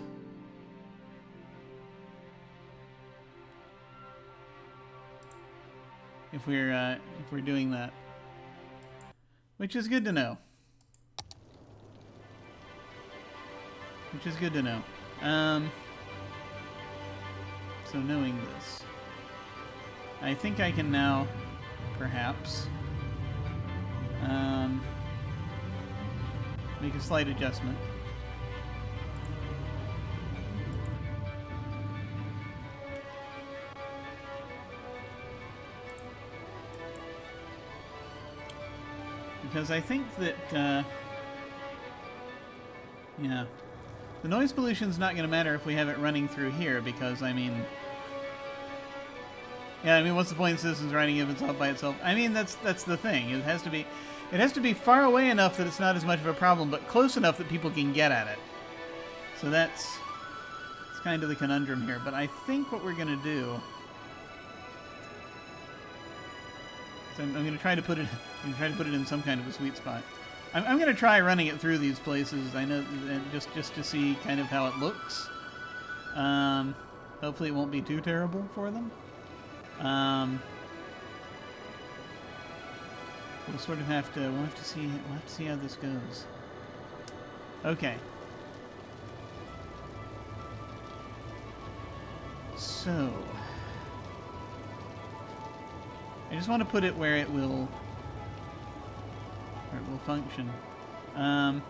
If we're doing that. Which is good to know. Which is good to know. So knowing this, I think I can now, perhaps, make a slight adjustment. Because I think that, yeah. The noise pollution's not going to matter if we have it running through here, because, I mean... Yeah, I mean, what's the point of citizens riding if it's all by itself? I mean, that's the thing. It has to be far away enough that it's not as much of a problem, but close enough that people can get at it. So it's kind of the conundrum here. But I think what we're going to do... So I'm going to try to put it in some kind of a sweet spot. I'm going to try running it through these places. I know, just to see kind of how it looks. Hopefully, it won't be too terrible for them. We'll sort of have to. We'll have to see how this goes. Okay. So, I just want to put it where it will function. I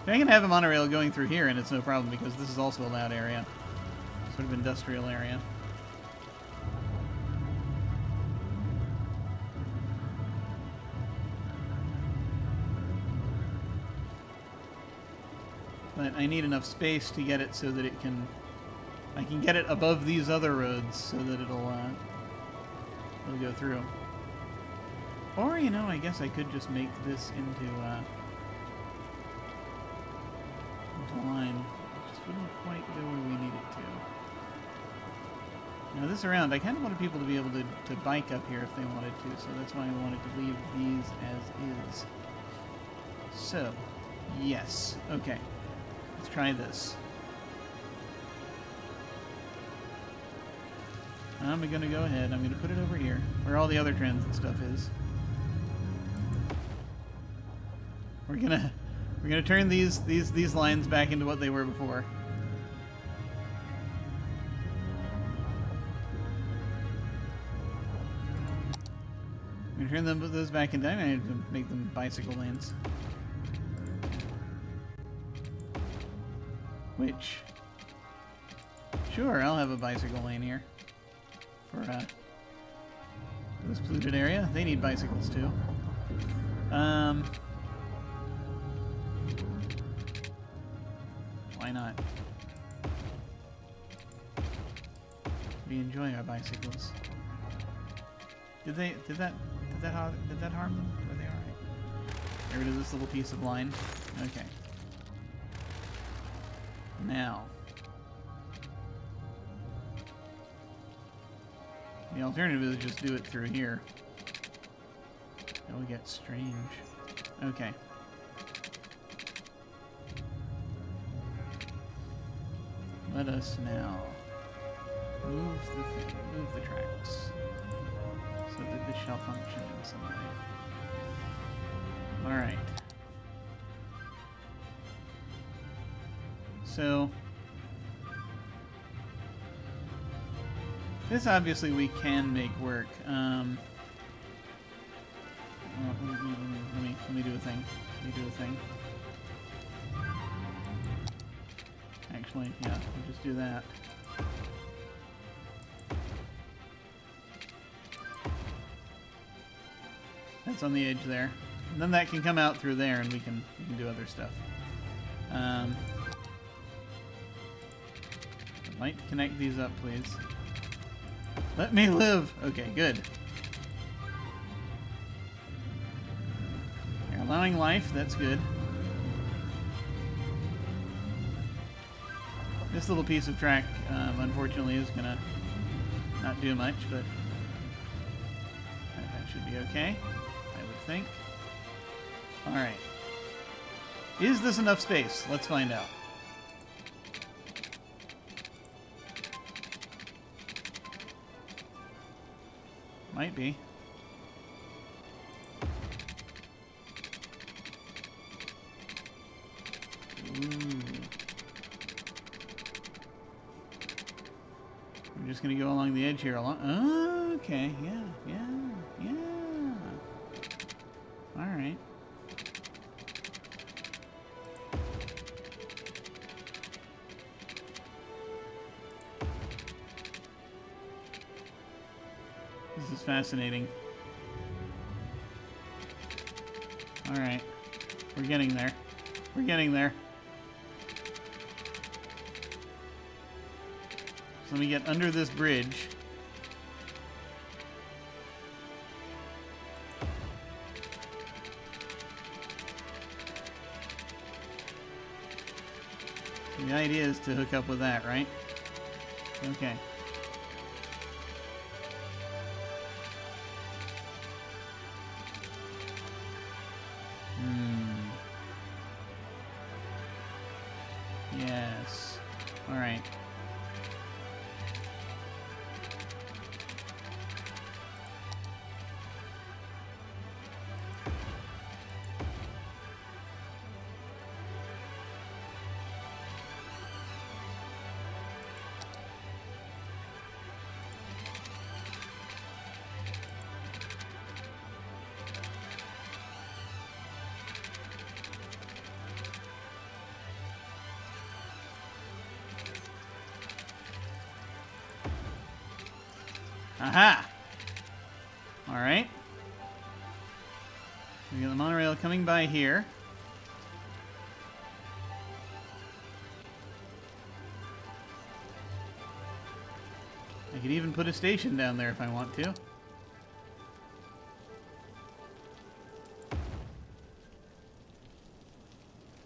can have a monorail going through here and it's no problem because this is also a loud area. Sort of industrial area. But I need enough space to get it so that I can get it above these other roads so that it'll go through. Or, you know, I guess I could just make this into a line. It just wouldn't quite go where we need it to. Now this around, I kind of wanted people to be able to bike up here if they wanted to, so that's why I wanted to leave these as is. So, yes. Okay. Let's try this. I'm going to go ahead. I'm going to put it over here, where all the other transit stuff is. We're gonna turn these lines back into what they were before. I'm going to turn those back into. I need to make them bicycle lanes. Which, sure, I'll have a bicycle lane here for this polluted area. They need bicycles too. Why not? We enjoy our bicycles. Did that harm them? Were they alright? Get rid of this little piece of line. Okay. Now, the alternative is just do it through here. It'll get strange. Okay. Let us now move the tracks so that this shall function in some way. Alright. So, this obviously we can make work. Well, let me do a thing. Actually, yeah, we'll just do that. That's on the edge there. And then that can come out through there, and we can do other stuff. I'd like to connect these up, please. Let me live! Okay, good. You're allowing life, that's good. This little piece of track, unfortunately, is gonna not do much, but that should be okay, I would think. Alright. Is this enough space? Let's find out. Might be. We're just gonna go along the edge here. Oh, okay, yeah. All right. This is fascinating. All right, we're getting there. We're getting there. So let me get under this bridge. The idea is to hook up with that, right? Okay. Yes. All right. Aha! Alright. We got the monorail coming by here. could even put a station down there if I want to.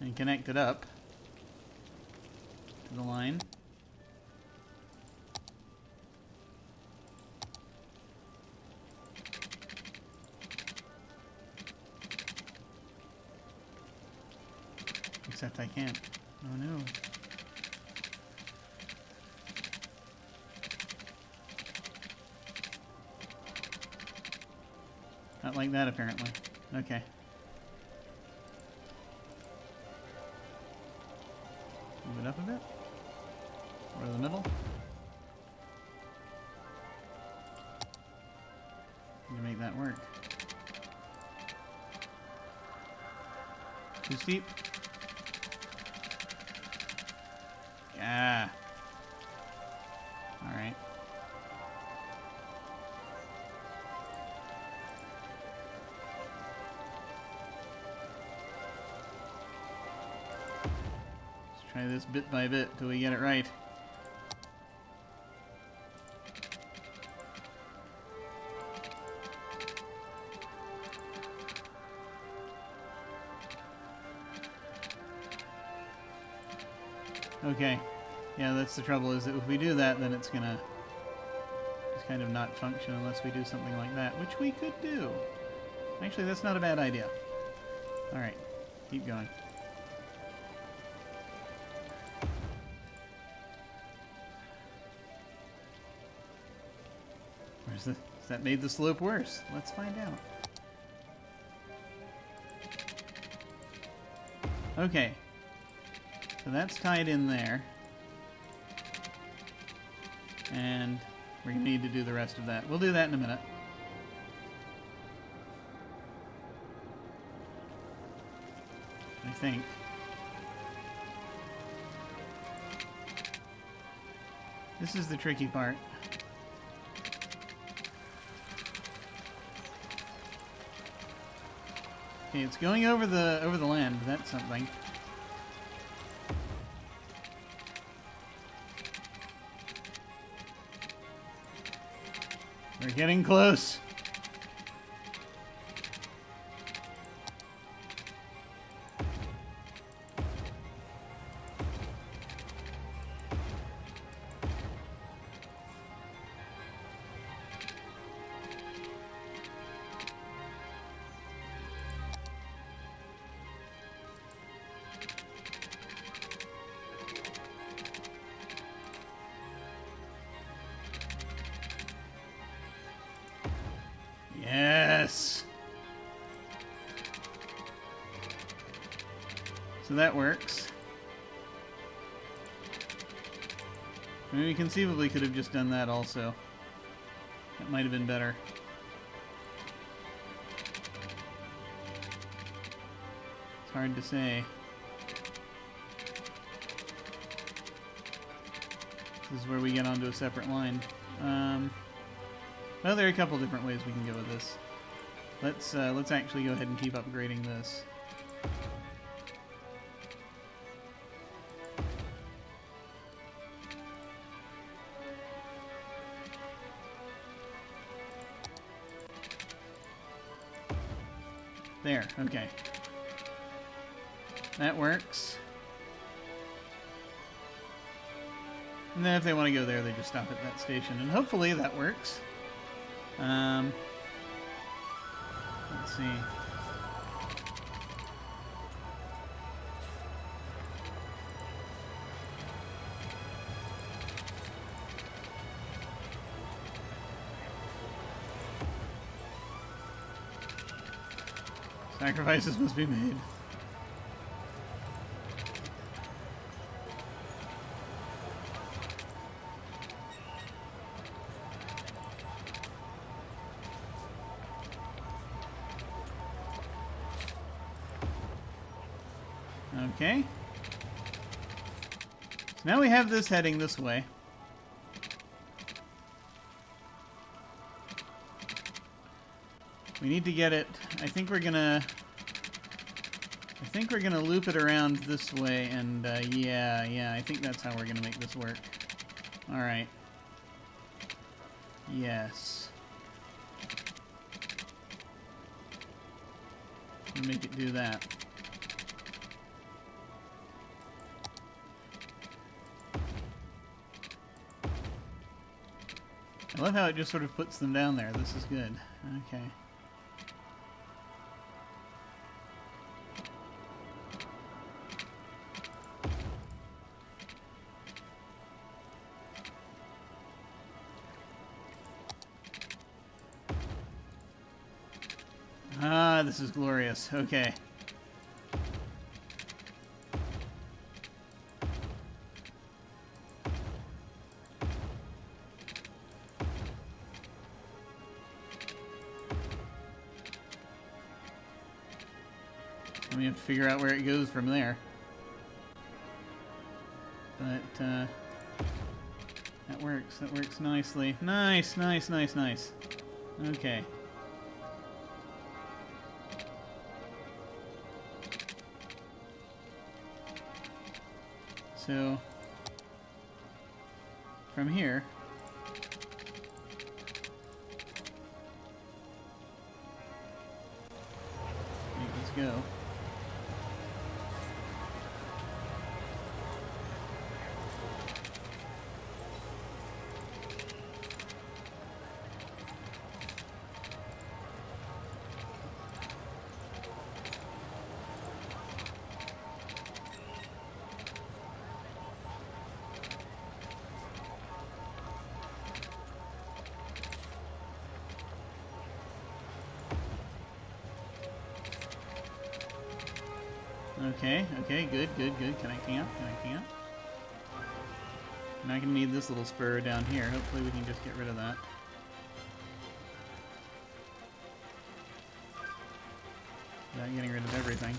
And connect it up to the line. Except I can't. Oh no. Not like that, apparently. Okay. Move it up a bit. Or the middle. You make that work. Too steep? Yeah. Alright. Let's try this bit by bit till we get it right. Okay. Yeah, that's the trouble, is that if we do that, then it's gonna just kind of not function unless we do something like that, which we could do. Actually, that's not a bad idea. Alright, keep going. Where's the... Has that made the slope worse? Let's find out. Okay. So that's tied in there. And we're going to need to do the rest of that. We'll do that in a minute. I think. This is the tricky part. Okay, it's going over the land. That's something. We're getting close. Yes. So that works. I mean, we conceivably could have just done that also. That might have been better. It's hard to say. This is where we get onto a separate line. Well, there are a couple different ways we can go with this. Let's actually go ahead and keep upgrading this. There, okay. That works. And then if they want to go there, they just stop at that station. And hopefully that works. Let's see. Sacrifices must be made. Okay. So now we have this heading this way. We need to get it. I think we're gonna loop it around this way, and yeah, I think that's how we're gonna make this work. All right. Yes. We'll make it do that. I love how it just sort of puts them down there. This is good. Okay. Ah, this is glorious. Okay. We have to figure out where it goes from there. But, that works. That works nicely. Nice, nice, nice, nice. Okay. So, from here, let's go. Okay, okay, good, good, good. Connecting up, connecting up. I'm not going to need this little spur down here. Hopefully we can just get rid of that. Without getting rid of everything.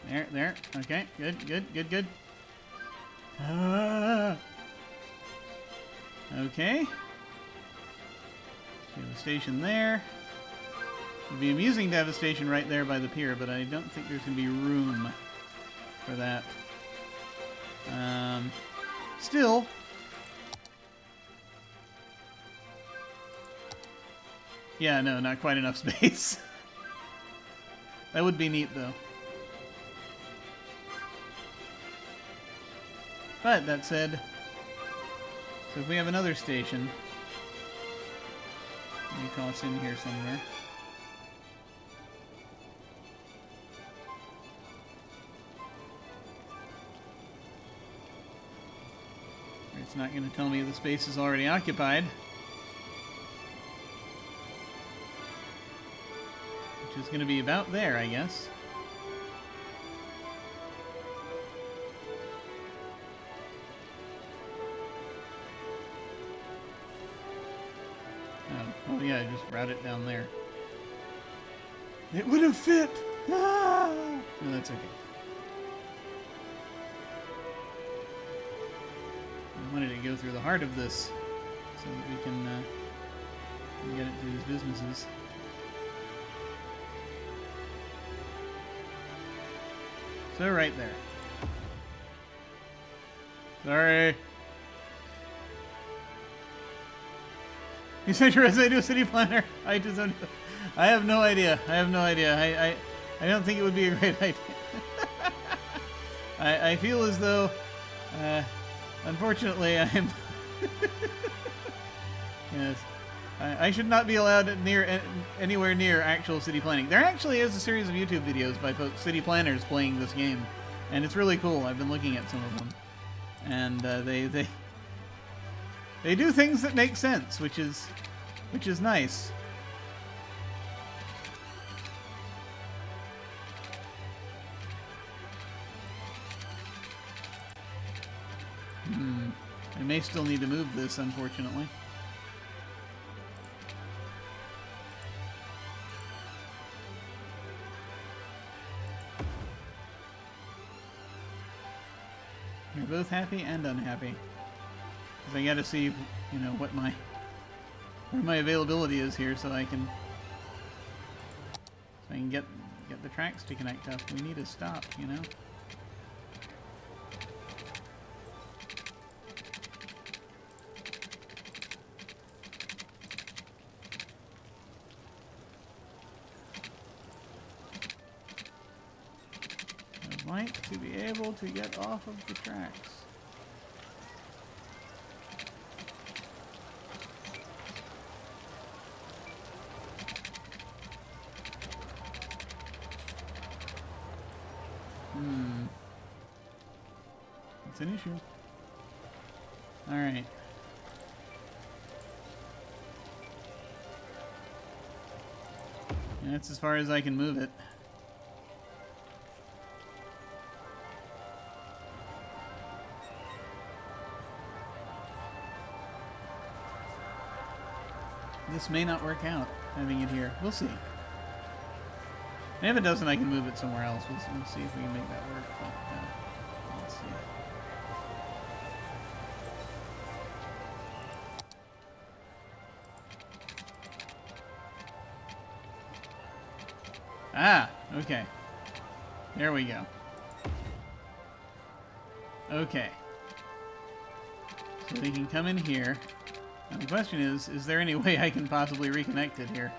There, there. Okay, good, good, good, good. Okay. We have a station there. It'd be amusing to have a station right there by the pier, but I don't think there's going to be room for that. Still. Yeah, no, not quite enough space. That would be neat, though. But, that said, so if we have another station, let me toss in here somewhere. It's not going to tell me the space is already occupied. Which is going to be about there, I guess. Oh yeah, just route it down there. It would have fit! Ah! No, that's okay. I wanted to go through the heart of this so that we can get it to these businesses. So right there. Sorry. You sent your resume to a city planner? I just don't. I have no idea. I have no idea. I don't think it would be a great idea. I feel as though, unfortunately, I'm. Yes, I should not be allowed anywhere near actual city planning. There actually is a series of YouTube videos by folks, city planners, playing this game, and it's really cool. I've been looking at some of them, and they do things that make sense, which is nice. I may still need to move this, unfortunately. You're both happy and unhappy. Because I gotta see, you know, what my where my availability is here, so I can get the tracks to connect up. We need a stop, you know. I'd like to be able to get off of the tracks. It's an issue. Alright. Yeah, that's as far as I can move it. This may not work out, having it here. We'll see. And if it doesn't, I can move it somewhere else. We'll see if we can make that work. But, let's see. Ah, okay. There we go. Okay. So they can come in here. Now the question is there any way I can possibly reconnect it here?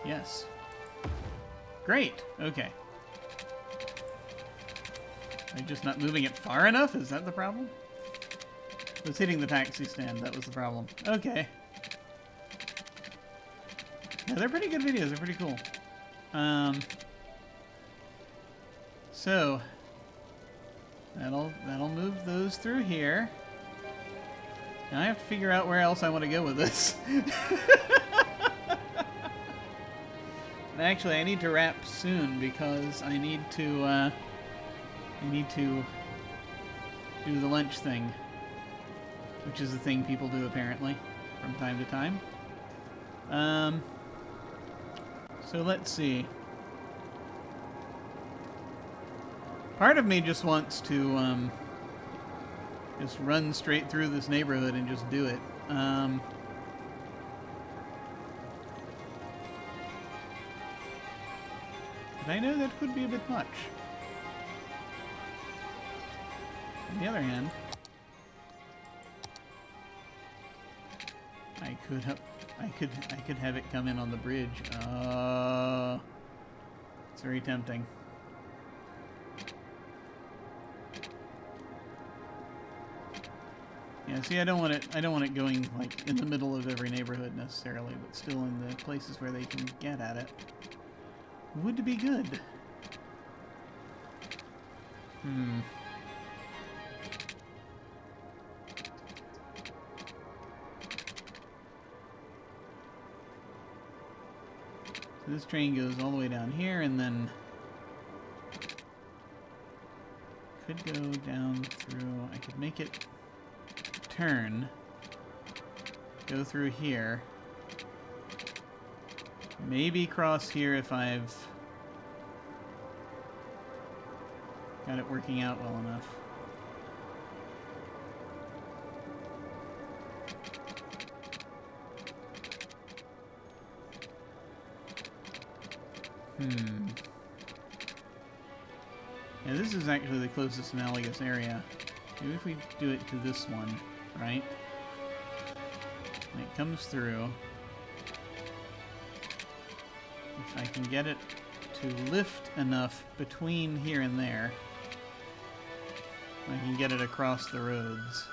Yes. Great. Okay. Am I just not moving it far enough? Is that the problem? It was hitting the taxi stand. That was the problem. Okay. Yeah, they're pretty good videos. They're pretty cool. So that'll move those through here. Now I have to figure out where else I want to go with this. And actually, I need to wrap soon because I need to do the lunch thing, which is a thing people do apparently from time to time. So let's see. Part of me just wants to just run straight through this neighborhood and just do it. But I know that could be a bit much. On the other hand, I could have it come in on the bridge. It's very tempting. Yeah, see, I don't want it going like in the middle of every neighborhood necessarily, but still in the places where they can get at it. Would be good. So this train goes all the way down here and then could go down through. I could make it turn, go through here, maybe cross here if I've got it working out well enough. Yeah, this is actually the closest analogous area. Maybe if we do it to this one, right? And it comes through. If I can get it to lift enough between here and there, I can get it across the roads.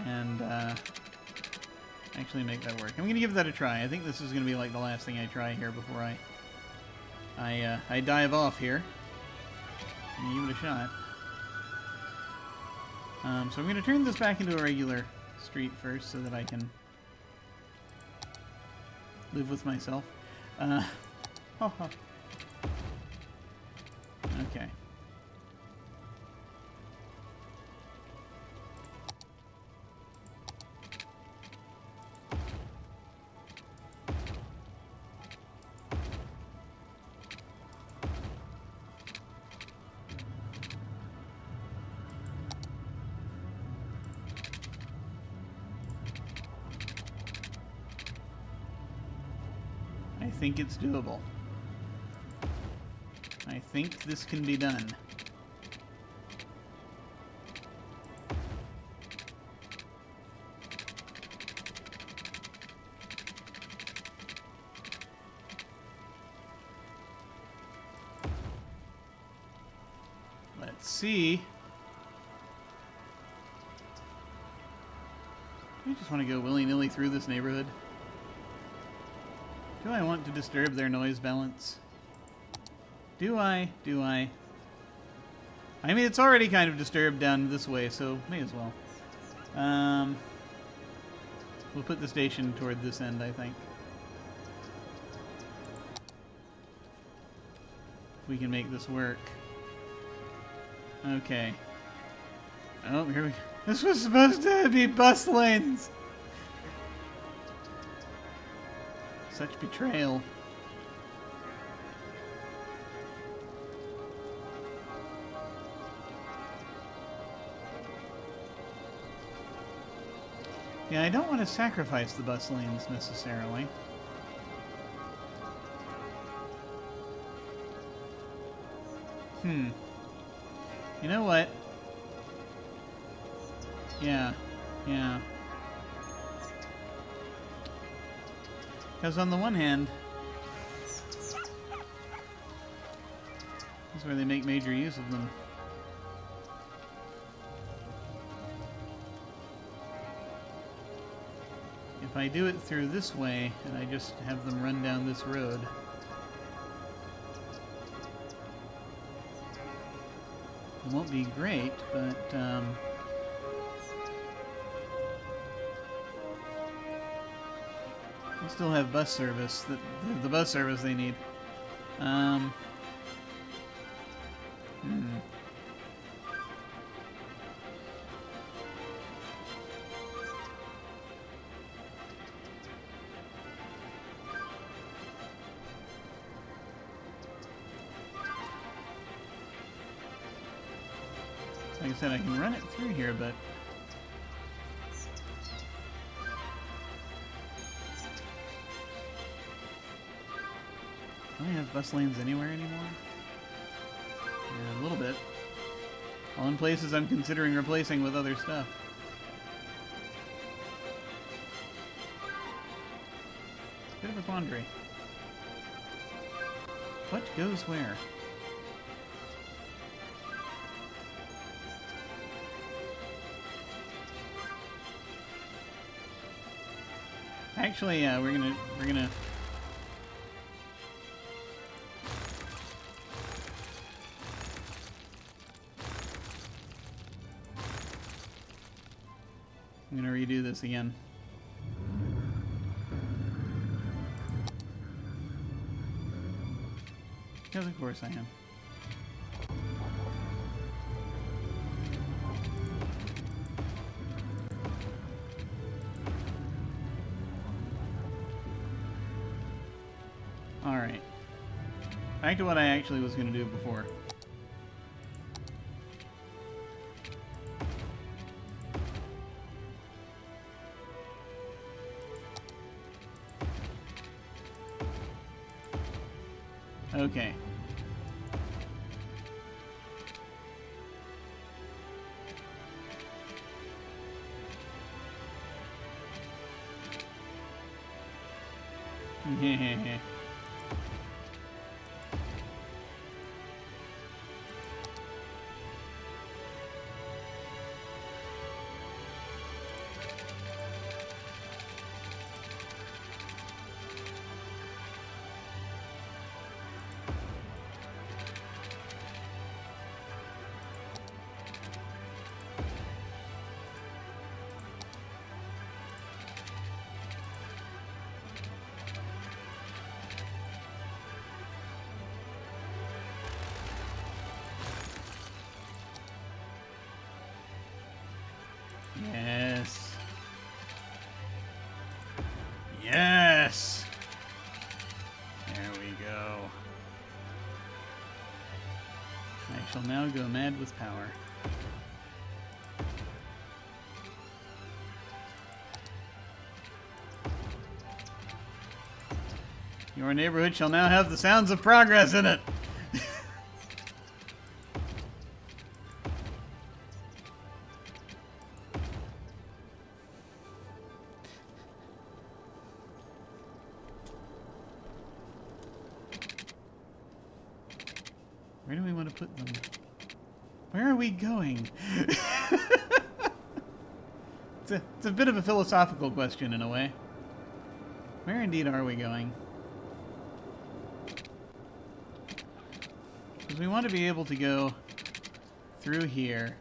And actually make that work. I'm going to give that a try. I think this is going to be like the last thing I try here before I dive off here. I'm going to give it a shot. So I'm going to turn this back into a regular street first so that I can live with myself. Okay. think it's doable. I think this can be done. Let's see. I just want to go willy-nilly through this neighborhood. Do I want to disturb their noise balance? Do I? Do I? I mean, it's already kind of disturbed down this way, so may as well. We'll put the station toward this end, I think. If we can make this work. Okay. Oh, here we go. This was supposed to be bus lanes! Such betrayal. Yeah, I don't want to sacrifice the bus lanes necessarily. You know what? Yeah. Because on the one hand, that's where they make major use of them. If I do it through this way, and I just have them run down this road, it won't be great, but we still have bus service, the bus service they need. Like I said, I can run it through here, but do I have bus lanes anywhere anymore? Yeah, a little bit. All in places I'm considering replacing with other stuff. Bit of a quandary. What goes where? Actually, yeah, we're gonna I'm gonna redo this again. Because of course I am. Alright. Back to what I actually was going to do before. Okay. Yes. Yes! There we go. I shall now go mad with power. Your neighborhood shall now have the sounds of progress in it. Where do we want to put them? Where are we going? It's a bit of a philosophical question in a way. Where indeed are we going? Because we want to be able to go through here.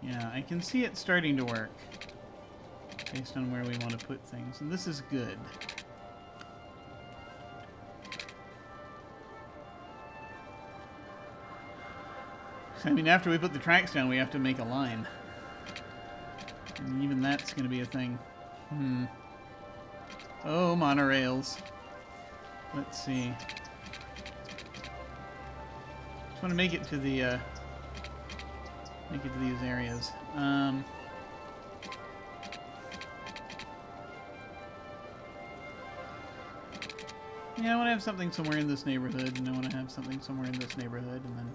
Yeah, I can see it starting to work based on where we want to put things, and this is good. I mean, after we put the tracks down, we have to make a line. And even that's going to be a thing. Oh, monorails. Let's see. Just want to make it to the, make it to these areas. Yeah, I want to have something somewhere in this neighborhood, and I want to have something somewhere in this neighborhood, and then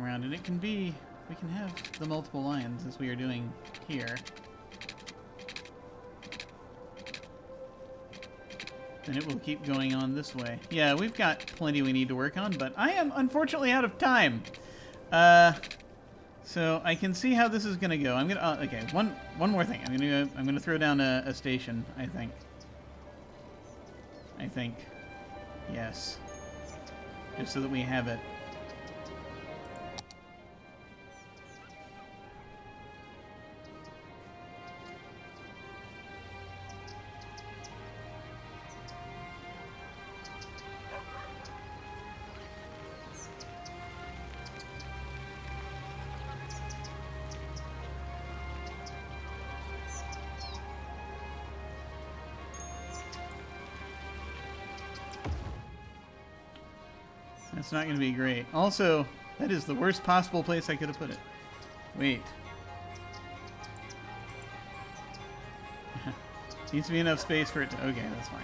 around. And it can be, we can have the multiple lines as we are doing here. Then it will keep going on this way. Yeah, we've got plenty we need to work on, but I am unfortunately out of time. So I can see how this is gonna go. I'm gonna okay. One more thing. I'm gonna throw down a station. I think. Yes. Just so that we have it. That's not going to be great. Also, that is the worst possible place I could have put it. Wait. Needs to be enough space for it to... Okay, that's fine.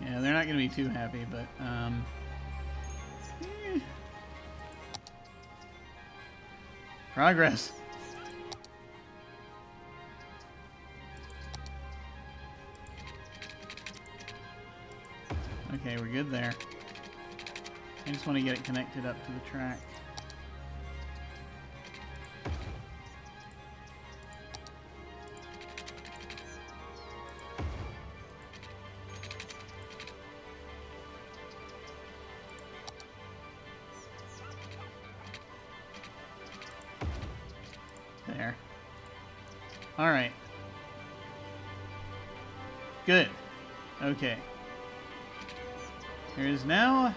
Yeah, they're not going to be too happy, but... Progress. Okay, we're good there. I just want to get it connected up to the track. There. All right. Good. Okay. There is now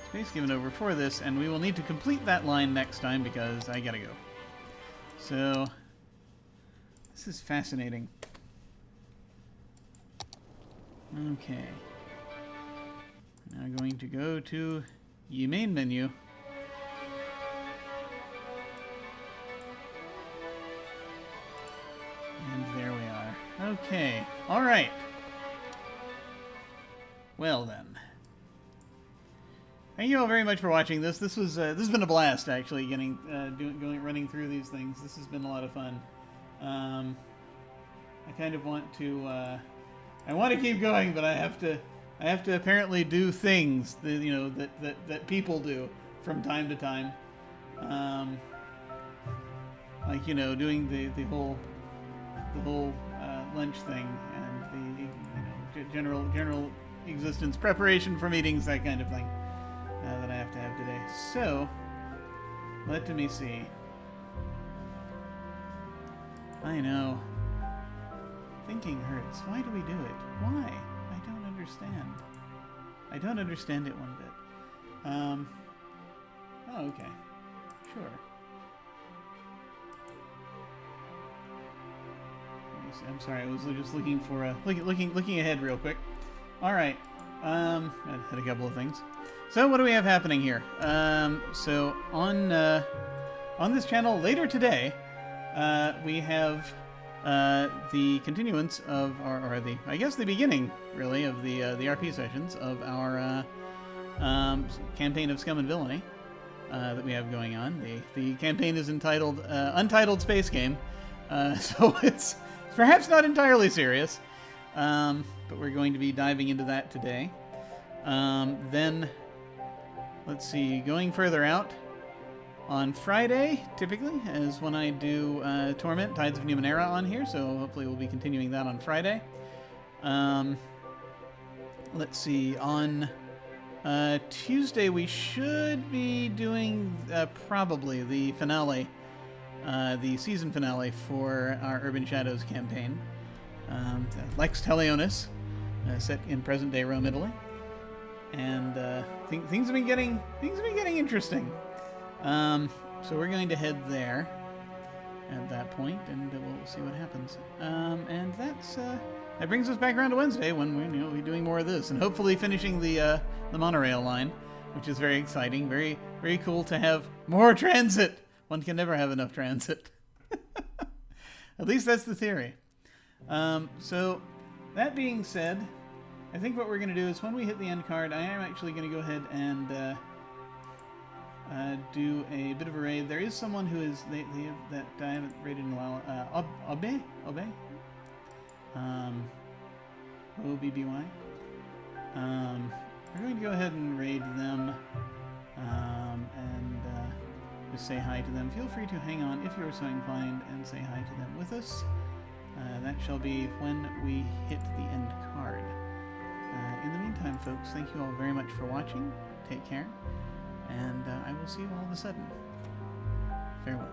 space given over for this, and we will need to complete that line next time because I gotta go. So, this is fascinating. Okay. Now going to go to the main menu. And there we are. Okay. All right. Well then, thank you all very much for watching this. This has been a blast actually, running through these things. This has been a lot of fun. I kind of want to, I want to keep going, but I have to apparently do things that that people do from time to time, like doing the whole lunch thing and the general existence preparation for meetings, that kind of thing that I have to have today. So let me see. I know, thinking hurts. Why do we do it? Why? I don't understand. I don't understand it one bit. Oh, okay, sure. I'm sorry, I was just looking for looking ahead real quick. All right, I had a couple of things. So what do we have happening here? So on this channel later today, we have the continuance of I guess the beginning really of the RP sessions of our campaign of Scum and Villainy that we have going on. The campaign is entitled Untitled Space Game, so it's perhaps not entirely serious, but we're going to be diving into that today. Then, let's see, going further out, on Friday, typically, is when I do Torment, Tides of Numenera on here, so hopefully we'll be continuing that on Friday. Let's see, on Tuesday we should be doing probably the finale, the season finale for our Urban Shadows campaign. Lex Talionis, set in present-day Rome, Italy. And things have been getting interesting. So we're going to head there at that point, and we'll see what happens. And that brings us back around to Wednesday when we'll be doing more of this, and hopefully finishing the monorail line, which is very exciting. Very, very cool to have more transit. One can never have enough transit. At least that's the theory. So that being said, I think what we're going to do is when we hit the end card, I am actually going to go ahead and do a bit of a raid. There is someone who is they have that I haven't raided in a while. Obe? OBBY. We're going to go ahead and raid them and just say hi to them. Feel free to hang on if you are so inclined and say hi to them with us. That shall be when we hit the end card. In the meantime, folks, thank you all very much for watching. Take care, and I will see you all of a sudden. Farewell.